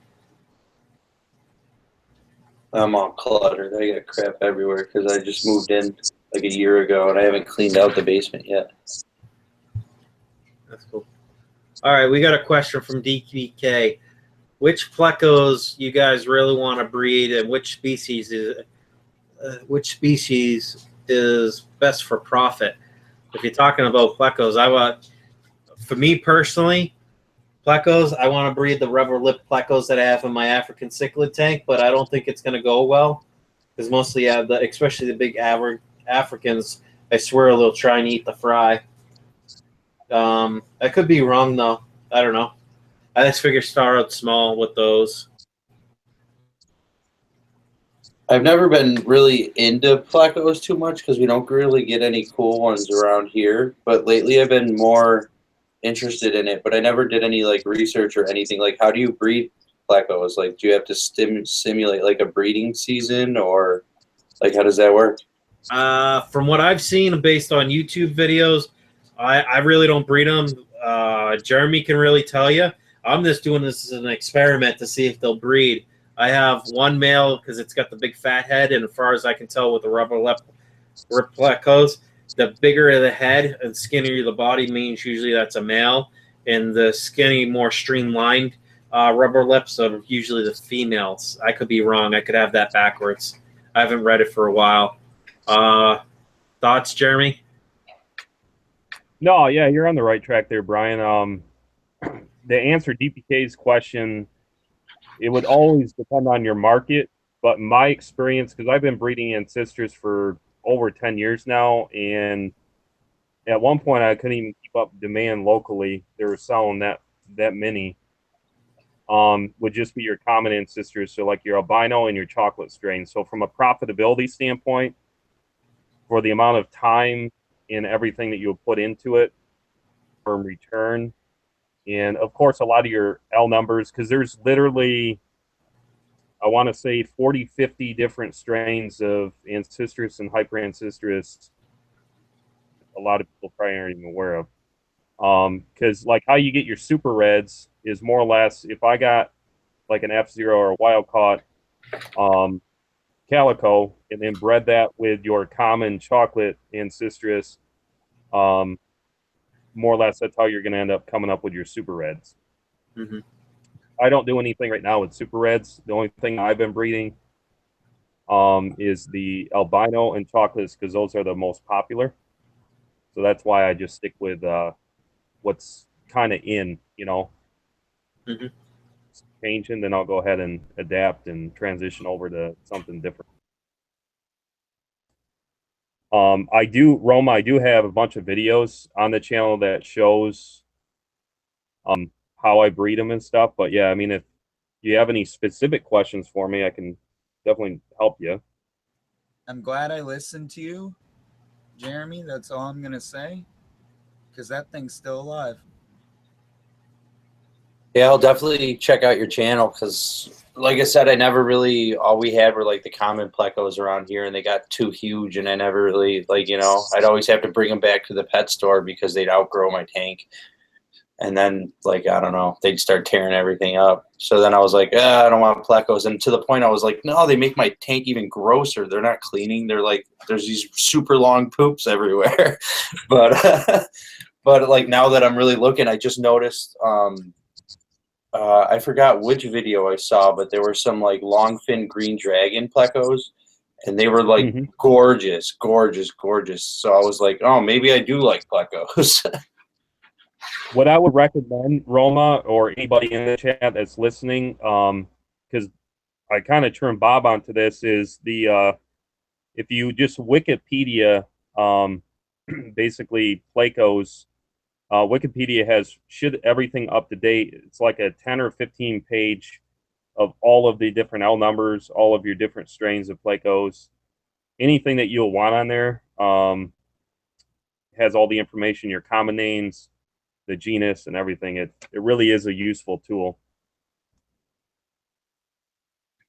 I'm all cluttered. I got crap everywhere because I just moved in like a year ago and I haven't cleaned out the basement yet. That's cool. All right, we got a question from DPK. Which plecos you guys really want to breed, and which species is best for profit? If you're talking about plecos, for me personally, plecos, I want to breed the rubber lip plecos that I have in my African cichlid tank, but I don't think it's going to go well because mostly, especially the big Africans, I swear they'll try and eat the fry. I could be wrong though. I don't know. I just figure start out small with those. I've never been really into plecos too much because we don't really get any cool ones around here. But lately I've been more interested in it, but I never did any like research or anything. Like, how do you breed plecos? Like, do you have to simulate like a breeding season, or like how does that work? From what I've seen based on YouTube videos, I really don't breed them. Jeremy can really tell you. I'm just doing this as an experiment to see if they'll breed. I have one male because it's got the big fat head, and as far as I can tell with the rubber lip plecos, the bigger the head and skinnier the body means usually that's a male, and the skinny, more streamlined rubber lips are usually the females. I could be wrong. I could have that backwards. I haven't read it for a while. Thoughts, Jeremy? No, yeah, you're on the right track there, Brian. To answer DPK's question, it would always depend on your market. But in my experience, because I've been breeding ancestors for over 10 years now, and at one point I couldn't even keep up demand locally. They were selling that many. Would just be your common ancestors, so like your albino and your chocolate strain. So from a profitability standpoint, for the amount of time and everything that you would put into it for return, and of course a lot of your L numbers, because there's literally, I want to say 40, 50 different strains of Ancestris and Hyperancestris. A lot of people probably aren't even aware of. Because like how you get your super reds is more or less, if I got like an F0 or a wild caught calico and then bred that with your common chocolate Ancestris, more or less that's how you're going to end up coming up with your super reds. Mm-hmm. I don't do anything right now with super reds. The only thing I've been breeding is the albino and chocolates, because those are the most popular. So that's why I just stick with what's kind of in, you know. Mm-hmm. Changing, then I'll go ahead and adapt and transition over to something different. I do have a bunch of videos on the channel that shows how I breed them and stuff. But yeah, I mean, if you have any specific questions for me, I can definitely help you. I'm glad I listened to you, Jeremy. That's all I'm going to say, because that thing's still alive. Yeah, I'll definitely check out your channel because, like I said, I never really, all we had were like the common plecos around here, and they got too huge, and I never really, like, you know, I'd always have to bring them back to the pet store because they'd outgrow my tank. And then, like, I don't know, they'd start tearing everything up. So then I was like, I don't want plecos. And to the point I was like, no, they make my tank even grosser. They're not cleaning. They're like, there's these super long poops everywhere. But like, now that I'm really looking, I just noticed, I forgot which video I saw, but there were some like long fin green dragon plecos, and they were like gorgeous, gorgeous, gorgeous. So I was like, oh, maybe I do like plecos. What I would recommend, Roma, or anybody in the chat that's listening, because I kind of turned Bob onto this, is the if you just Wikipedia, basically plecos. Wikipedia has everything up to date. It's like a 10 or 15 page of all of the different L numbers, all of your different strains of plecos. Anything that you'll want on there has all the information, your common names, the genus, and everything. It really is a useful tool.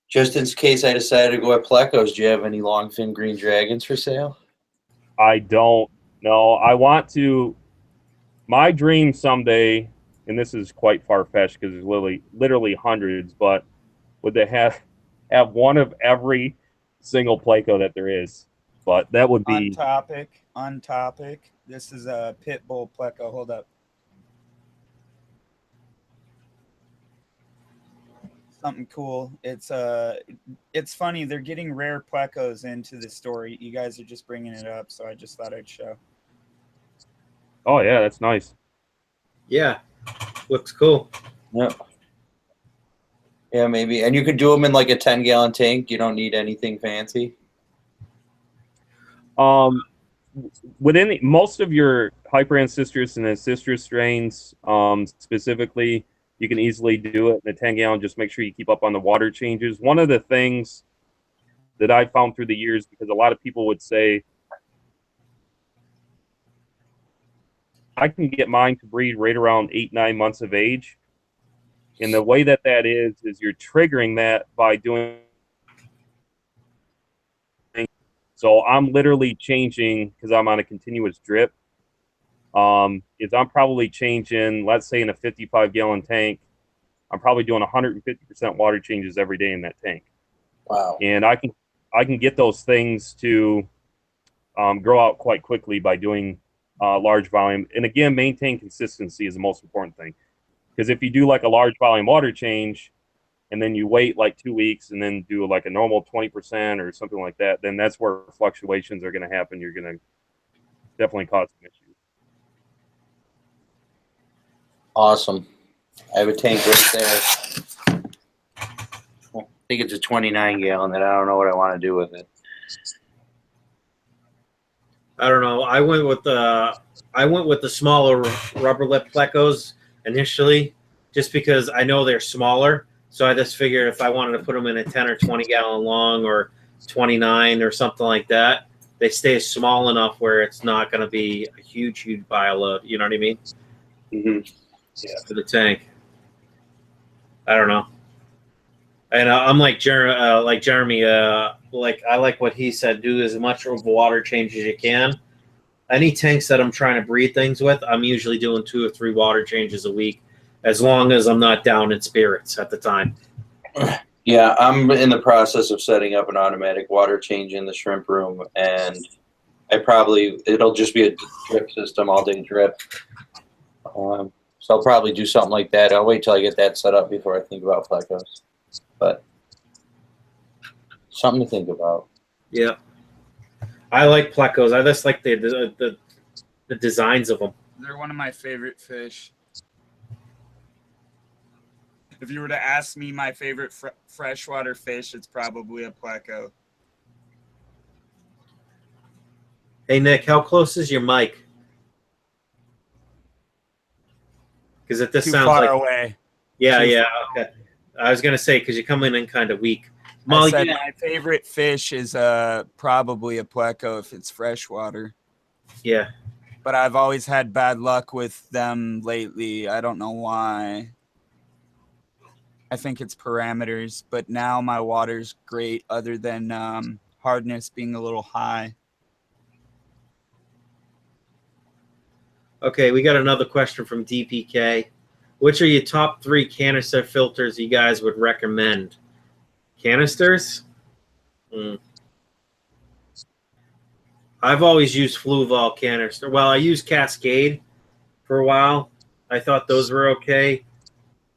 Just in case I decided to go at Plecos, do you have any longfin green dragons for sale? I don't know. I want to. My dream someday, and this is quite far-fetched because there's literally hundreds, but would they have one of every single Pleco that there is? But that would be On topic. This is a pit bull Pleco. Hold up. Something cool. It's funny. They're getting rare Plecos into the story. You guys are just bringing it up, so I just thought I'd show. Oh yeah, that's nice. Yeah, looks cool. Yeah. Yeah, maybe. And you could do them in like a 10-gallon tank. You don't need anything fancy. Within most of your hyperancistrus and ancistrus strains, specifically, you can easily do it in a 10-gallon. Just make sure you keep up on the water changes. One of the things that I found through the years, because a lot of people would say, I can get mine to breed right around 8-9 months of age. And the way that is you're triggering that by doing. So I'm literally changing, because I'm on a continuous drip, is I'm probably changing, let's say in a 55-gallon tank, I'm probably doing 150% water changes every day in that tank. Wow. And I can get those things to grow out quite quickly by doing large volume. And again, maintain consistency is the most important thing. Because if you do like a large volume water change, and then you wait like 2 weeks and then do like a normal 20% or something like that, then that's where fluctuations are going to happen. You're going to definitely cause some issues. Awesome. I have a tank right there. I think it's a 29-gallon that I don't know what I want to do with it. I don't know. I went with the smaller rubber lip Plecos initially, just because I know they're smaller. So I just figured if I wanted to put them in a 10 or 20-gallon long or 29 or something like that, they stay small enough where it's not going to be a huge pile of, you know what I mean? Mm-hmm. Yeah. For the tank. I don't know. And I'm like Jeremy. Like I like what he said. Do as much of water change as you can. Any tanks that I'm trying to breed things with, I'm usually doing 2 or 3 water changes a week, as long as I'm not down in spirits at the time. Yeah, I'm in the process of setting up an automatic water change in the shrimp room, and it'll just be a drip system, all-day drip. So I'll probably do something like that. I'll wait till I get that set up before I think about Plecos. But something to think about. Yeah. I like Plecos. I just like the designs of them. They're one of my favorite fish. If you were to ask me my favorite freshwater fish, it's probably a Pleco. Hey, Nick, how close is your mic? Because this Too sounds far like away. Yeah, okay. I was gonna say because you're coming in kind of weak. I said my favorite fish is probably a Pleco if it's freshwater. Yeah. But I've always had bad luck with them lately. I don't know why. I think it's parameters, but now my water's great other than hardness being a little high. Okay, we got another question from DPK. Which are your top 3 canister filters you guys would recommend? Canisters? I've always used Fluval canister. Well, I used Cascade for a while. I thought those were okay,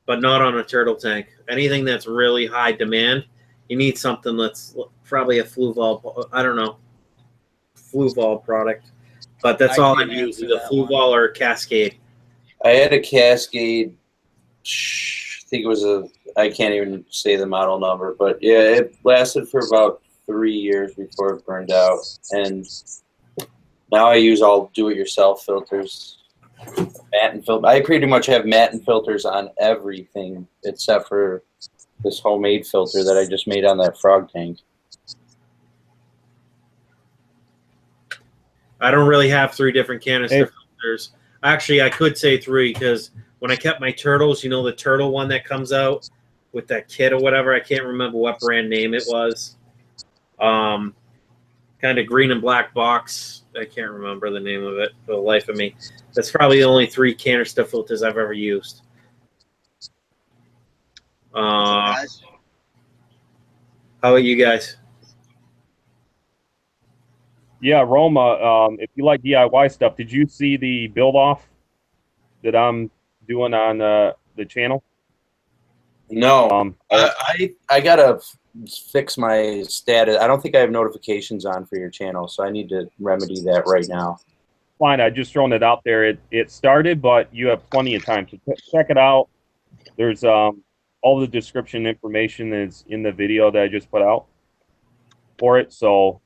but not on a turtle tank. Anything that's really high demand, you need something that's probably a Fluval, I don't know, Fluval product. But that's all I've used, either Fluval or Cascade. I had a Cascade, I think it was I can't even say the model number, but yeah, it lasted for about 3 years before it burned out. And now I use all do-it-yourself filters. Matte and filter. I pretty much have matte and filters on everything except for this homemade filter that I just made on that frog tank. I don't really have 3 different canister filters. Actually, I could say 3 because when I kept my turtles, you know, the turtle one that comes out with that kit or whatever. I can't remember what brand name it was. Kind of green and black box. I can't remember the name of it for the life of me. That's probably the only 3 canister filters I've ever used. How about you guys? Yeah, Roma, if you like DIY stuff, did you see the build off that I'm doing on the channel? No, I gotta fix my status. I don't think I have notifications on for your channel, so I need to remedy that right now. Fine, I just thrown it out there. It started, but you have plenty of time to check it out. There's all the description information is in the video that I just put out for it. So,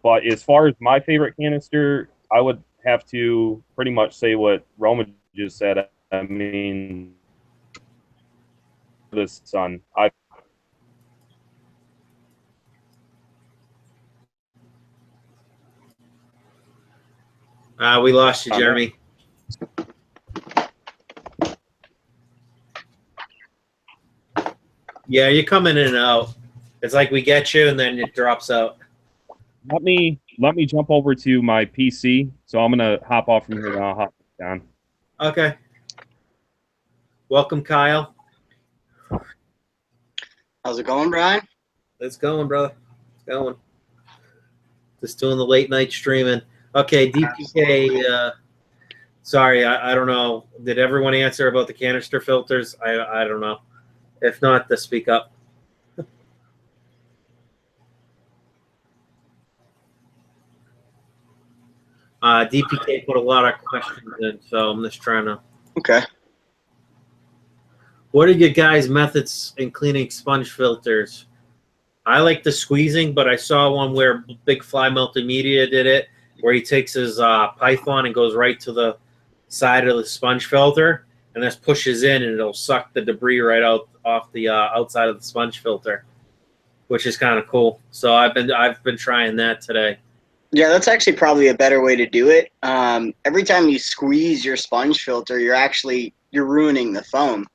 but as far as my favorite canister, I would have to pretty much say what Roma just said. I mean, the sun. We lost you, Jeremy. Yeah, you're coming in and out. It's like we get you and then it drops out. Let me jump over to my PC. So I'm gonna hop off from here and I'll hop down. Okay. Welcome, Kyle. How's it going, Brian? It's going, brother. It's going. Just doing the late night streaming. Okay, DPK. Sorry, I don't know. Did everyone answer about the canister filters? I don't know. If not, to speak up. DPK put a lot of questions in, so I'm just trying to. Okay. What are your guys' methods in cleaning sponge filters? I like the squeezing, but I saw one where Big Fly Multimedia did it, where he takes his Python and goes right to the side of the sponge filter and just pushes in, and it'll suck the debris right out off the outside of the sponge filter, which is kind of cool. So I've been trying that today. Yeah, that's actually probably a better way to do it. Every time you squeeze your sponge filter, you're ruining the foam.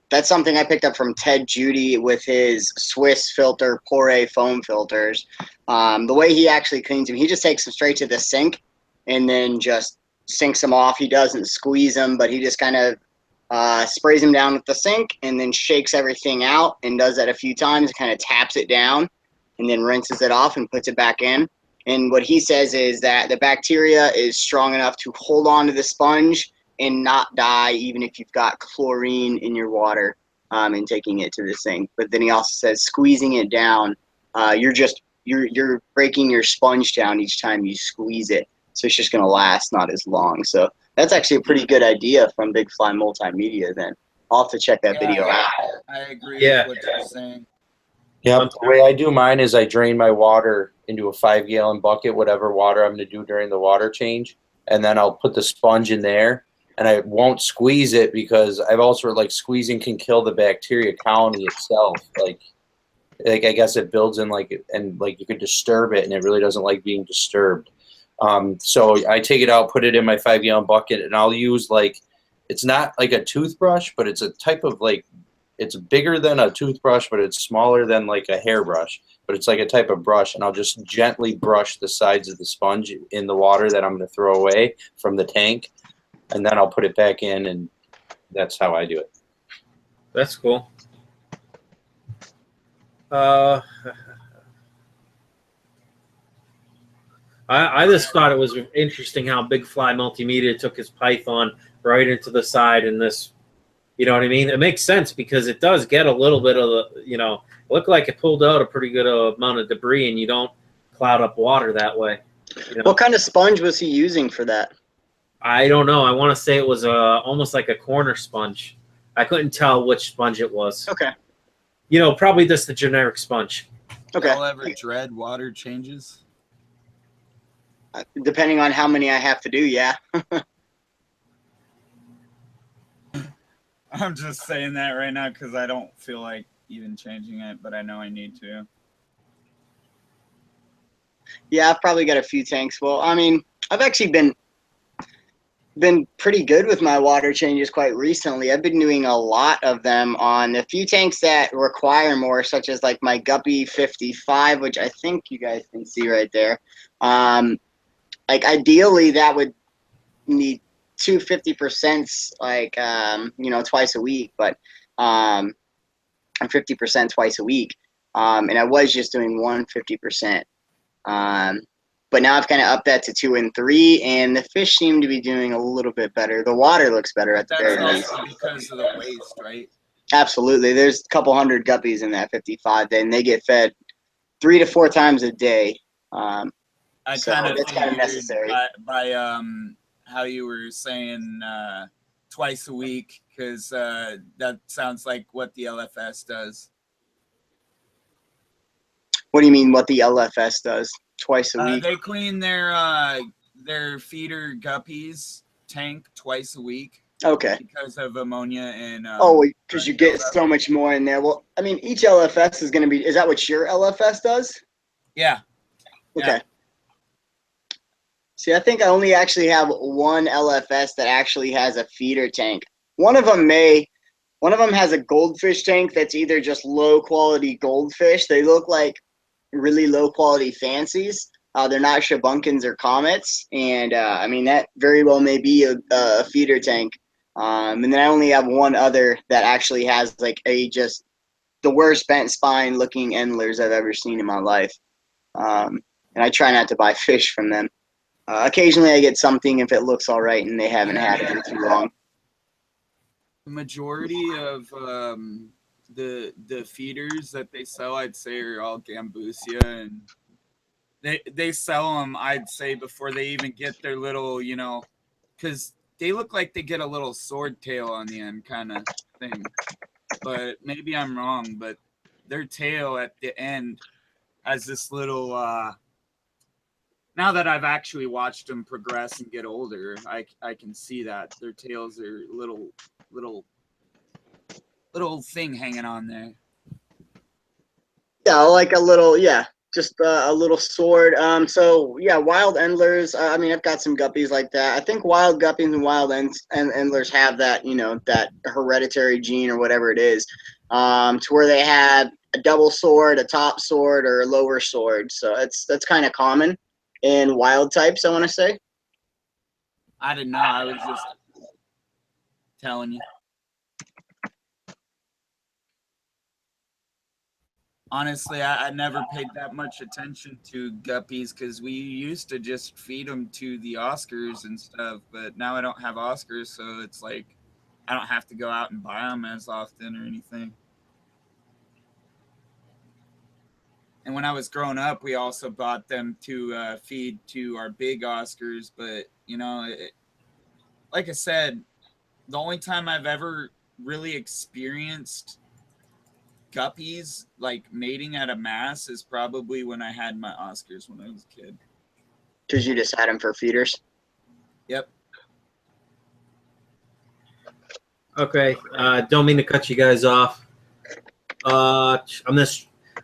That's something I picked up from Ted Judy with his Swiss filter Pore foam filters. The way he actually cleans them, he just takes them straight to the sink and then just sinks them off. He doesn't squeeze them, but he just kind of sprays them down with the sink and then shakes everything out and does that a few times, kind of taps it down and then rinses it off and puts it back in. And what he says is that the bacteria is strong enough to hold on to the sponge and not die, even if you've got chlorine in your water and taking it to the sink. But then he also says squeezing it down, you're breaking your sponge down each time you squeeze it. So it's just going to last not as long. So that's actually a pretty good idea from Big Fly Multimedia then. I'll have to check that video out. I agree Yeah. with what you're saying. Yep. The way I do mine is I drain my water into a 5-gallon bucket, whatever water I'm going to do during the water change. And then I'll put the sponge in there. And I won't squeeze it because I've also heard, like, squeezing can kill the bacteria colony itself. Like I guess it builds in, and you could disturb it, and it really doesn't like being disturbed. So I take it out, put it in my 5-gallon bucket, and I'll use, it's not like a toothbrush, but it's a type of, it's bigger than a toothbrush, but it's smaller than like a hairbrush. But it's like a type of brush, and I'll just gently brush the sides of the sponge in the water that I'm going to throw away from the tank. And then I'll put it back in, and that's how I do it. That's cool. I just thought it was interesting how Big Fly Multimedia took his Python right into the side in this. You know what I mean? It makes sense because it does get a little bit of the, look like it pulled out a pretty good amount of debris, and you don't cloud up water that way. What kind of sponge was he using for that? I don't know. I want to say it was almost like a corner sponge. I couldn't tell which sponge it was. Okay. Probably just the generic sponge. Okay. Y'all ever dread water changes? Depending on how many I have to do, yeah. I'm just saying that right now because I don't feel like even changing it, but I know I need to. Yeah, I've probably got a few tanks. Well, I mean, I've actually been been pretty good with my water changes quite recently. I've been doing a lot of them on a few tanks that require more, such as like my Guppy 55, which I think you guys can see right there. Like ideally that would need 250%, like, you know, twice a week, but I'm 50% twice a week. And I was just doing 150%. But now I've kind of upped that to 2 and 3, and the fish seem to be doing a little bit better. The water looks better at the very least. That's also because of the waste, right? Absolutely. There's a couple hundred guppies in that 55, and they get fed 3 to 4 times a day. I So kind of that's kind of necessary. by how you were saying twice a week, because that sounds like what the LFS does. What do you mean what the LFS does? Twice a week? They clean their feeder guppies tank twice a week. Okay. Because of ammonia and because you get so much more in there. Well, I mean, each LFS is going to be. Is that what your LFS does? Yeah. Okay. Yeah. See, I think I only actually have one LFS that actually has a feeder tank. One of them has a goldfish tank that's either just low quality goldfish. They look like really low quality fancies. They're not shabunkins or comets, and I mean that very well may be a feeder tank. And then I only have one other that actually has like just the worst bent spine looking endlers I've ever seen in my life. And I try not to buy fish from them. Occasionally I get something if it looks all right and they haven't had it in too long. The majority of the feeders that they sell, I'd say, are all Gambusia, and they sell them, I'd say, before they even get their little, you know, because they look like they get a little sword tail on the end kind of thing. But maybe I'm wrong, but their tail at the end has this little, now that I've actually watched them progress and get older, I can see that their tails are little thing hanging on there. Yeah, like a little, just a little sword. So yeah, wild endlers. I mean, I've got some guppies like that. I think wild guppies and wild endlers have that, you know, that hereditary gene or whatever it is, to where they have a double sword, a top sword, or a lower sword. So that's kind of common in wild types, I want to say. I didn't know. I was just telling you. Honestly, I never paid that much attention to guppies because we used to just feed them to the Oscars and stuff. But now I don't have Oscars, so it's like I don't have to go out and buy them as often or anything. And when I was growing up, we also bought them to feed to our big Oscars. But, you know, like I said, the only time I've ever really experienced guppies like mating at a mass is probably when I had my Oscars when I was a kid. Because you just had them for feeders? Yep. Okay, don't mean to cut you guys off.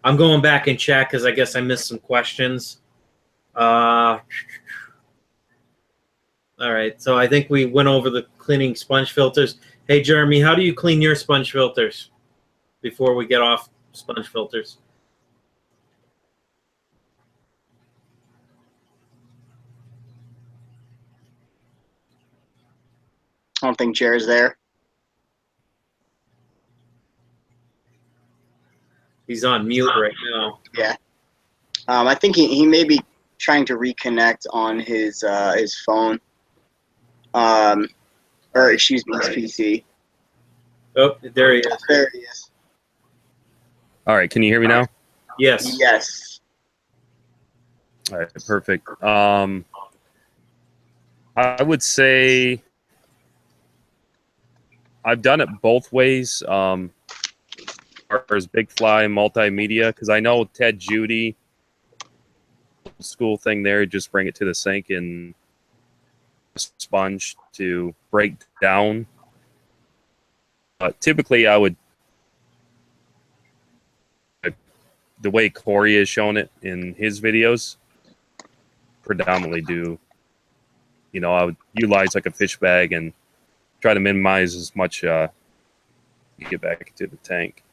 I'm going back and check because I guess I missed some questions. All right, so I think we went over the cleaning sponge filters. Hey, Jeremy, how do you clean your sponge filters before we get off sponge filters? I don't think Jared's there. He's on mute right now. Yeah. I think he may be trying to reconnect on his phone. Or excuse me, his PC. Oh, there he is. There he is. All right, can you hear me now? Yes. Yes. All right, perfect. I would say I've done it both ways. As Big Fly Multimedia, because I know Ted Judy school thing there, just bring it to the sink and sponge to break down. Typically, I would, the way Corey has shown it in his videos, predominantly do you know, I would utilize like a fish bag and try to minimize as much you get back into the tank.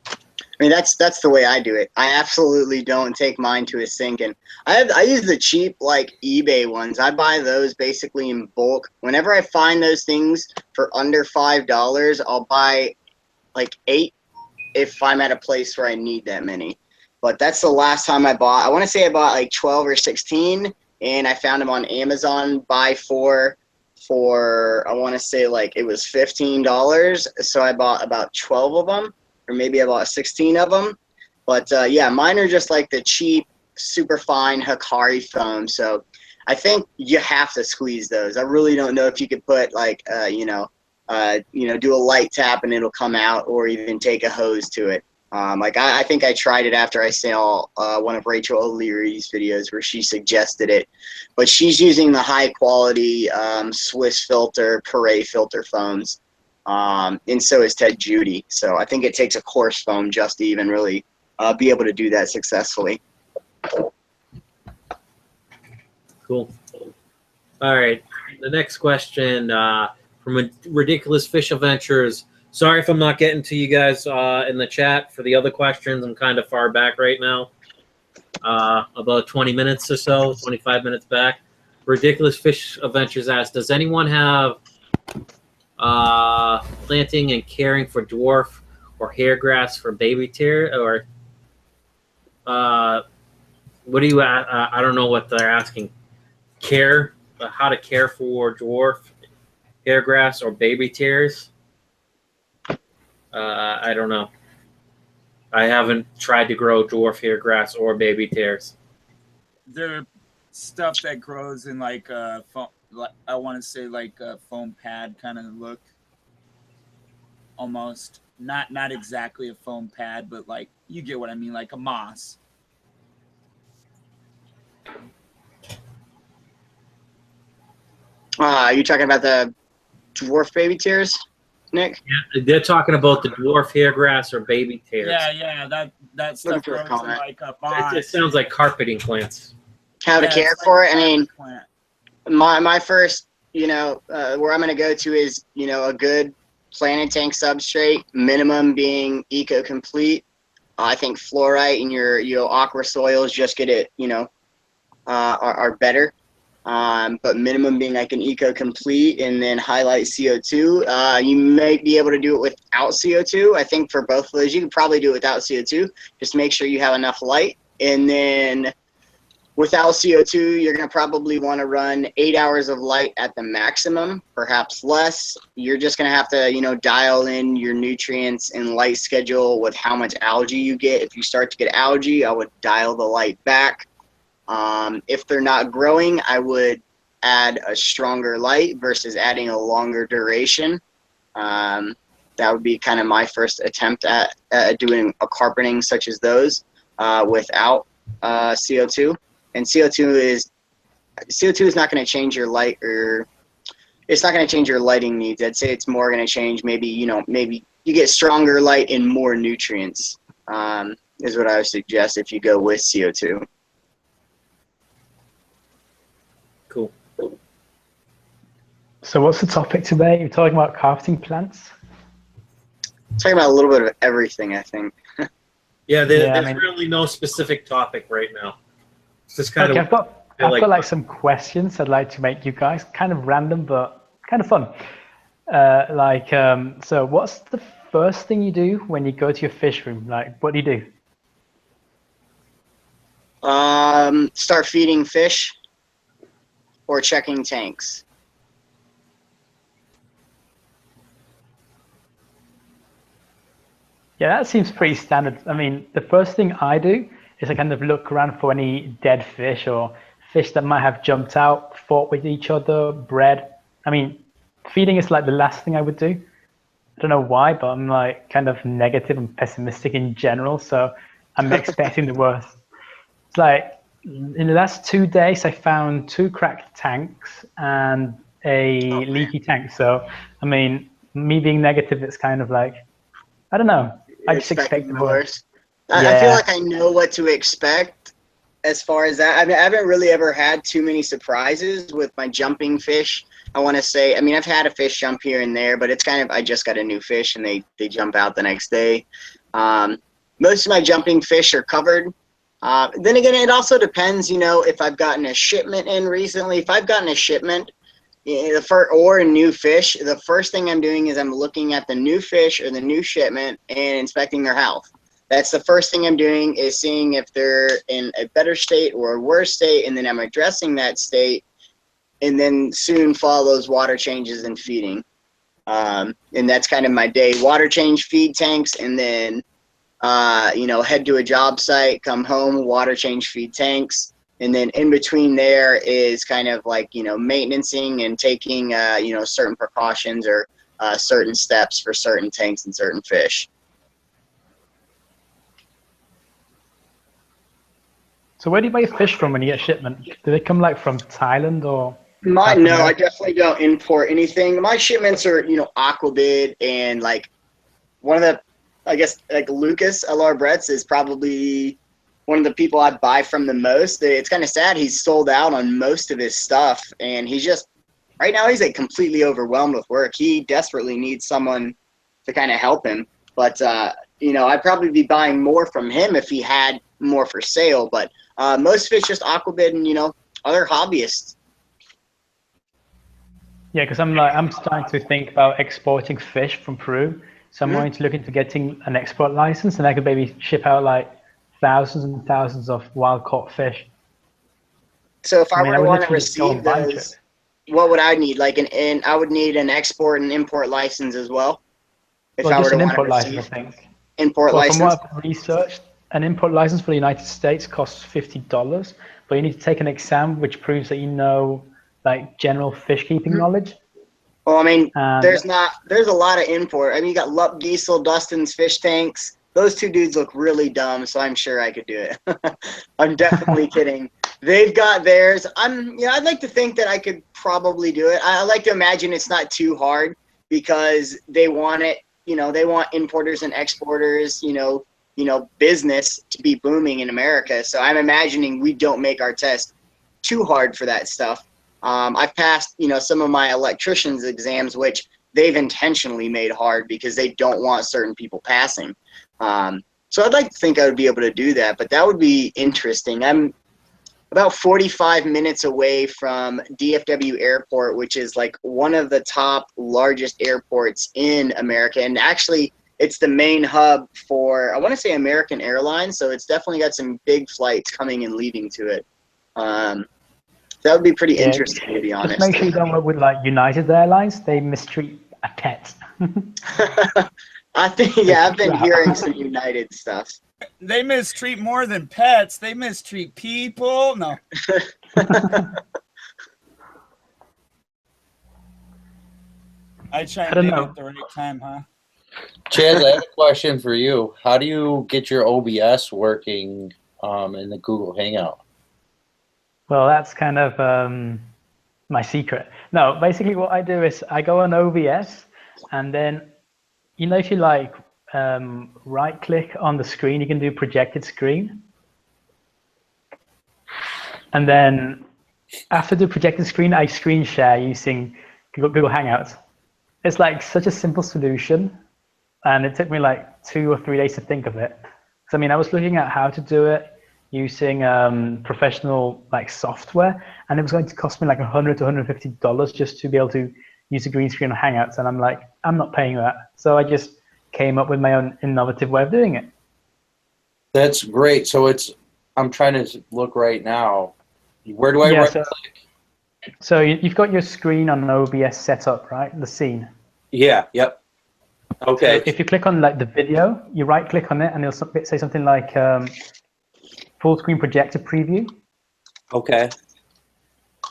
I mean, that's the way I do it. I absolutely don't take mine to a sink, and I use the cheap like eBay ones. I buy those basically in bulk. Whenever I find those things for under $5, I'll buy like 8 if I'm at a place where I need that many. But that's the last time I bought. I want to say I bought like 12 or 16, and I found them on Amazon. Buy 4 for I want to say like it was $15. So I bought about 12 of them. Or maybe about 16 of them. But yeah, mine are just like the cheap, super fine Hikari foam. So I think you have to squeeze those. I really don't know if you could put like, do a light tap and it'll come out, or even take a hose to it. I think I tried it after I saw one of Rachel O'Leary's videos where she suggested it. But she's using the high quality Swiss filter, Perret filter foams. And so is Ted Judy. So I think it takes a coarse foam just to even really be able to do that successfully. Cool. All right. The next question from Ridiculous Fish Adventures. Sorry if I'm not getting to you guys in the chat for the other questions. I'm kind of far back right now. About 20 minutes or so, 25 minutes back. Ridiculous Fish Adventures asks, does anyone have planting and caring for dwarf or hairgrass for baby tear, or what do you I don't know what they're asking. How to care for dwarf, hairgrass, or baby tears? I don't know. I haven't tried to grow dwarf hairgrass or baby tears. They're stuff that grows in like I want to say like a foam pad kind of look, almost not exactly a foam pad, but like you get what I mean, like a moss. Are you talking about the dwarf baby tears, Nick? Yeah, they're talking about the dwarf hairgrass or baby tears. Yeah, that stuff grows in like a moss. It sounds like carpeting plants. How to care for it? I mean, my first, where I'm going to go to is, a good planted tank substrate, minimum being eco-complete. I think fluorite in your aqua soils just get it, are better. But minimum being like an eco-complete, and then highlight CO2. You may be able to do it without CO2. I think for both of those, you can probably do it without CO2. Just make sure you have enough light. And then without CO2, you're going to probably want to run 8 hours of light at the maximum, perhaps less. You're just going to have to, dial in your nutrients and light schedule with how much algae you get. If you start to get algae, I would dial the light back. If they're not growing, I would add a stronger light versus adding a longer duration. That would be kind of my first attempt at doing a carpeting such as those without CO2. And CO2 is not going to change your light, or it's not going to change your lighting needs. I'd say it's more going to change maybe you get stronger light and more nutrients is what I would suggest if you go with CO2. Cool. So what's the topic today? You're talking about carpeting plants? Talking about a little bit of everything, I think. There's really no specific topic right now. It's just kind of. I've got like some questions I'd like to make you guys, kind of random but kind of fun. So what's the first thing you do when you go to your fish room? Like, what do you do? Start feeding fish or checking tanks. Yeah, that seems pretty standard. I mean, the first thing I do is I kind of look around for any dead fish or fish that might have jumped out, fought with each other, bred. I mean, feeding is like the last thing I would do. I don't know why, but I'm like kind of negative and pessimistic in general, so I'm expecting the worst. It's like in the last 2 days, I found 2 cracked tanks and a leaky tank. So, I mean, me being negative, it's kind of like, I don't know. I just expect the worst. I feel like I know what to expect, as far as that. I mean, I haven't really ever had too many surprises with my jumping fish. I want to say, I mean, I've had a fish jump here and there, but it's kind of, I just got a new fish and they jump out the next day. Most of my jumping fish are covered. Then again, it also depends, you know, if I've gotten a shipment in recently. If I've gotten a shipment or a new fish, the first thing I'm doing is I'm looking at the new fish or the new shipment and inspecting their health. That's the first thing I'm doing, is seeing if they're in a better state or a worse state, and then I'm addressing that state, and then soon follows water changes and feeding. And that's kind of my day. Water change, feed tanks, and then you know, head to a job site, come home, water change, feed tanks, and then in between there is kind of like, you know, maintaining and taking you know, certain precautions or certain steps for certain tanks and certain fish. So where do you buy your fish from when you get a shipment? Do they come like from Thailand or? No, I definitely don't import anything. My shipments are, you know, Aquabid, and like one of the, I guess, like Lucas LR Bretts is probably one of the people I buy from the most. It's kind of sad. He's sold out on most of his stuff, and he's just, right now he's like completely overwhelmed with work. He desperately needs someone to kind of help him. But, you know, I'd probably be buying more from him if he had more for sale. But most fish just Aquabid and, you know, other hobbyists. Yeah, because I'm starting to think about exporting fish from Peru. So I'm going to look into getting an export license, and I could maybe ship out like thousands and thousands of wild caught fish. So if I were to want to receive those, what would I need? Like I would need an export and import license as well. If I were to want to receive, I think. Import license. From what I've researched, an import license for the United States costs $50, but you need to take an exam which proves that you know like general fish keeping knowledge. Well, I mean, there's a lot of import. I mean, you got Lup Giesel, Dustin's fish tanks. Those two dudes look really dumb, so I'm sure I could do it. I'm definitely kidding. They've got theirs. I'd like to think that I could probably do it. I like to imagine it's not too hard, because they want it, you know, they want importers and exporters, you know, business to be booming in America. So I'm imagining we don't make our test too hard for that stuff. I've passed, you know, some of my electrician's exams, which they've intentionally made hard because they don't want certain people passing. So I'd like to think I would be able to do that, but that would be interesting. I'm about 45 minutes away from DFW Airport, which is like one of the top largest airports in America. And actually, it's the main hub for, I want to say, American Airlines. So it's definitely got some big flights coming and leaving to it. That would be pretty interesting, to be honest. Just make sure you don't work with like United Airlines. They mistreat a pet. I think, yeah, I've been hearing some United stuff. They mistreat more than pets. They mistreat people. No. I chimed in at the right time, huh? Chaz, I have a question for you. How do you get your OBS working in the Google Hangout? Well, that's kind of my secret. No, basically what I do is I go on OBS, and then, you know, if you like right click on the screen, you can do projected screen. And then after the projected screen, I screen share using Google Hangouts. It's like such a simple solution, and it took me like 2 or 3 days to think of it. So I mean, I was looking at how to do it using professional like software, and it was going to cost me like $100 to $150 just to be able to use a green screen on Hangouts, and I'm like, I'm not paying that. So I just came up with my own innovative way of doing it. That's great. So I'm trying to look right now. Where do I right click? So you've got your screen on OBS set up, right? The scene. Yeah, yep. Okay. So if you click on like the video, you right click on it, and it'll say something like full screen projector preview. Okay.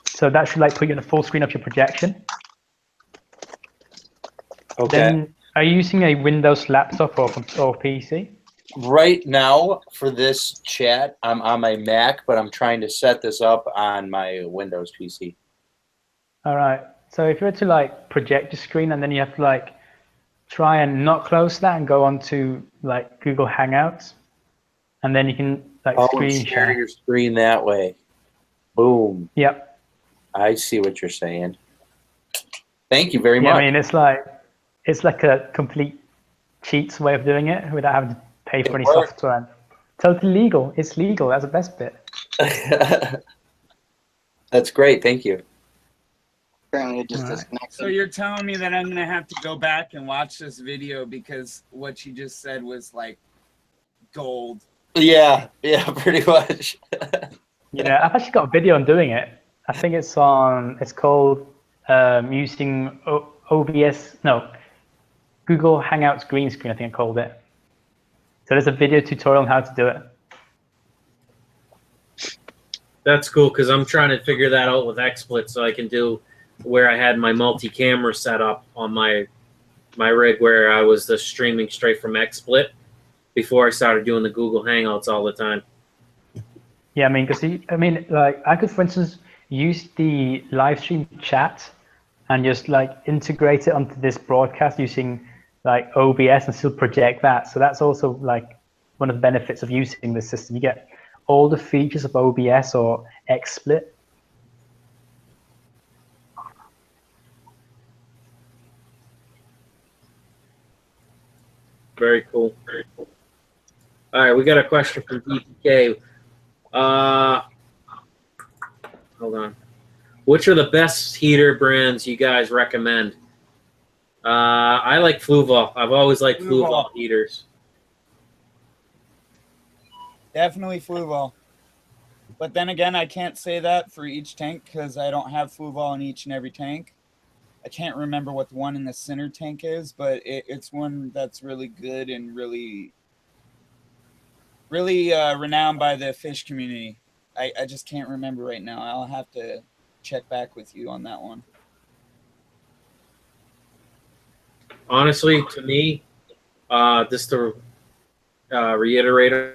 So that should like put you in a full screen of your projection. Okay. Then, are you using a Windows laptop or PC? Right now, for this chat, I'm on my Mac, but I'm trying to set this up on my Windows PC. All right. So if you were to like project your screen, and then you have to like try and not close that and go on to like Google Hangouts, and then you can like Oh, screen and share share. your screen that way. Boom. Yep. I see what you're saying. Thank you very Yeah, much. I mean, it's like a complete cheats way of doing it without having to pay for any worked. software. And totally legal. It's legal. That's the best bit. That's great. Thank you. Apparently it just All right. disconnected. So you're telling me that I'm gonna have to go back and watch this video because what you just said was like gold. Yeah, pretty much. Yeah, I've actually got a video on doing it. I think it's called using OBS, no, Google Hangouts green screen, I think I called it. So there's a video tutorial on how to do it. That's cool because I'm trying to figure that out with XSplit so I can do where I had my multi-camera set up on my rig where I was the streaming straight from XSplit before I started doing the Google Hangouts all the time. Yeah, I mean, like I could, for instance, use the live stream chat and just like integrate it onto this broadcast using like OBS and still project that. So that's also like one of the benefits of using this system. You get all the features of OBS or XSplit. Very cool. Very cool. All right, we got a question from DPK. Hold on. Which are the best heater brands you guys recommend? I like Fluval. I've always liked Fluval heaters. Definitely Fluval. But then again, I can't say that for each tank because I don't have Fluval in each and every tank. I can't remember what the one in the center tank is, but it's one that's really good and really renowned by the fish community. I just can't remember right now. I'll have to check back with you on that one. Honestly, to me, just to reiterate,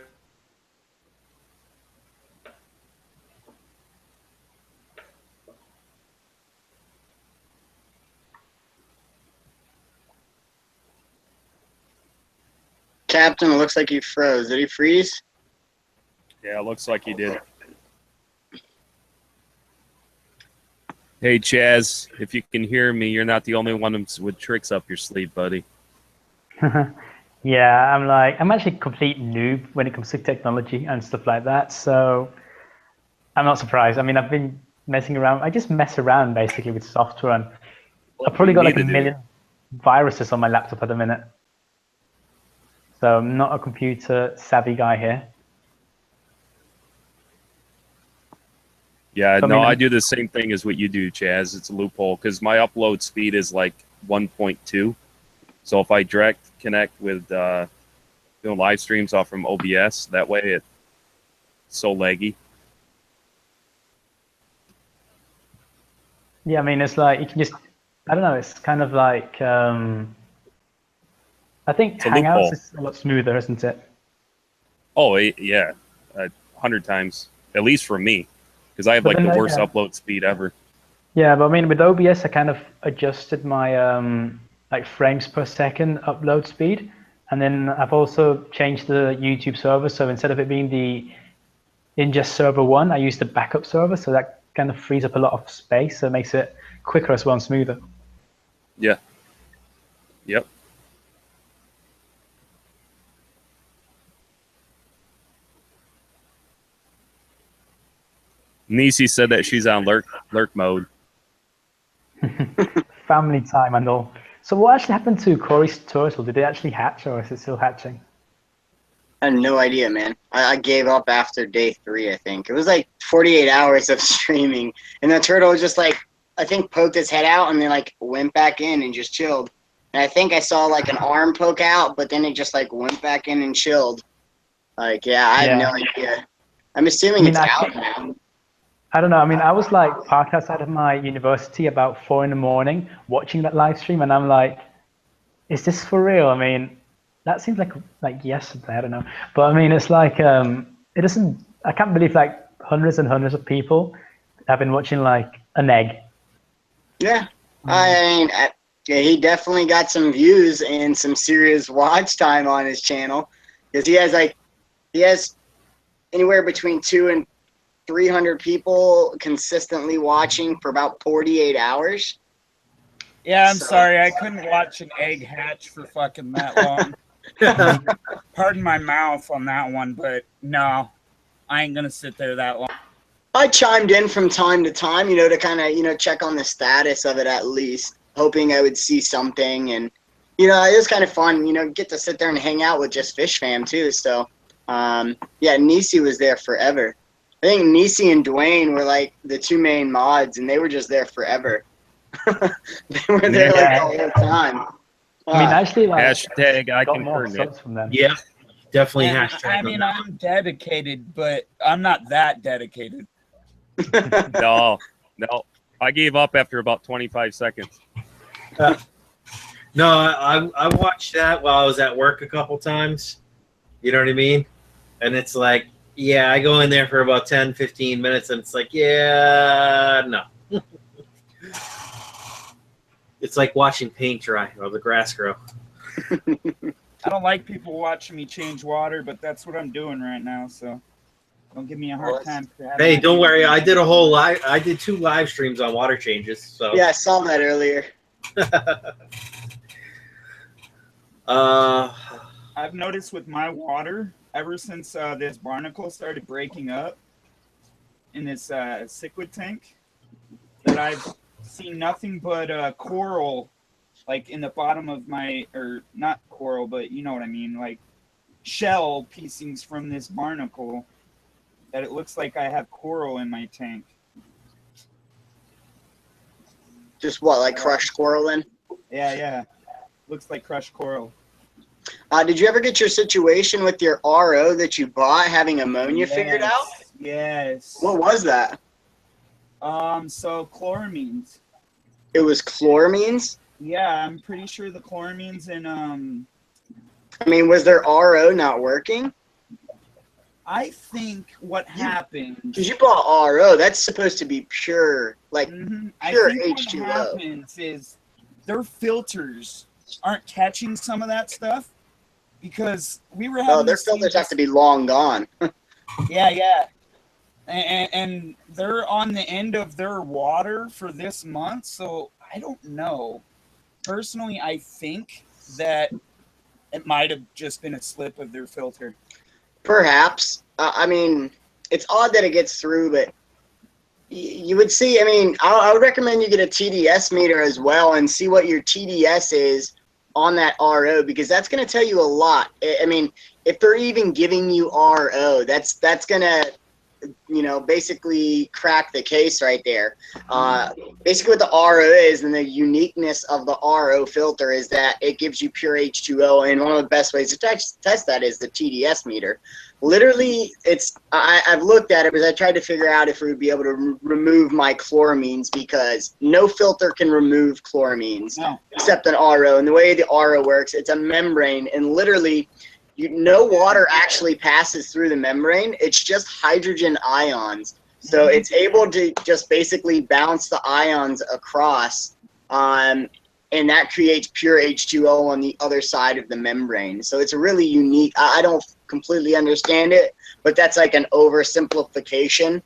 Captain, it looks like he froze. Did he freeze? Yeah, it looks like he did. Hey, Chaz, if you can hear me, you're not the only one with tricks up your sleeve, buddy. Yeah, I'm actually a complete noob when it comes to technology and stuff like that. So I'm not surprised. I mean, I've been messing around. I just mess around basically with software, and I've probably got like a million viruses on my laptop at the minute. So I'm not a computer savvy guy here. Yeah, So, no, I mean, I do the same thing as what you do, Chaz. It's a loophole because my upload speed is like 1.2. So if I direct connect with doing live streams off from OBS, that way it's so laggy. Yeah, I mean, it's like you can just, I don't know, it's kind of like, I think It's a Hangouts loophole. is a lot smoother, isn't it? Oh, yeah, 100 times, at least for me, because I have But like then the worst yeah. upload speed ever. Yeah, but I mean, with OBS, I kind of adjusted my like frames per second upload speed, and then I've also changed the YouTube server. So instead of it being the ingest server 1, I use the backup server. So that kind of frees up a lot of space. So it makes it quicker as well and smoother. Yeah. Yep. Nisi said that she's on lurk mode. Family time and all. So what actually happened to Corey's turtle? Did it actually hatch, or is it still hatching? I have no idea, man. I gave up after day 3, I think. It was like 48 hours of streaming. And the turtle just like, I think poked its head out and then like went back in and just chilled. And I think I saw like an arm poke out, but then it just like went back in and chilled. Like, yeah, I have no idea. I'm assuming it's out now. I don't know. I mean, I was like parked outside of my university about 4 in the morning watching that live stream, and I'm like, is this for real? I mean, that seems like yesterday. I don't know, but I mean, it's like it doesn't. I can't believe like hundreds and hundreds of people have been watching like an egg. Yeah, I mean, yeah, he definitely got some views and some serious watch time on his channel because he has anywhere between 200 and 300 people consistently watching for about 48 hours. Yeah, I'm So- sorry. I couldn't watch an egg hatch for fucking that long. Pardon my mouth on that one, but no, I ain't gonna sit there that long. I chimed in from time to time, to kind of, check on the status of it at least, hoping I would see something. And, it was kind of fun, get to sit there and hang out with just Fish Fam too. So, yeah, Nisi was there forever. I think Nisi and Dwayne were like the two main mods, and they were just there forever. They were there like the whole time. I mean, actually, like, Hashtag I got more concur, Nick. subs from them. Yeah, definitely And, hashtag. I on mean, that. I'm dedicated, but I'm not that dedicated. No. I gave up after about 25 seconds. No, I watched that while I was at work a couple times. You know what I mean? And it's like, yeah, I go in there for about 10, 15 minutes, and it's like, yeah, no. It's like watching paint dry or the grass grow. I don't like people watching me change water, but that's what I'm doing right now. So don't give me a hard time. For having Hey, that. don't worry. I did a whole live. I did 2 live streams on water changes. So Yeah, I saw that earlier. I've noticed with my water, ever since this barnacle started breaking up in this cichlid tank, that I've seen nothing but coral, like in the bottom of my, or not coral, but you know what I mean, like shell piecings from this barnacle, that it looks like I have coral in my tank. Just what, like crushed coral then? Yeah. Looks like crushed coral. Did you ever get your situation with your RO that you bought having ammonia figured out? Yes. What was that? So chloramines. It was chloramines? Yeah, I'm pretty sure the chloramines in I mean, was their RO not working? I think what happened. Because you bought RO, that's supposed to be pure, like I pure think H2O. what happens is their filters aren't catching some of that stuff, because we were having. Oh, their filters have to be long gone. Yeah. And they're on the end of their water for this month, so I don't know. Personally, I think that it might have just been a slip of their filter. Perhaps. I mean, it's odd that it gets through, but you would see. I mean, I would recommend you get a TDS meter as well and see what your TDS is on that RO, because that's going to tell you a lot. I mean, if they're even giving you RO, that's going to, basically crack the case right there. Basically what the RO is, and the uniqueness of the RO filter, is that it gives you pure H2O, and one of the best ways to test that is the TDS meter. Literally, I've looked at it because I tried to figure out if we would be able to remove my chloramines, because no filter can remove chloramines except an RO. And the way the RO works, it's a membrane, and literally no water actually passes through the membrane. It's just hydrogen ions. So it's able to just basically bounce the ions across, and that creates pure H2O on the other side of the membrane. So it's a really unique, I don't completely understand it, but that's like an oversimplification,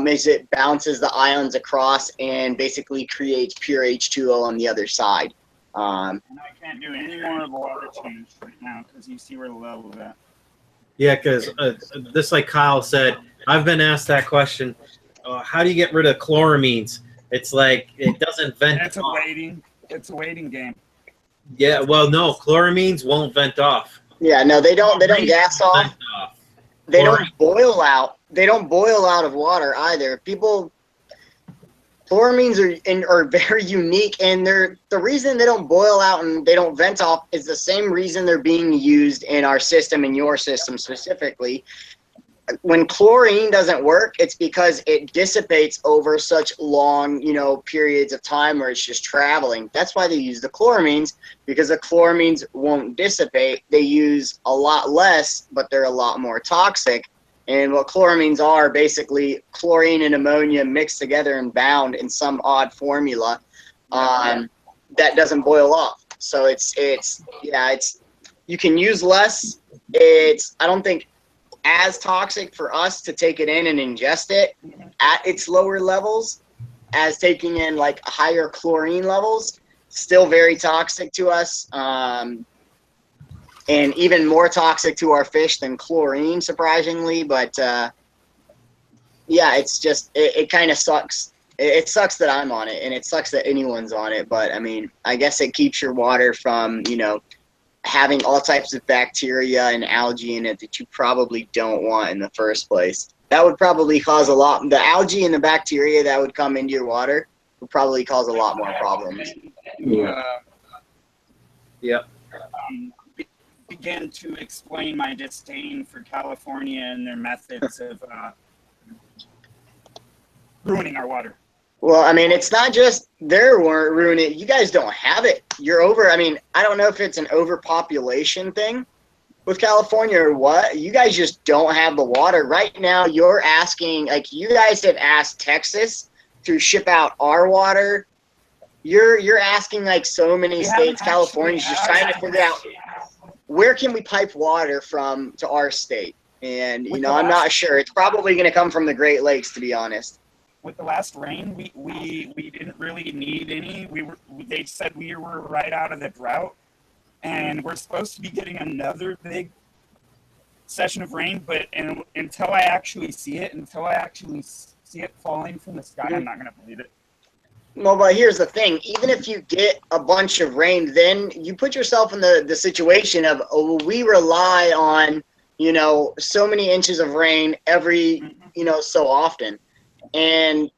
is it bounces the ions across and basically creates pure H2O on the other side. And I can't do any more of a water change right now because you see where the level is at. Yeah, because just like Kyle said, I've been asked that question. How do you get rid of chloramines? It's like it doesn't vent. It's a waiting game. Yeah, well, no, chloramines won't vent off. Yeah, no, they don't gas off. They don't boil out. They don't boil out of water either. Chloramines are very unique, and the reason they don't boil out and they don't vent off is the same reason they're being used in our system, in your system specifically. When chlorine doesn't work, it's because it dissipates over such long, periods of time where it's just traveling. That's why they use the chloramines, because the chloramines won't dissipate. They use a lot less, but they're a lot more toxic. And what chloramines are, basically chlorine and ammonia mixed together and bound in some odd formula that doesn't boil off. So it's you can use less. I don't think as toxic for us to take it in and ingest it at its lower levels as taking in like higher chlorine levels. Still very toxic to us, and even more toxic to our fish than chlorine, surprisingly. But yeah, it's just it kind of sucks. It sucks that I'm on it, and it sucks that anyone's on it. But I mean, I guess it keeps your water from, you know, having all types of bacteria and algae in it that you probably don't want in the first place. That would probably cause a lot. The algae and the bacteria that would come into your water would probably cause a lot more problems. Yep. Began to explain my disdain for California and their methods of ruining our water. Well, I mean, it's not just they're ruining it. You guys don't have it. You're over. I mean, I don't know if it's an overpopulation thing with California or what. You guys just don't have the water. Right now, you're asking, like, you guys have asked Texas to ship out our water. You're asking, like, so many states. California's just trying to figure out where can we pipe water from to our state. And, you know, I'm not sure. It's probably going to come from the Great Lakes, to be honest. With the last rain, we didn't really need any. They said we were right out of the drought, and we're supposed to be getting another big session of rain. But until I actually see it, falling from the sky, I'm not going to believe it. Well, but here's the thing. Even if you get a bunch of rain, then you put yourself in the situation of, oh, we rely on, you know, so many inches of rain every, you know, so often. And,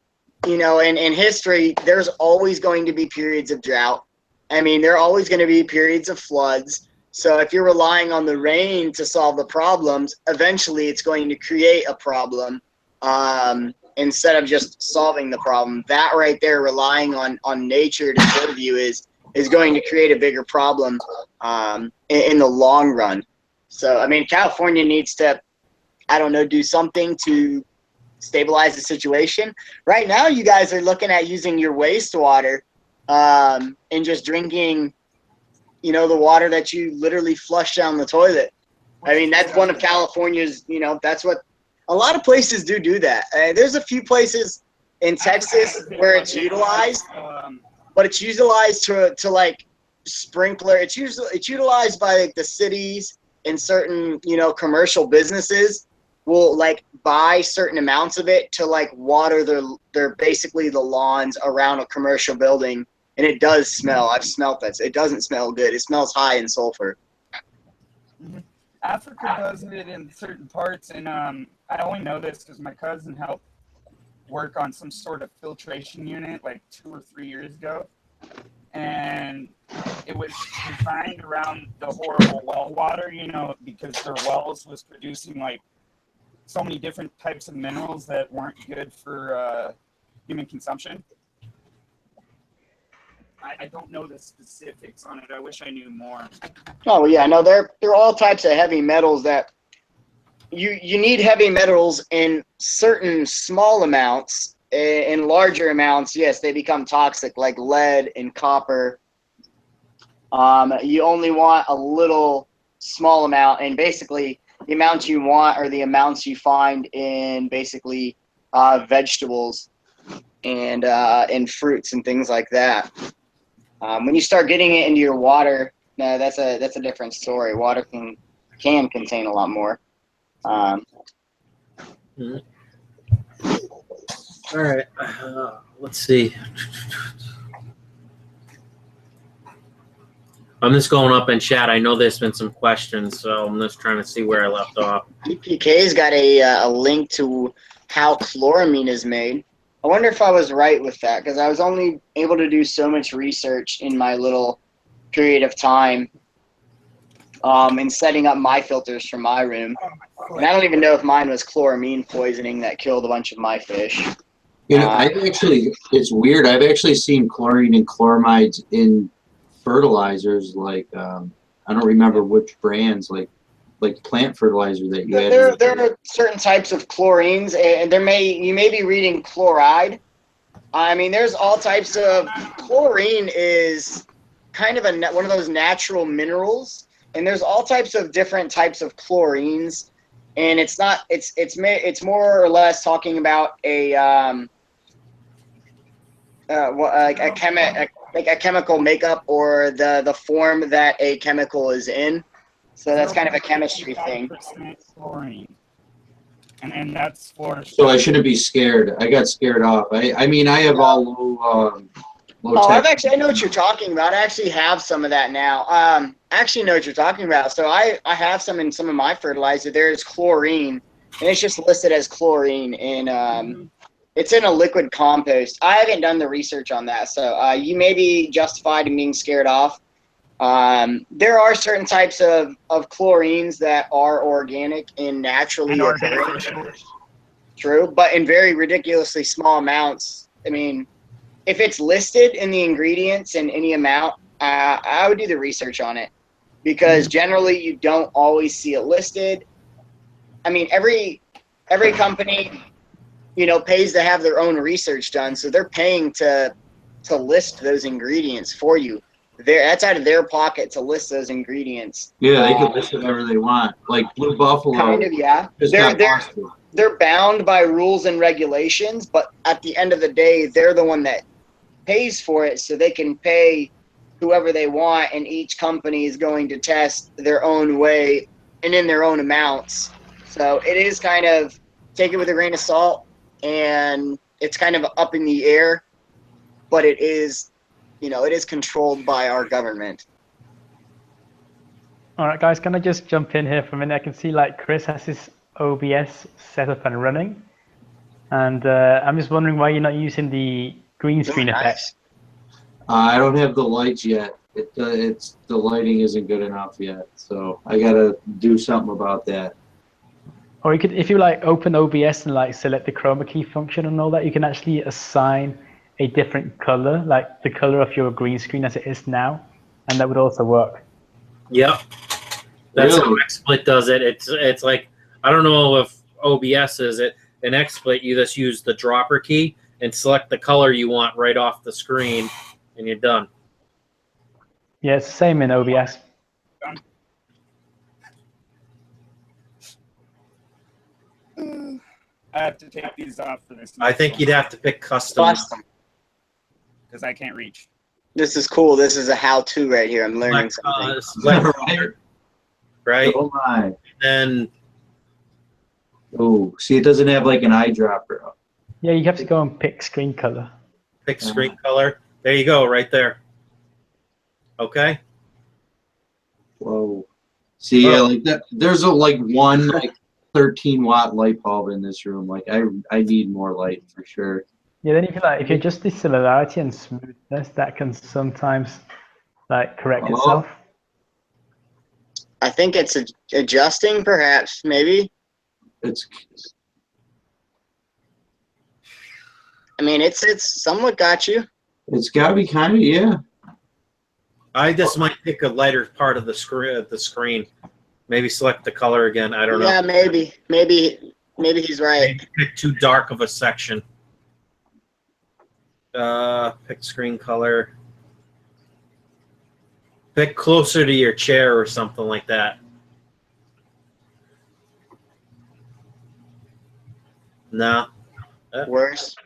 you know, in history, there's always going to be periods of drought. I mean, there are always going to be periods of floods. So if you're relying on the rain to solve the problems, eventually it's going to create a problem instead of just solving the problem. That right there, relying on nature to serve you is going to create a bigger problem in the long run. So, I mean, California needs to, I don't know, do something to stabilize the situation. Right now, you guys are looking at using your wastewater and just drinking, you know, the water that you literally flush down the toilet. I mean, that's one of California's, you know, that's what a lot of places do that. There's a few places in Texas where it's utilized, but it's utilized to like sprinkler. It's utilized by like the cities and certain, you know, commercial businesses will like buy certain amounts of it to like water their basically the lawns around a commercial building. And it does smell. I've smelled that. It doesn't smell good. It smells high in sulfur. Africa does it in certain parts, and I only know this because my cousin helped work on some sort of filtration unit like 2 or 3 years ago, and it was designed around the horrible well water, you know, because their wells was producing like so many different types of minerals that weren't good for human consumption. I don't know the specifics on it. I wish I knew more. Oh yeah, no, there are all types of heavy metals that you need heavy metals in certain small amounts. In larger amounts, yes, they become toxic, like lead and copper. You only want a little small amount, and basically the amounts you want are the amounts you find in basically vegetables and fruits and things like that. When you start getting it into your water, that's a different story. Water can contain a lot more. All right. Let's see. I'm just going up in chat. I know there's been some questions, so I'm just trying to see where I left off. PPK's got a link to how chloramine is made. I wonder if I was right with that, because I was only able to do so much research in my little period of time in setting up my filters for my room. And I don't even know if mine was chloramine poisoning that killed a bunch of my fish. You know, it's weird. I've actually seen chlorine and chloramides in fertilizers, like I don't remember which brands, like plant fertilizer that you had. There are certain types of chlorines, and you may be reading chloride. I mean, there's all types of chlorine is kind of one of those natural minerals, and there's all types of different types of chlorines. and it's not. It's more or less talking about like a chemical makeup or the form that a chemical is in. So that's kind of a chemistry thing. Chlorine. And that's for. So I shouldn't be scared. I got scared off. I mean, I have all low Oh, tech. I know what you're talking about. I actually have some of that now. I actually know what you're talking about. So I have some in some of my fertilizer. There's chlorine, and it's just listed as chlorine, and it's in a liquid compost. I haven't done the research on that, so you may be justified in being scared off. There are certain types of chlorines that are organic and naturally occurring. True, but in very ridiculously small amounts. I mean, if it's listed in the ingredients in any amount, I would do the research on it, because generally you don't always see it listed. I mean, every company, you know, pays to have their own research done, so they're paying to list those ingredients for you. That's out of their pocket to list those ingredients. Yeah, they can list whatever they want. Like Blue Buffalo. Kind of, yeah. They're bound by rules and regulations, but at the end of the day, they're the one that pays for it, so they can pay whoever they want, and each company is going to test their own way and in their own amounts. So it is kind of, take it with a grain of salt, and it's kind of up in the air, but it is, you know, it is controlled by our government. All right, guys, can I just jump in here for a minute? I can see like Chris has his OBS set up and running, and I'm just wondering why you're not using the green screen effect. I don't have the lights yet. The lighting isn't good enough yet, so I gotta do something about that. Or you could, if you like open OBS and like select the chroma key function and all that, you can actually assign a different color, like the color of your green screen as it is now, and that would also work. Yep, that's how XSplit does it. It's like, I don't know if OBS is it. In XSplit, you just use the dropper key and select the color you want right off the screen, and you're done. Yeah, it's the same in OBS. I have to take these off for this. I think you'd have to pick custom. Because I can't reach. This is cool. This is a how-to right here. I'm learning something. Right? Oh my. Then. Oh, see, it doesn't have like an eyedropper. Yeah, you have to go and pick screen color. Pick screen color. There you go, right there. Okay. Whoa. See, yeah, like that. There's like one 13-watt light bulb in this room. Like I need more light for sure. Yeah, then if you adjust the similarity and smoothness, that can sometimes like correct itself. I think it's adjusting, perhaps, maybe. I mean, it's somewhat got you. It's got to be kind of, yeah. I just might pick a lighter part of the screen. Maybe select the color again. I don't know. Yeah, maybe he's right. Maybe pick too dark of a section. Pick screen color. Pick closer to your chair or something like that. No. Worse.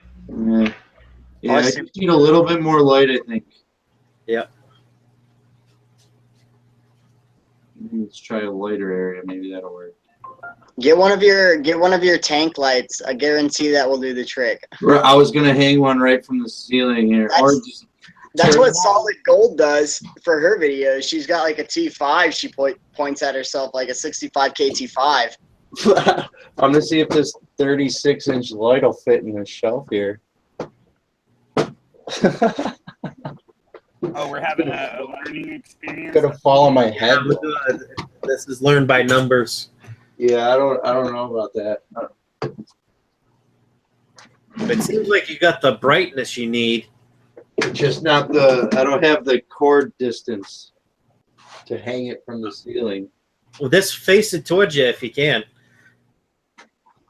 Yeah, I just need a little bit more light, I think. Yep. Let's try a lighter area. Maybe that'll work. Get one of your tank lights. I guarantee that will do the trick. I was gonna hang one right from the ceiling here. That's what Solid Gold does for her videos. She's got like a T5. She points at herself like a 65K T5. I'm gonna see if this 36-inch light will fit in this shelf here. Oh, we're having a learning experience. Gonna fall on my head. This is learned by numbers. Yeah, I don't know about that. It seems like you got the brightness you need. Just not the. I don't have the cord distance to hang it from the ceiling. Well, this face it towards you if you can.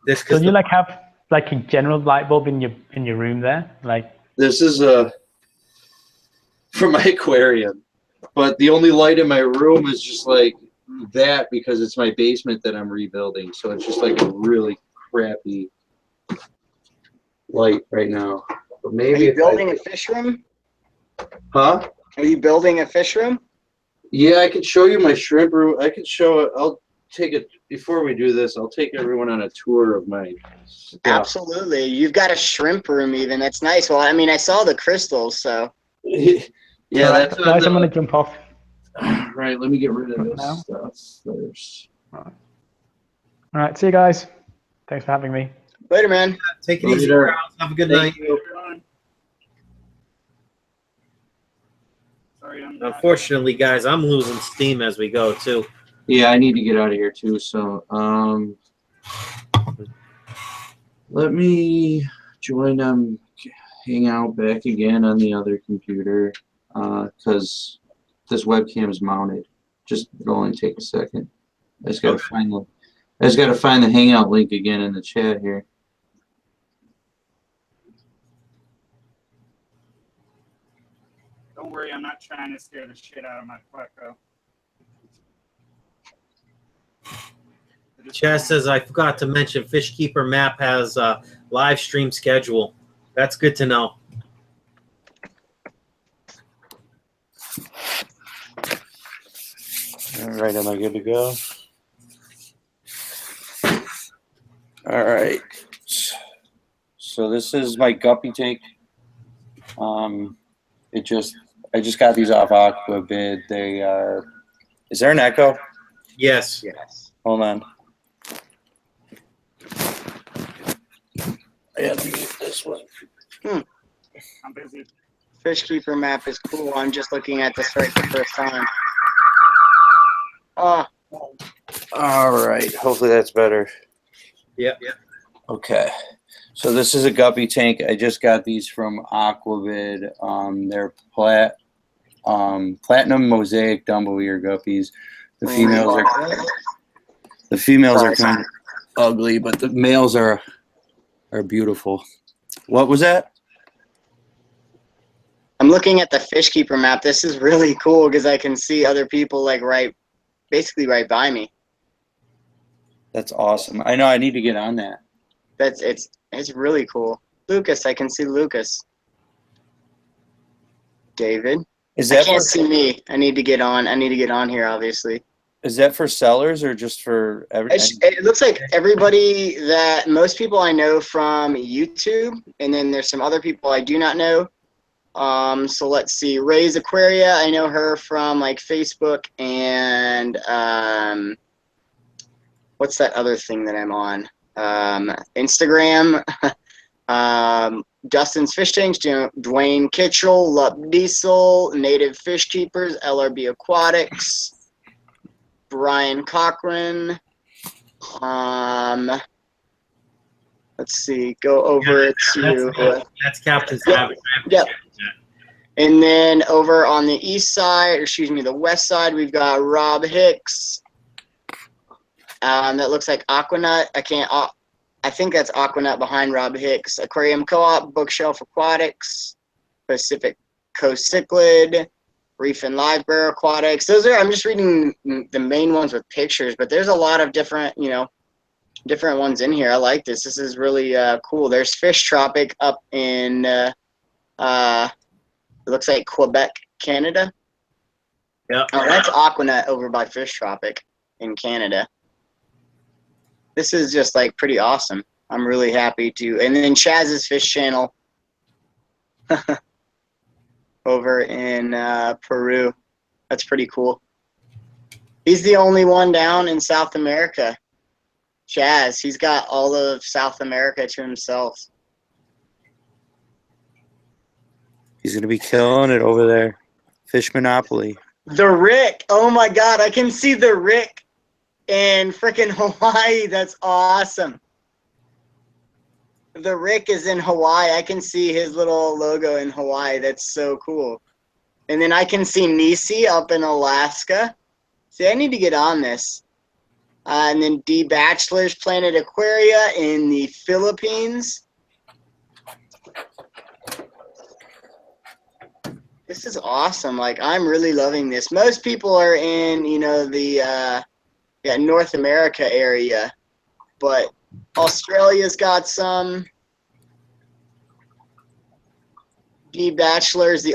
So you like have like a general light bulb in your room there, like. This is for my aquarium, but the only light in my room is just like that because it's my basement that I'm rebuilding. So it's just like a really crappy light right now. But maybe Are you if building a fish room? Huh? Are you building a fish room? Yeah, I could show you my shrimp room. I could show it. I'll take it before we do this. I'll take everyone on a tour of my stuff. Absolutely. You've got a shrimp room even. That's nice. Well, I mean, I saw the crystals, so. Yeah, Right, that's guys, I'm gonna jump off. right. Let me get rid of this Now. stuff first. All right, see you guys. Thanks for having me. Later, man. Take it easy, Later. Charles. Have a good Thank night. you. Sorry, I'm not. Unfortunately, guys, I'm losing steam as we go too. Yeah, I need to get out of here too. So, let me join Hangout back again on the other computer because this webcam is mounted. It'll only take a second. I just gotta find the Hangout link again in the chat here. Don't worry, I'm not trying to scare the shit out of my Pleco. Chaz says, I forgot to mention Fishkeeper Map has a live stream schedule. That's good to know. All right, am I good to go? All right. So this is my guppy tank. I just got these off Aquabid. They are. Is there an echo? Yes. Yes. Hold on. I have to get this one. I'm busy. Fishkeeper map is cool. I'm just looking at this right the first time. Oh, All right. Hopefully that's better. Yep. Okay. So this is a guppy tank. I just got these from Aquabid. They're platinum mosaic dumble ear guppies. The females are kind of ugly, but the males are beautiful. What was that? I'm looking at the Fishkeeper map. This is really cool because I can see other people like basically right by me. That's awesome. I know I need to get on that. It's really cool. Lucas, I can see Lucas. David. Is I that can't see me. I need to get on. I need to get on here, obviously. Is that for sellers or just for everyone? It looks like everybody most people I know from YouTube, and then there's some other people I do not know. So let's see. Ray's Aquaria, I know her from like Facebook and what's that other thing that I'm on? Instagram. Dustin's Fish Tanks, Dwayne Kitchell, Lup Diesel, Native Fish Keepers, LRB Aquatics, Brian Cochran. Let's see, go over to That's Captain Savage. Yep. And then over on the east side, the west side, we've got Rob Hicks. That looks like Aquanut. I think that's Aquanut behind Rob Hicks. Aquarium Co-op, Bookshelf Aquatics, Pacific Coast Cichlid, Reef and Live Bear Aquatics. I'm just reading the main ones with pictures, but there's a lot of different ones in here. I like this. This is really cool. There's Fish Tropic up in, it looks like Quebec, Canada. Yeah. Oh, that's Aquanut over by Fish Tropic in Canada. This is just like pretty awesome. I'm really happy to. And then Chaz's Fish Channel over in Peru. That's pretty cool. He's the only one down in South America. Chaz, he's got all of South America to himself. He's going to be killing it over there. Fish Monopoly. The Rick. Oh my God, I can see the Rick in freaking Hawaii. That's awesome. The Rick is in Hawaii. I can see his little logo in Hawaii. That's so cool. And then I can see Nisi up in Alaska. See, I need to get on this. And then D Bachelor's Planet Aquaria in the Philippines. This is awesome. Like, I'm really loving this. Most people are in, you know, the North America area, but Australia's got some. G Bachelor is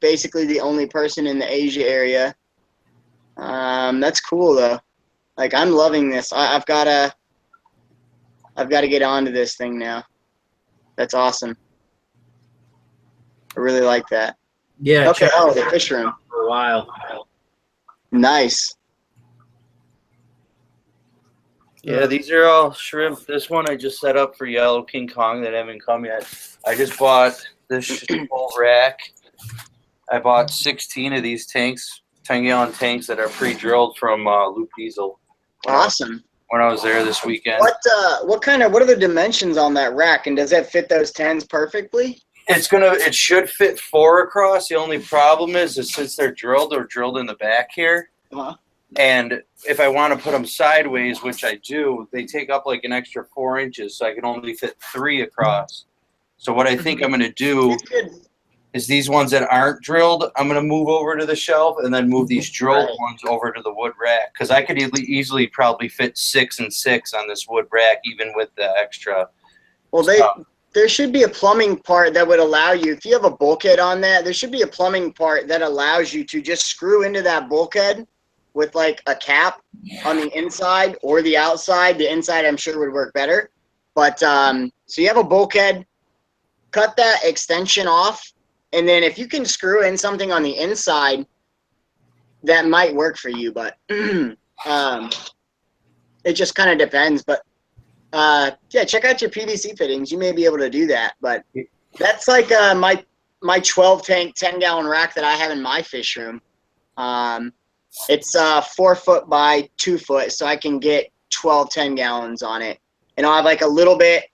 basically the only person in the Asia area. That's cool though. Like, I'm loving this. I've gotta get onto this thing now. That's awesome. I really like that. Yeah. Okay. check Oh, it the out fish room. for a while. Nice. Yeah, these are all shrimp. This one I just set up for Yellow King Kong that haven't come yet. I just bought this whole rack. I bought 16 of these tanks, 10-gallon tanks that are pre-drilled from Loop Diesel. Awesome. When I was there this weekend. What are the dimensions on that rack, and does that fit those 10s perfectly? It should fit 4 across. The only problem is since they're drilled in the back here. Uh-huh. And if I want to put them sideways, which I do, they take up like an extra 4 inches, so I can only fit 3 across. So what I think I'm going to do is these ones that aren't drilled, I'm going to move over to the shelf and then move these drilled ones over to the wood rack. Because I could easily probably fit 6 and 6 on this wood rack, even with the extra. Well, there should be a plumbing part that would allow you, if you have a bulkhead on that, there should be a plumbing part that allows you to just screw into that bulkhead with like a cap on the inside or the outside. The inside I'm sure would work better. But so you have a bulkhead, cut that extension off, and then if you can screw in something on the inside, that might work for you, but it just kind of depends. But yeah, check out your PVC fittings. You may be able to do that. But that's like my 12 tank, 10-gallon rack that I have in my fish room. It's 4 foot by 2 foot, so I can get 12 10-gallons on it. And I'll have like a little bit,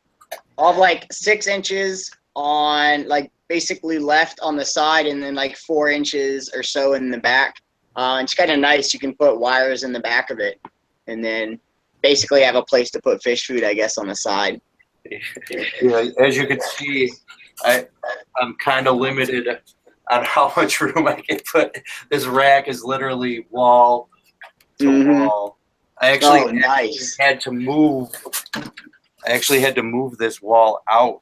I'll have like 6 inches on like basically left on the side, and then like 4 inches or so in the back. It's kind of nice. You can put wires in the back of it, and then basically have a place to put fish food, I guess, on the side. Yeah, as you can see, I'm kind of limited on how much room I can put. This rack is literally wall to wall. I actually had to move. I actually had to move this wall out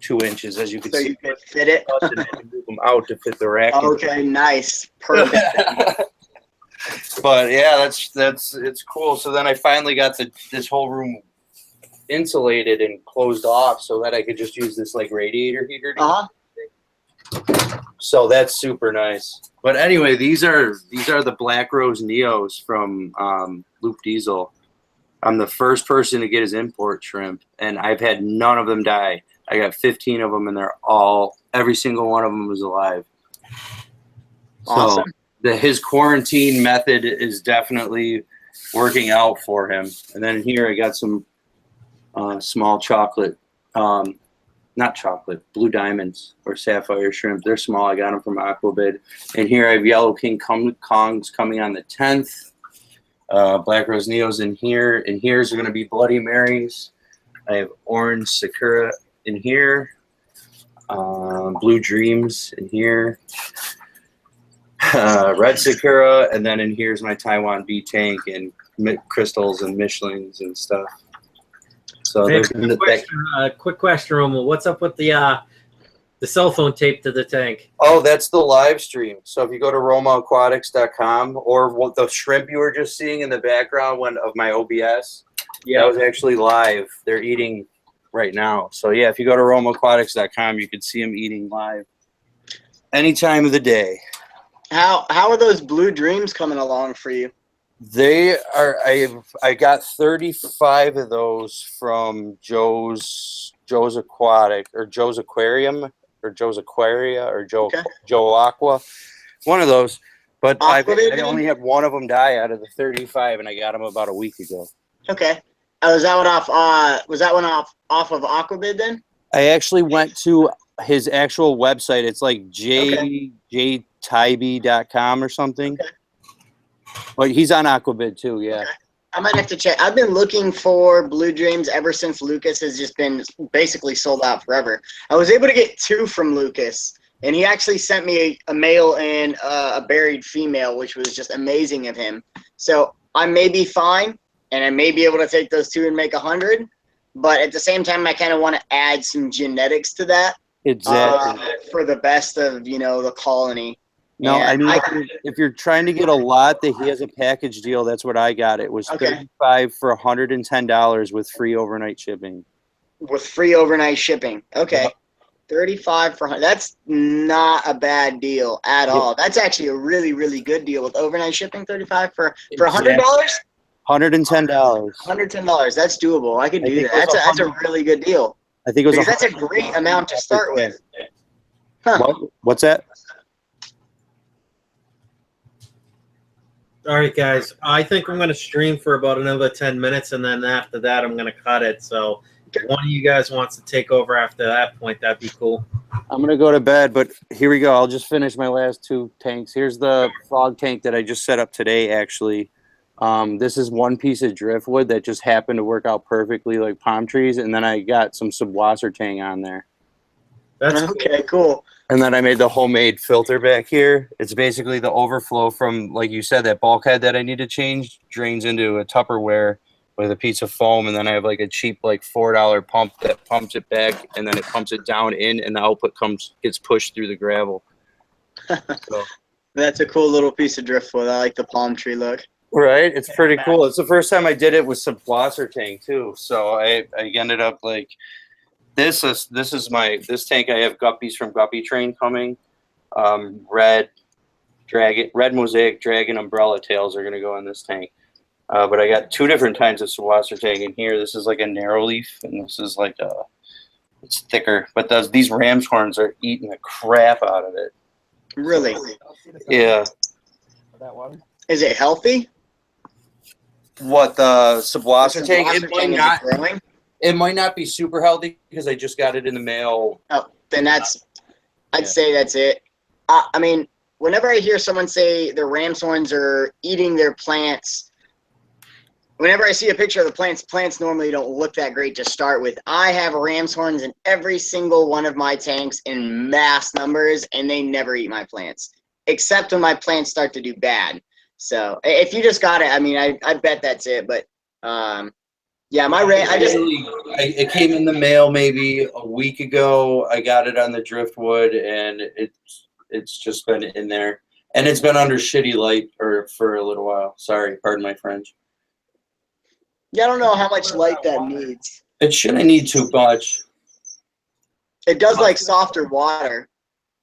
2 inches, as you can see. So you could fit it? I had to move them out to fit the rack. Okay, nice. Perfect. But yeah, it's cool. So then I finally got this whole room insulated and closed off so that I could just use this like radiator heater. So that's super nice. But anyway, these are the Black Rose Neos from Loop Diesel. I'm the first person to get his import shrimp, and I've had none of them die. I got 15 of them, and every single one of them was alive. Awesome. So his quarantine method is definitely working out for him. And then here I got some small chocolate, not chocolate, blue diamonds or sapphire shrimp. They're small. I got them from Aquabid. And here I have Yellow King Kongs coming on the 10th. Black Rose Neos in here. And here's going to be Bloody Marys. I have Orange Sakura in here. Blue Dreams in here. Red Sakura. And then in here's my Taiwan B tank and crystals and Michelins and stuff. So Hey, there's quick question, Romo. What's up with the cell phone taped to the tank? Oh, that's the live stream. So if you go to romaquatics.com, or what the shrimp you were just seeing in the background of my OBS, that was actually live. They're eating right now. So yeah, if you go to romaquatics.com, you can see them eating live any time of the day. How are those Blue Dreams coming along for you? They are. I got 35 of those from Joe's Aquatic or Joe's Aquarium or Joe's Aquaria or Joe Aqua, one of those. But I only had one of them die out of the 35, and I got them about a week ago. Okay. Was that one off? Was that one off of Aquabid then? I actually went to his actual website. It's like jtybee.com or something. Okay. But he's on Aquabid too, yeah. Okay. I might have to check. I've been looking for Blue Dreams ever since Lucas has just been basically sold out forever. I was able to get 2 from Lucas, And he actually sent me a male and a buried female, which was just amazing of him. So I may be fine, and I may be able to take those 2 and make 100. But at the same time, I kind of want to add some genetics to that. Exactly. For the best of, the colony. No, And I mean, if you're trying to get a lot, that he has a package deal. That's what I got. It was $35 for $110 with free overnight shipping. With free overnight shipping. Okay. Yep. 35 for, that's not a bad deal at all. That's actually a really, really good deal with overnight shipping. 35 for $100? $110. $110. That's doable. I could do that. That's a really good deal. I think it was because that's a great amount to start with. Huh. What's that? All right, guys. I think I'm going to stream for about another 10 minutes, and then after that, I'm going to cut it. So if one of you guys wants to take over after that point, that'd be cool. I'm going to go to bed, but here we go. I'll just finish my last 2 tanks. Here's the frog tank that I just set up today, actually. This is one piece of driftwood that just happened to work out perfectly like palm trees, and then I got some subwasser tang on there. That's okay, cool. And then I made the homemade filter back here. It's basically the overflow from, like you said, that bulkhead that I need to change drains into a Tupperware with a piece of foam, and then I have like a cheap like $4 pump that pumps it back, and then it pumps it down in, and the output gets pushed through the gravel. So. That's a cool little piece of driftwood. I like the palm tree look. Right, it's pretty cool. It's the first time I did it with some flosser tank too. So I ended up like this tank. I have guppies from Guppy Train coming. Red mosaic dragon umbrella tails are gonna go in this tank. But I got 2 different kinds of flosser tank in here. This is like a narrow leaf, and this is like it's thicker. But these ram's horns are eating the crap out of it. Really? Yeah. That one. Is it healthy? What, the subwasser tank? It might not be super healthy because I just got it in the mail. Oh, then I'd say that's it. I mean, whenever I hear someone say the ram's horns are eating their plants, whenever I see a picture of the plants normally don't look that great to start with. I have ram's horns in every single one of my tanks in mass numbers, and they never eat my plants, except when my plants start to do bad. So if you just got it, I mean, I bet that's it. But yeah, it came in the mail maybe a week ago. I got it on the driftwood, and it's just been in there, and it's been under shitty light for a little while. Sorry, pardon my French. Yeah, I don't know how much light that needs. It shouldn't need too much. It does like softer water.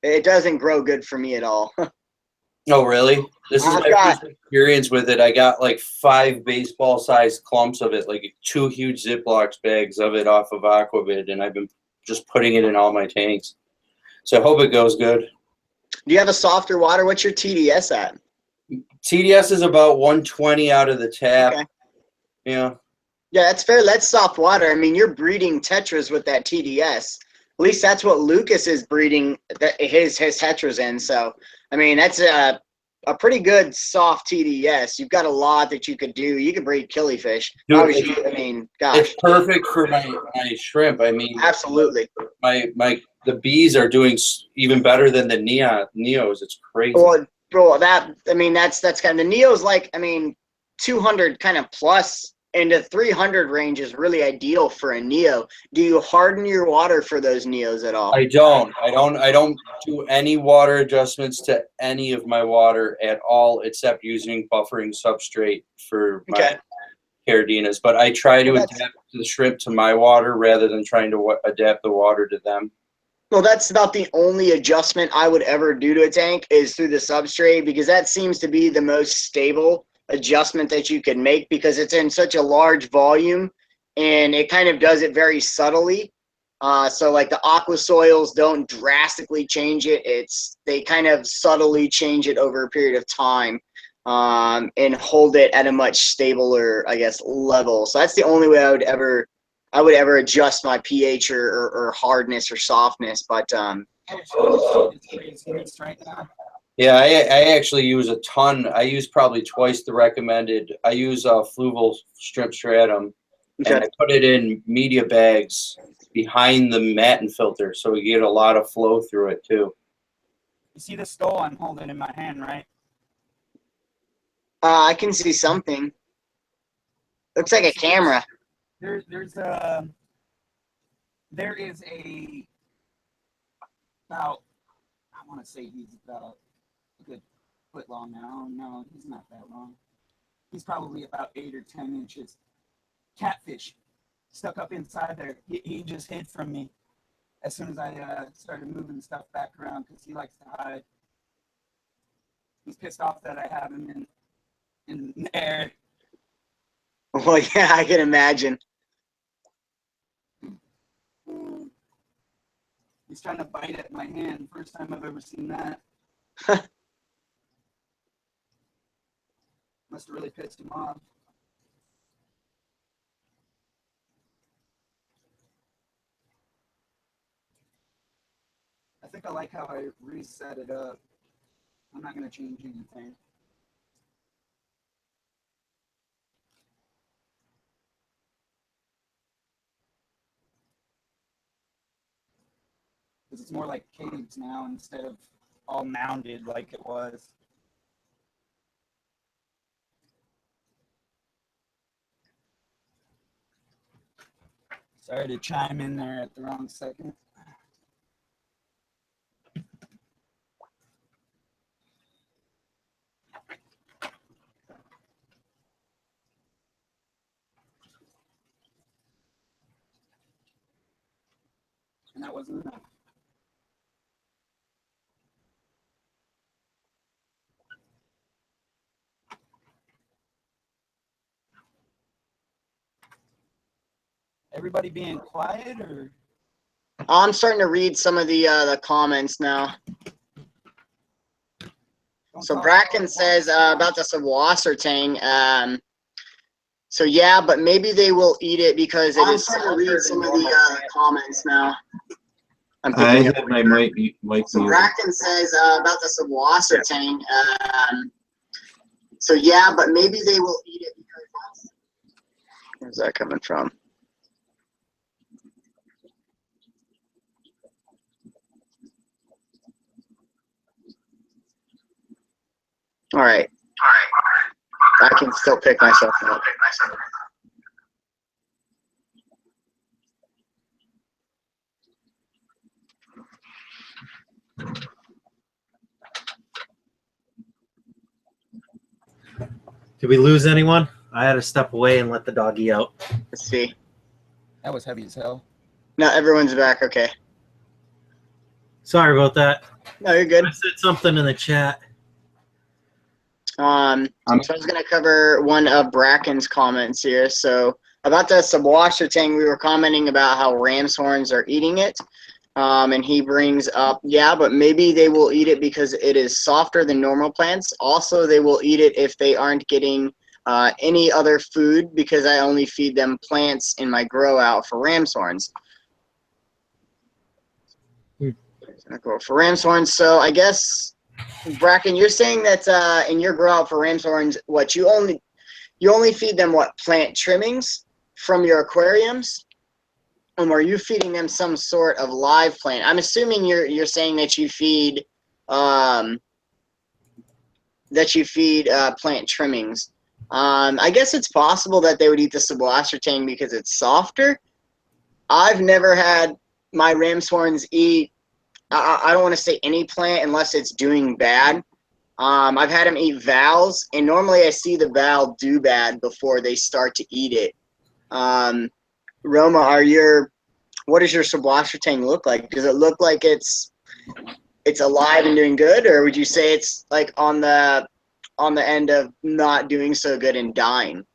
It doesn't grow good for me at all. Oh, really? This is my first experience with it. I got like 5 baseball-sized clumps of it, like 2 huge Ziploc bags of it off of Aquavid, and I've been just putting it in all my tanks. So I hope it goes good. Do you have a softer water? What's your TDS at? TDS is about 120 out of the tap. Okay. Yeah. Yeah, that's fair. That's soft water. I mean, you're breeding tetras with that TDS. At least that's what Lucas is breeding his tetras in. So, I mean, that's a pretty good soft TDS. You've got a lot that you could do. You could breed killifish. Dude, I mean, gosh. It's perfect for my shrimp. I mean, absolutely. The bees are doing even better than the neos. It's crazy. Well, that's kind of the neos. Like, I mean, 200 kind of plus into 300 range is really ideal for a neo. Do you harden your water for those neos at all? I don't do any water adjustments to any of my water at all, except using buffering substrate for my Cardinas. But I try to adapt the shrimp to my water rather than trying to adapt the water to them. Well, that's about the only adjustment I would ever do to a tank is through the substrate, because that seems to be the most stable adjustment that you can make, because it's in such a large volume and it kind of does it very subtly. So like the aqua soils don't drastically change it. They kind of subtly change it over a period of time and hold it at a much stabler, I guess, level. So that's the only way I would ever adjust my pH or hardness or softness. But yeah, I actually use a ton. I use probably twice the recommended. I use fluval strip stratum, and I put it in media bags behind the matin filter, so we get a lot of flow through it too. You see the skull I'm holding in my hand, right? I can see something. Looks like a camera. There is a about, I want to say he's about a good foot long now. No, he's not that long. He's probably about 8 or 10 inches. Catfish stuck up inside there. He just hid from me as soon as I started moving stuff back around because he likes to hide. He's pissed off that I have him in there. Well, yeah, I can imagine. He's trying to bite at my hand. First time I've ever seen that. Must have really pissed him off. I think I like how I reset it up. I'm not going to change anything. Because it's more like caves now instead of all mounded like it was. Sorry to chime in there at the wrong second. And that wasn't enough. Everybody being quiet, or? I'm starting to read some of the comments now. So Brackon says about the Saltwater tang. So yeah, but maybe they will eat it because it is. I'm starting to read some of the comments now. I have my mic so Brackon says about the Saltwater tang. So yeah, but maybe they will eat it because. Where's that coming from? All right. I can still pick myself up. Did we lose anyone? I had to step away and let the doggy out. Let's see. That was heavy as hell. No, everyone's back. Okay. Sorry about that. No, you're good. I said something in the chat. So I was going to cover one of Brackon's comments here. So about the Saltwater tang, we were commenting about how ram's horns are eating it. And he brings up, yeah, but maybe they will eat it because it is softer than normal plants. Also, they will eat it if they aren't getting any other food because I only feed them plants in my grow out for ram's horns. For ram's horns, so I guess Brackon, you're saying that in your grow out for ram's horns, what you only feed them what, plant trimmings from your aquariums, or are you feeding them some sort of live plant? I'm assuming you're saying that you feed plant trimmings. I guess it's possible that they would eat the Saltwater tang because it's softer. I've never had my ram's horns eat. I don't want to say any plant unless it's doing bad. I've had them eat valves, and normally I see the valve do bad before they start to eat it. Roma, what does your Saltwater tang look like? Does it look like it's alive and doing good, or would you say it's like on the end of not doing so good and dying?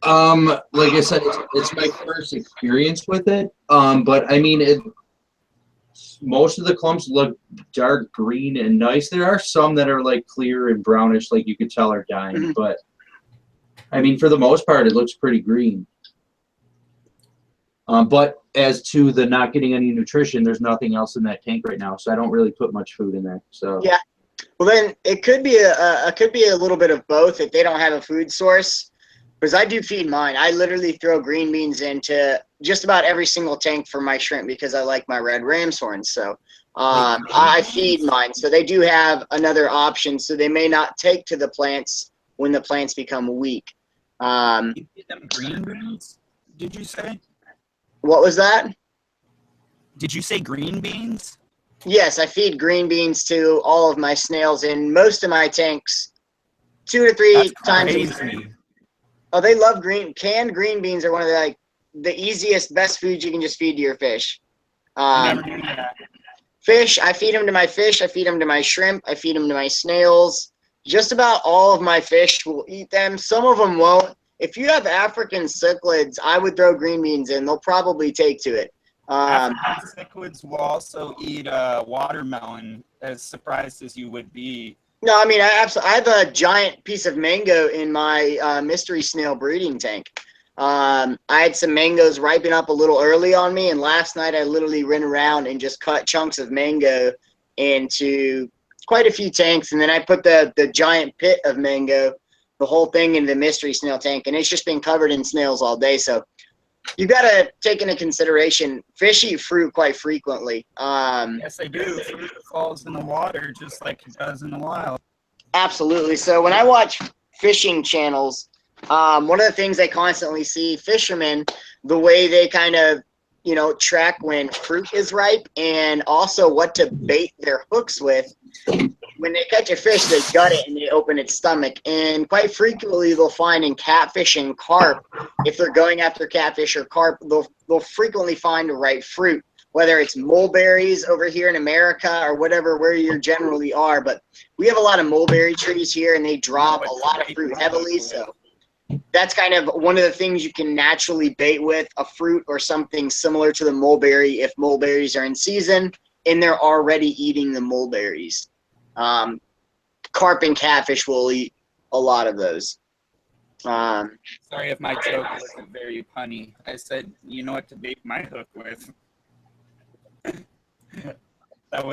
Like I said, it's my first experience with it. But I mean, most of the clumps look dark green and nice. There are some that are like clear and brownish, like you could tell are dying. Mm-hmm. But I mean, for the most part, it looks pretty green. But as to the not getting any nutrition, there's nothing else in that tank right now, so I don't really put much food in there. So yeah, well then it could be a little bit of both if they don't have a food source. Because I do feed mine. I literally throw green beans into just about every single tank for my shrimp because I like my red ram's horns. So I feed mine. So they do have another option. So they may not take to the plants when the plants become weak. You feed them green beans? Did you say? What was that? Did you say green beans? Yes, I feed green beans to all of my snails in most of my tanks 2 to 3 times a week. Crazy. Oh, they love canned green beans are one of the easiest, best foods you can just feed to your fish. Never knew that. Fish, I feed them to my fish. I feed them to my shrimp. I feed them to my snails. Just about all of my fish will eat them. Some of them won't. If you have African cichlids, I would throw green beans in. They'll probably take to it. African cichlids will also eat watermelon, as surprised as you would be. No, I mean, I have a giant piece of mango in my mystery snail breeding tank. I had some mangoes ripen up a little early on me, and last night I literally ran around and just cut chunks of mango into quite a few tanks, and then I put the giant pit of mango, the whole thing, in the mystery snail tank, and it's just been covered in snails all day. So you got to take into consideration fish eat fruit quite frequently. Yes, they do. Fruit falls in the water just like it does in the wild. Absolutely. So when I watch fishing channels, one of the things I constantly see fishermen, the way they kind of, track when fruit is ripe and also what to bait their hooks with. When they catch a fish, they gut it and they open its stomach. And quite frequently, they'll find in catfish and carp, if they're going after catfish or carp, they'll frequently find the right fruit, whether it's mulberries over here in America or where you generally are. But we have a lot of mulberry trees here, and they drop a lot of fruit heavily. So that's kind of one of the things you can naturally bait with, a fruit or something similar to the mulberry if mulberries are in season and they're already eating the mulberries. Carp and catfish will eat a lot of those. Sorry if my joke wasn't very punny. I said, you know what to bait my hook with. that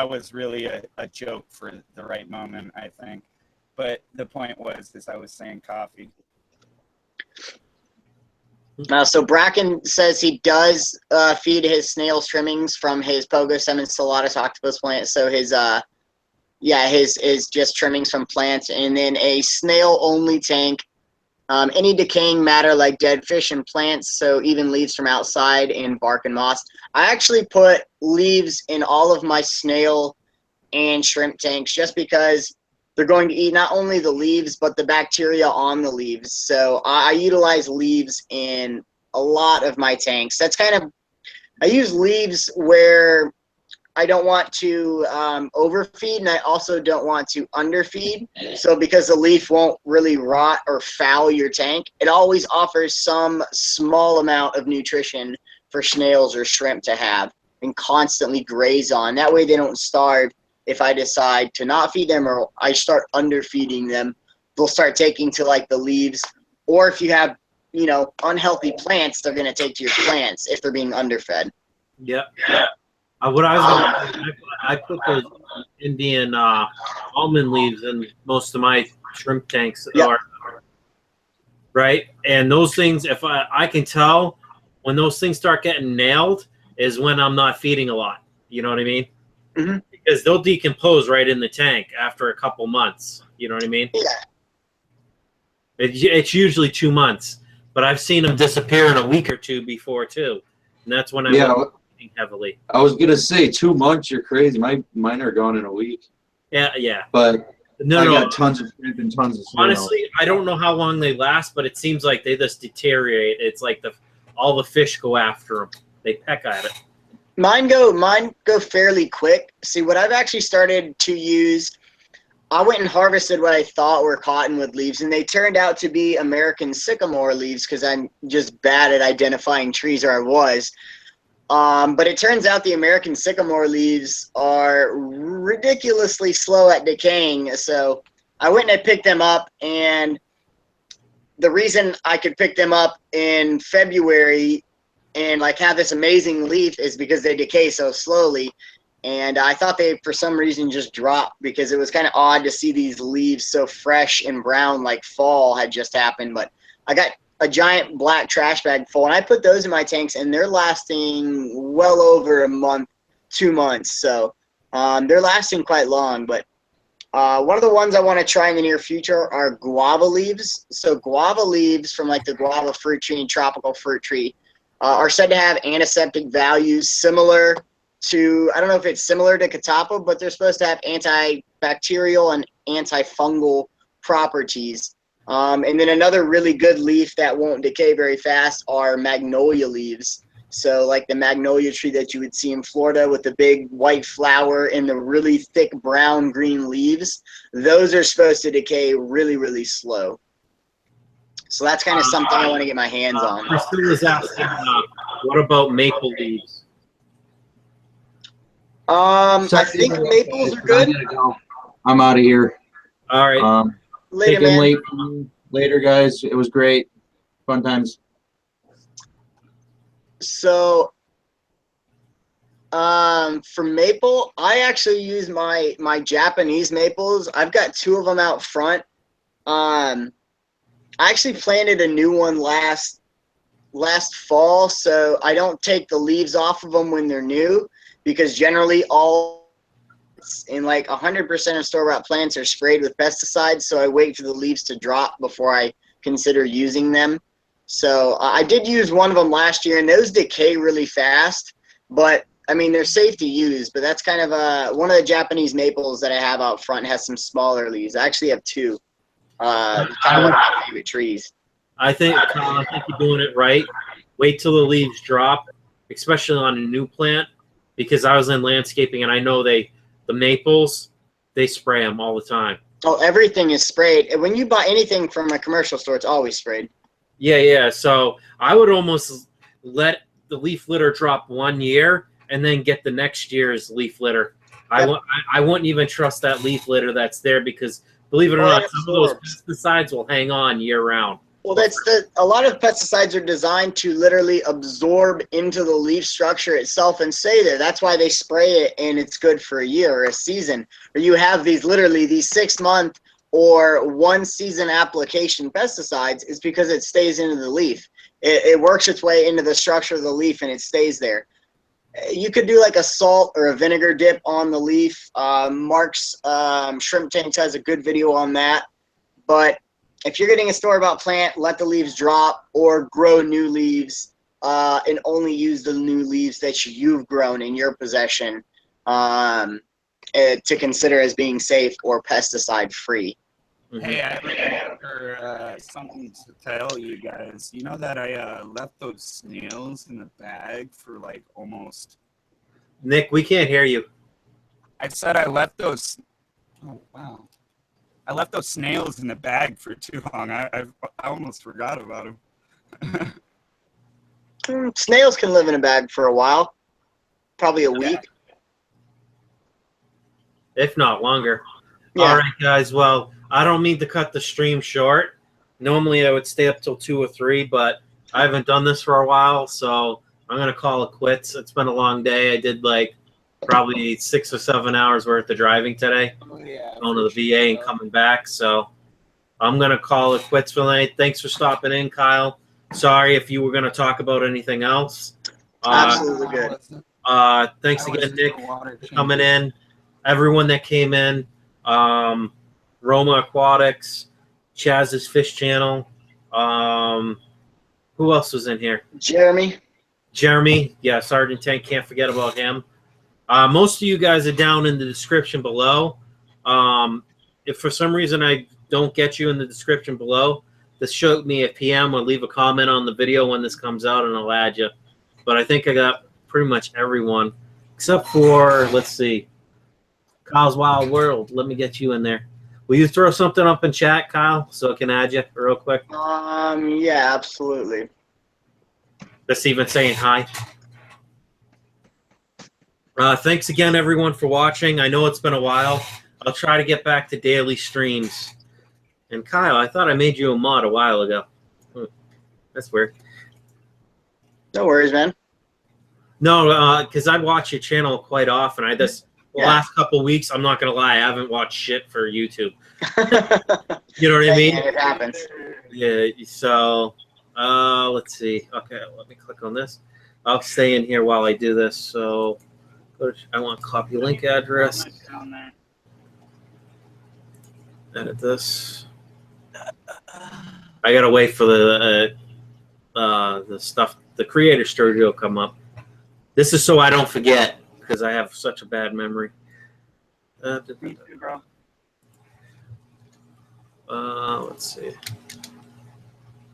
was really a joke for the right moment, I think. But the point was, I was saying coffee. So Brackon says he does feed his snails trimmings from his Pogo Semistellatus octopus plant. So his is just trimmings from plants, and then a snail-only tank. Any decaying matter like dead fish and plants, so even leaves from outside and bark and moss. I actually put leaves in all of my snail and shrimp tanks just because they're going to eat not only the leaves, but the bacteria on the leaves. So I utilize leaves in a lot of my tanks. That's I use leaves where I don't want to overfeed, and I also don't want to underfeed. So because the leaf won't really rot or foul your tank, it always offers some small amount of nutrition for snails or shrimp to have and constantly graze on. That way they don't starve. If I decide to not feed them or I start underfeeding them, they'll start taking to the leaves. Or if you have, unhealthy plants, they're going to take to your plants if they're being underfed. Yep. What I was going to I put the Indian almond leaves in most of my shrimp tanks. Yep. Right? And those things, if I can tell when those things start getting nailed is when I'm not feeding a lot. You know what I mean? Mm-hmm. Because they'll decompose right in the tank after a couple months. You know what I mean? Yeah. It's usually 2 months, but I've seen them disappear in a week or two before too, and that's when I'm eating heavily. I was gonna say 2 months. You're crazy. Mine are gone in a week. Yeah. But No, I got tons of shrimp and tons of snail. Honestly, I don't know how long they last, but it seems like they just deteriorate. It's like all the fish go after them. They peck at it. Mine go fairly quick. See, what I've actually started to use, I went and harvested what I thought were cottonwood leaves, and they turned out to be American sycamore leaves because I'm just bad at identifying trees, or I was. But it turns out the American sycamore leaves are ridiculously slow at decaying. So I went and I picked them up, and the reason I could pick them up in February and have this amazing leaf is because they decay so slowly. And I thought they, for some reason, just dropped because it was kind of odd to see these leaves so fresh and brown like fall had just happened. But I got a giant black trash bag full, and I put those in my tanks, and they're lasting well over a month, 2 months. So they're lasting quite long. But one of the ones I want to try in the near future are guava leaves. So guava leaves from like the guava fruit tree and tropical fruit tree are said to have antiseptic values similar to, I don't know if it's similar to catappa, but they're supposed to have antibacterial and antifungal properties. And then another really good leaf that won't decay very fast are magnolia leaves. So like the magnolia tree that you would see in Florida with the big white flower and the really thick brown green leaves, those are supposed to decay really, really slow. So that's kind of something I want to get my hands on. Priscila's asking, what about maple leaves? I think maples are good. I gotta go. I'm out of here. All right. Later, Taking man. late. Later, guys. It was great. Fun times. So, for maple, I actually use my Japanese maples. I've got 2 of them out front. I actually planted a new one last fall, so I don't take the leaves off of them when they're new, because generally all in like 100% of store-bought plants are sprayed with pesticides, so I wait for the leaves to drop before I consider using them. So I did use one of them last year, and those decay really fast, but I mean, they're safe to use. But that's kind of one of the Japanese maples that I have out front has some smaller leaves. I actually have 2. Kind of one of my favorite trees. I think you're doing it right. Wait till the leaves drop, especially on a new plant, because I was in landscaping and I know the maples, they spray them all the time. Oh, everything is sprayed. When you buy anything from a commercial store, it's always sprayed. Yeah. So I would almost let the leaf litter drop 1 year and then get the next year's leaf litter. Yep. I wouldn't even trust that leaf litter that's there, because believe it or not, some of those pesticides will hang on year round. Well, a lot of pesticides are designed to literally absorb into the leaf structure itself and stay there. That's why they spray it, and it's good for a year or a season. Or you have these 6-month or 1 season application pesticides, is because it stays into the leaf. It works its way into the structure of the leaf, and it stays there. You could do like a salt or a vinegar dip on the leaf. Mark's Shrimp Tanks has a good video on that. But if you're getting a store-bought plant, let the leaves drop or grow new leaves, and only use the new leaves that you've grown in your possession to consider as being safe or pesticide-free. Hey, I have something to tell you guys. You know that I left those snails in the bag for like almost... Nick, we can't hear you. I said I left those... Oh, wow. I left those snails in the bag for too long. I almost forgot about them. Snails can live in a bag for a while. Probably a week. If not longer. Yeah. All right, guys. Well, I don't mean to cut the stream short. Normally, I would stay up till 2 or 3, but I haven't done this for a while, so I'm going to call it quits. It's been a long day. I did like probably 6 or 7 hours worth of driving today, going to the VA and coming back. So I'm going to call it quits for the night. Thanks for stopping in, Kyle. Sorry if you were going to talk about anything else. Absolutely good. Thanks again, Nick, for coming in. Everyone that came in, Roma Aquatics, Chaz's Fish Channel. Who else was in here? Jeremy, yeah, Sergeant Tank, can't forget about him. Most of you guys are down in the description below. If for some reason I don't get you in the description below, just shoot me a PM or leave a comment on the video when this comes out, and I'll add you. But I think I got pretty much everyone, except for, let's see, KylesWildWorld. Let me get you in there. Will you throw something up in chat, Kyle, so I can add you real quick? yeah, absolutely. Just even saying hi. Thanks again, everyone, for watching. I know it's been a while. I'll try to get back to daily streams. And Kyle, I thought I made you a mod a while ago. That's weird. No worries, man. No, because I watch your channel quite often. The last couple weeks, I'm not going to lie, I haven't watched shit for YouTube. You know what I mean? It happens. Yeah. So, let's see. Okay, let me click on this. I'll stay in here while I do this. So, I want copy link address. Edit this. I gotta wait for the stuff, the Creator Studio come up. This is so I don't forget because I have such a bad memory. Let's see.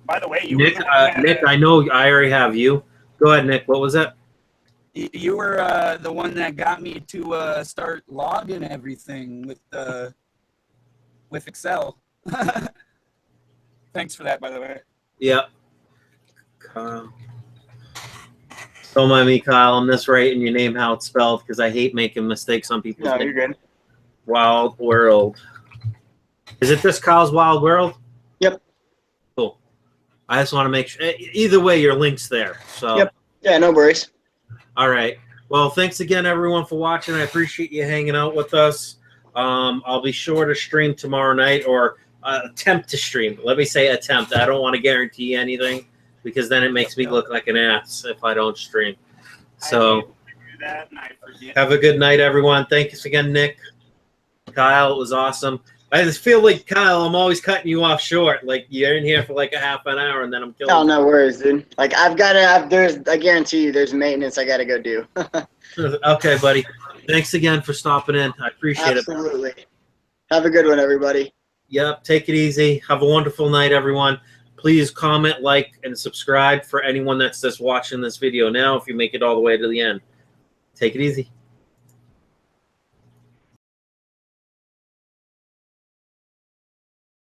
By the way, Nick, Nick, I know I already have you. Go ahead, Nick. What was that? You were the one that got me to start logging everything with Excel. Thanks for that, by the way. Yep. Kyle. Don't mind me, Kyle. I'm just writing your name how it's spelled because I hate making mistakes on people's No, names. you're good. Wild World. Is it this Kyle's Wild World? Yep. Cool. I just want to make sure. Either way, your link's there. So. Yep. Yeah, no worries. All right. Well, thanks again, everyone, for watching. I appreciate you hanging out with us. I'll be sure to stream tomorrow night or attempt to stream. Let me say attempt. I don't want to guarantee anything because then it makes me look like an ass if I don't stream. So have a good night, everyone. Thanks again, Nick. Kyle, it was awesome. I just feel like, Kyle, I'm always cutting you off short. Like, you're in here for like a half an hour, and then I'm killing you. Oh, no worries, dude. Like, I guarantee you there's maintenance I got to go do. Okay, buddy. Thanks again for stopping in. I appreciate it. Absolutely. Have a good one, everybody. Yep, take it easy. Have a wonderful night, everyone. Please comment, like, and subscribe for anyone that's just watching this video now if you make it all the way to the end. Take it easy.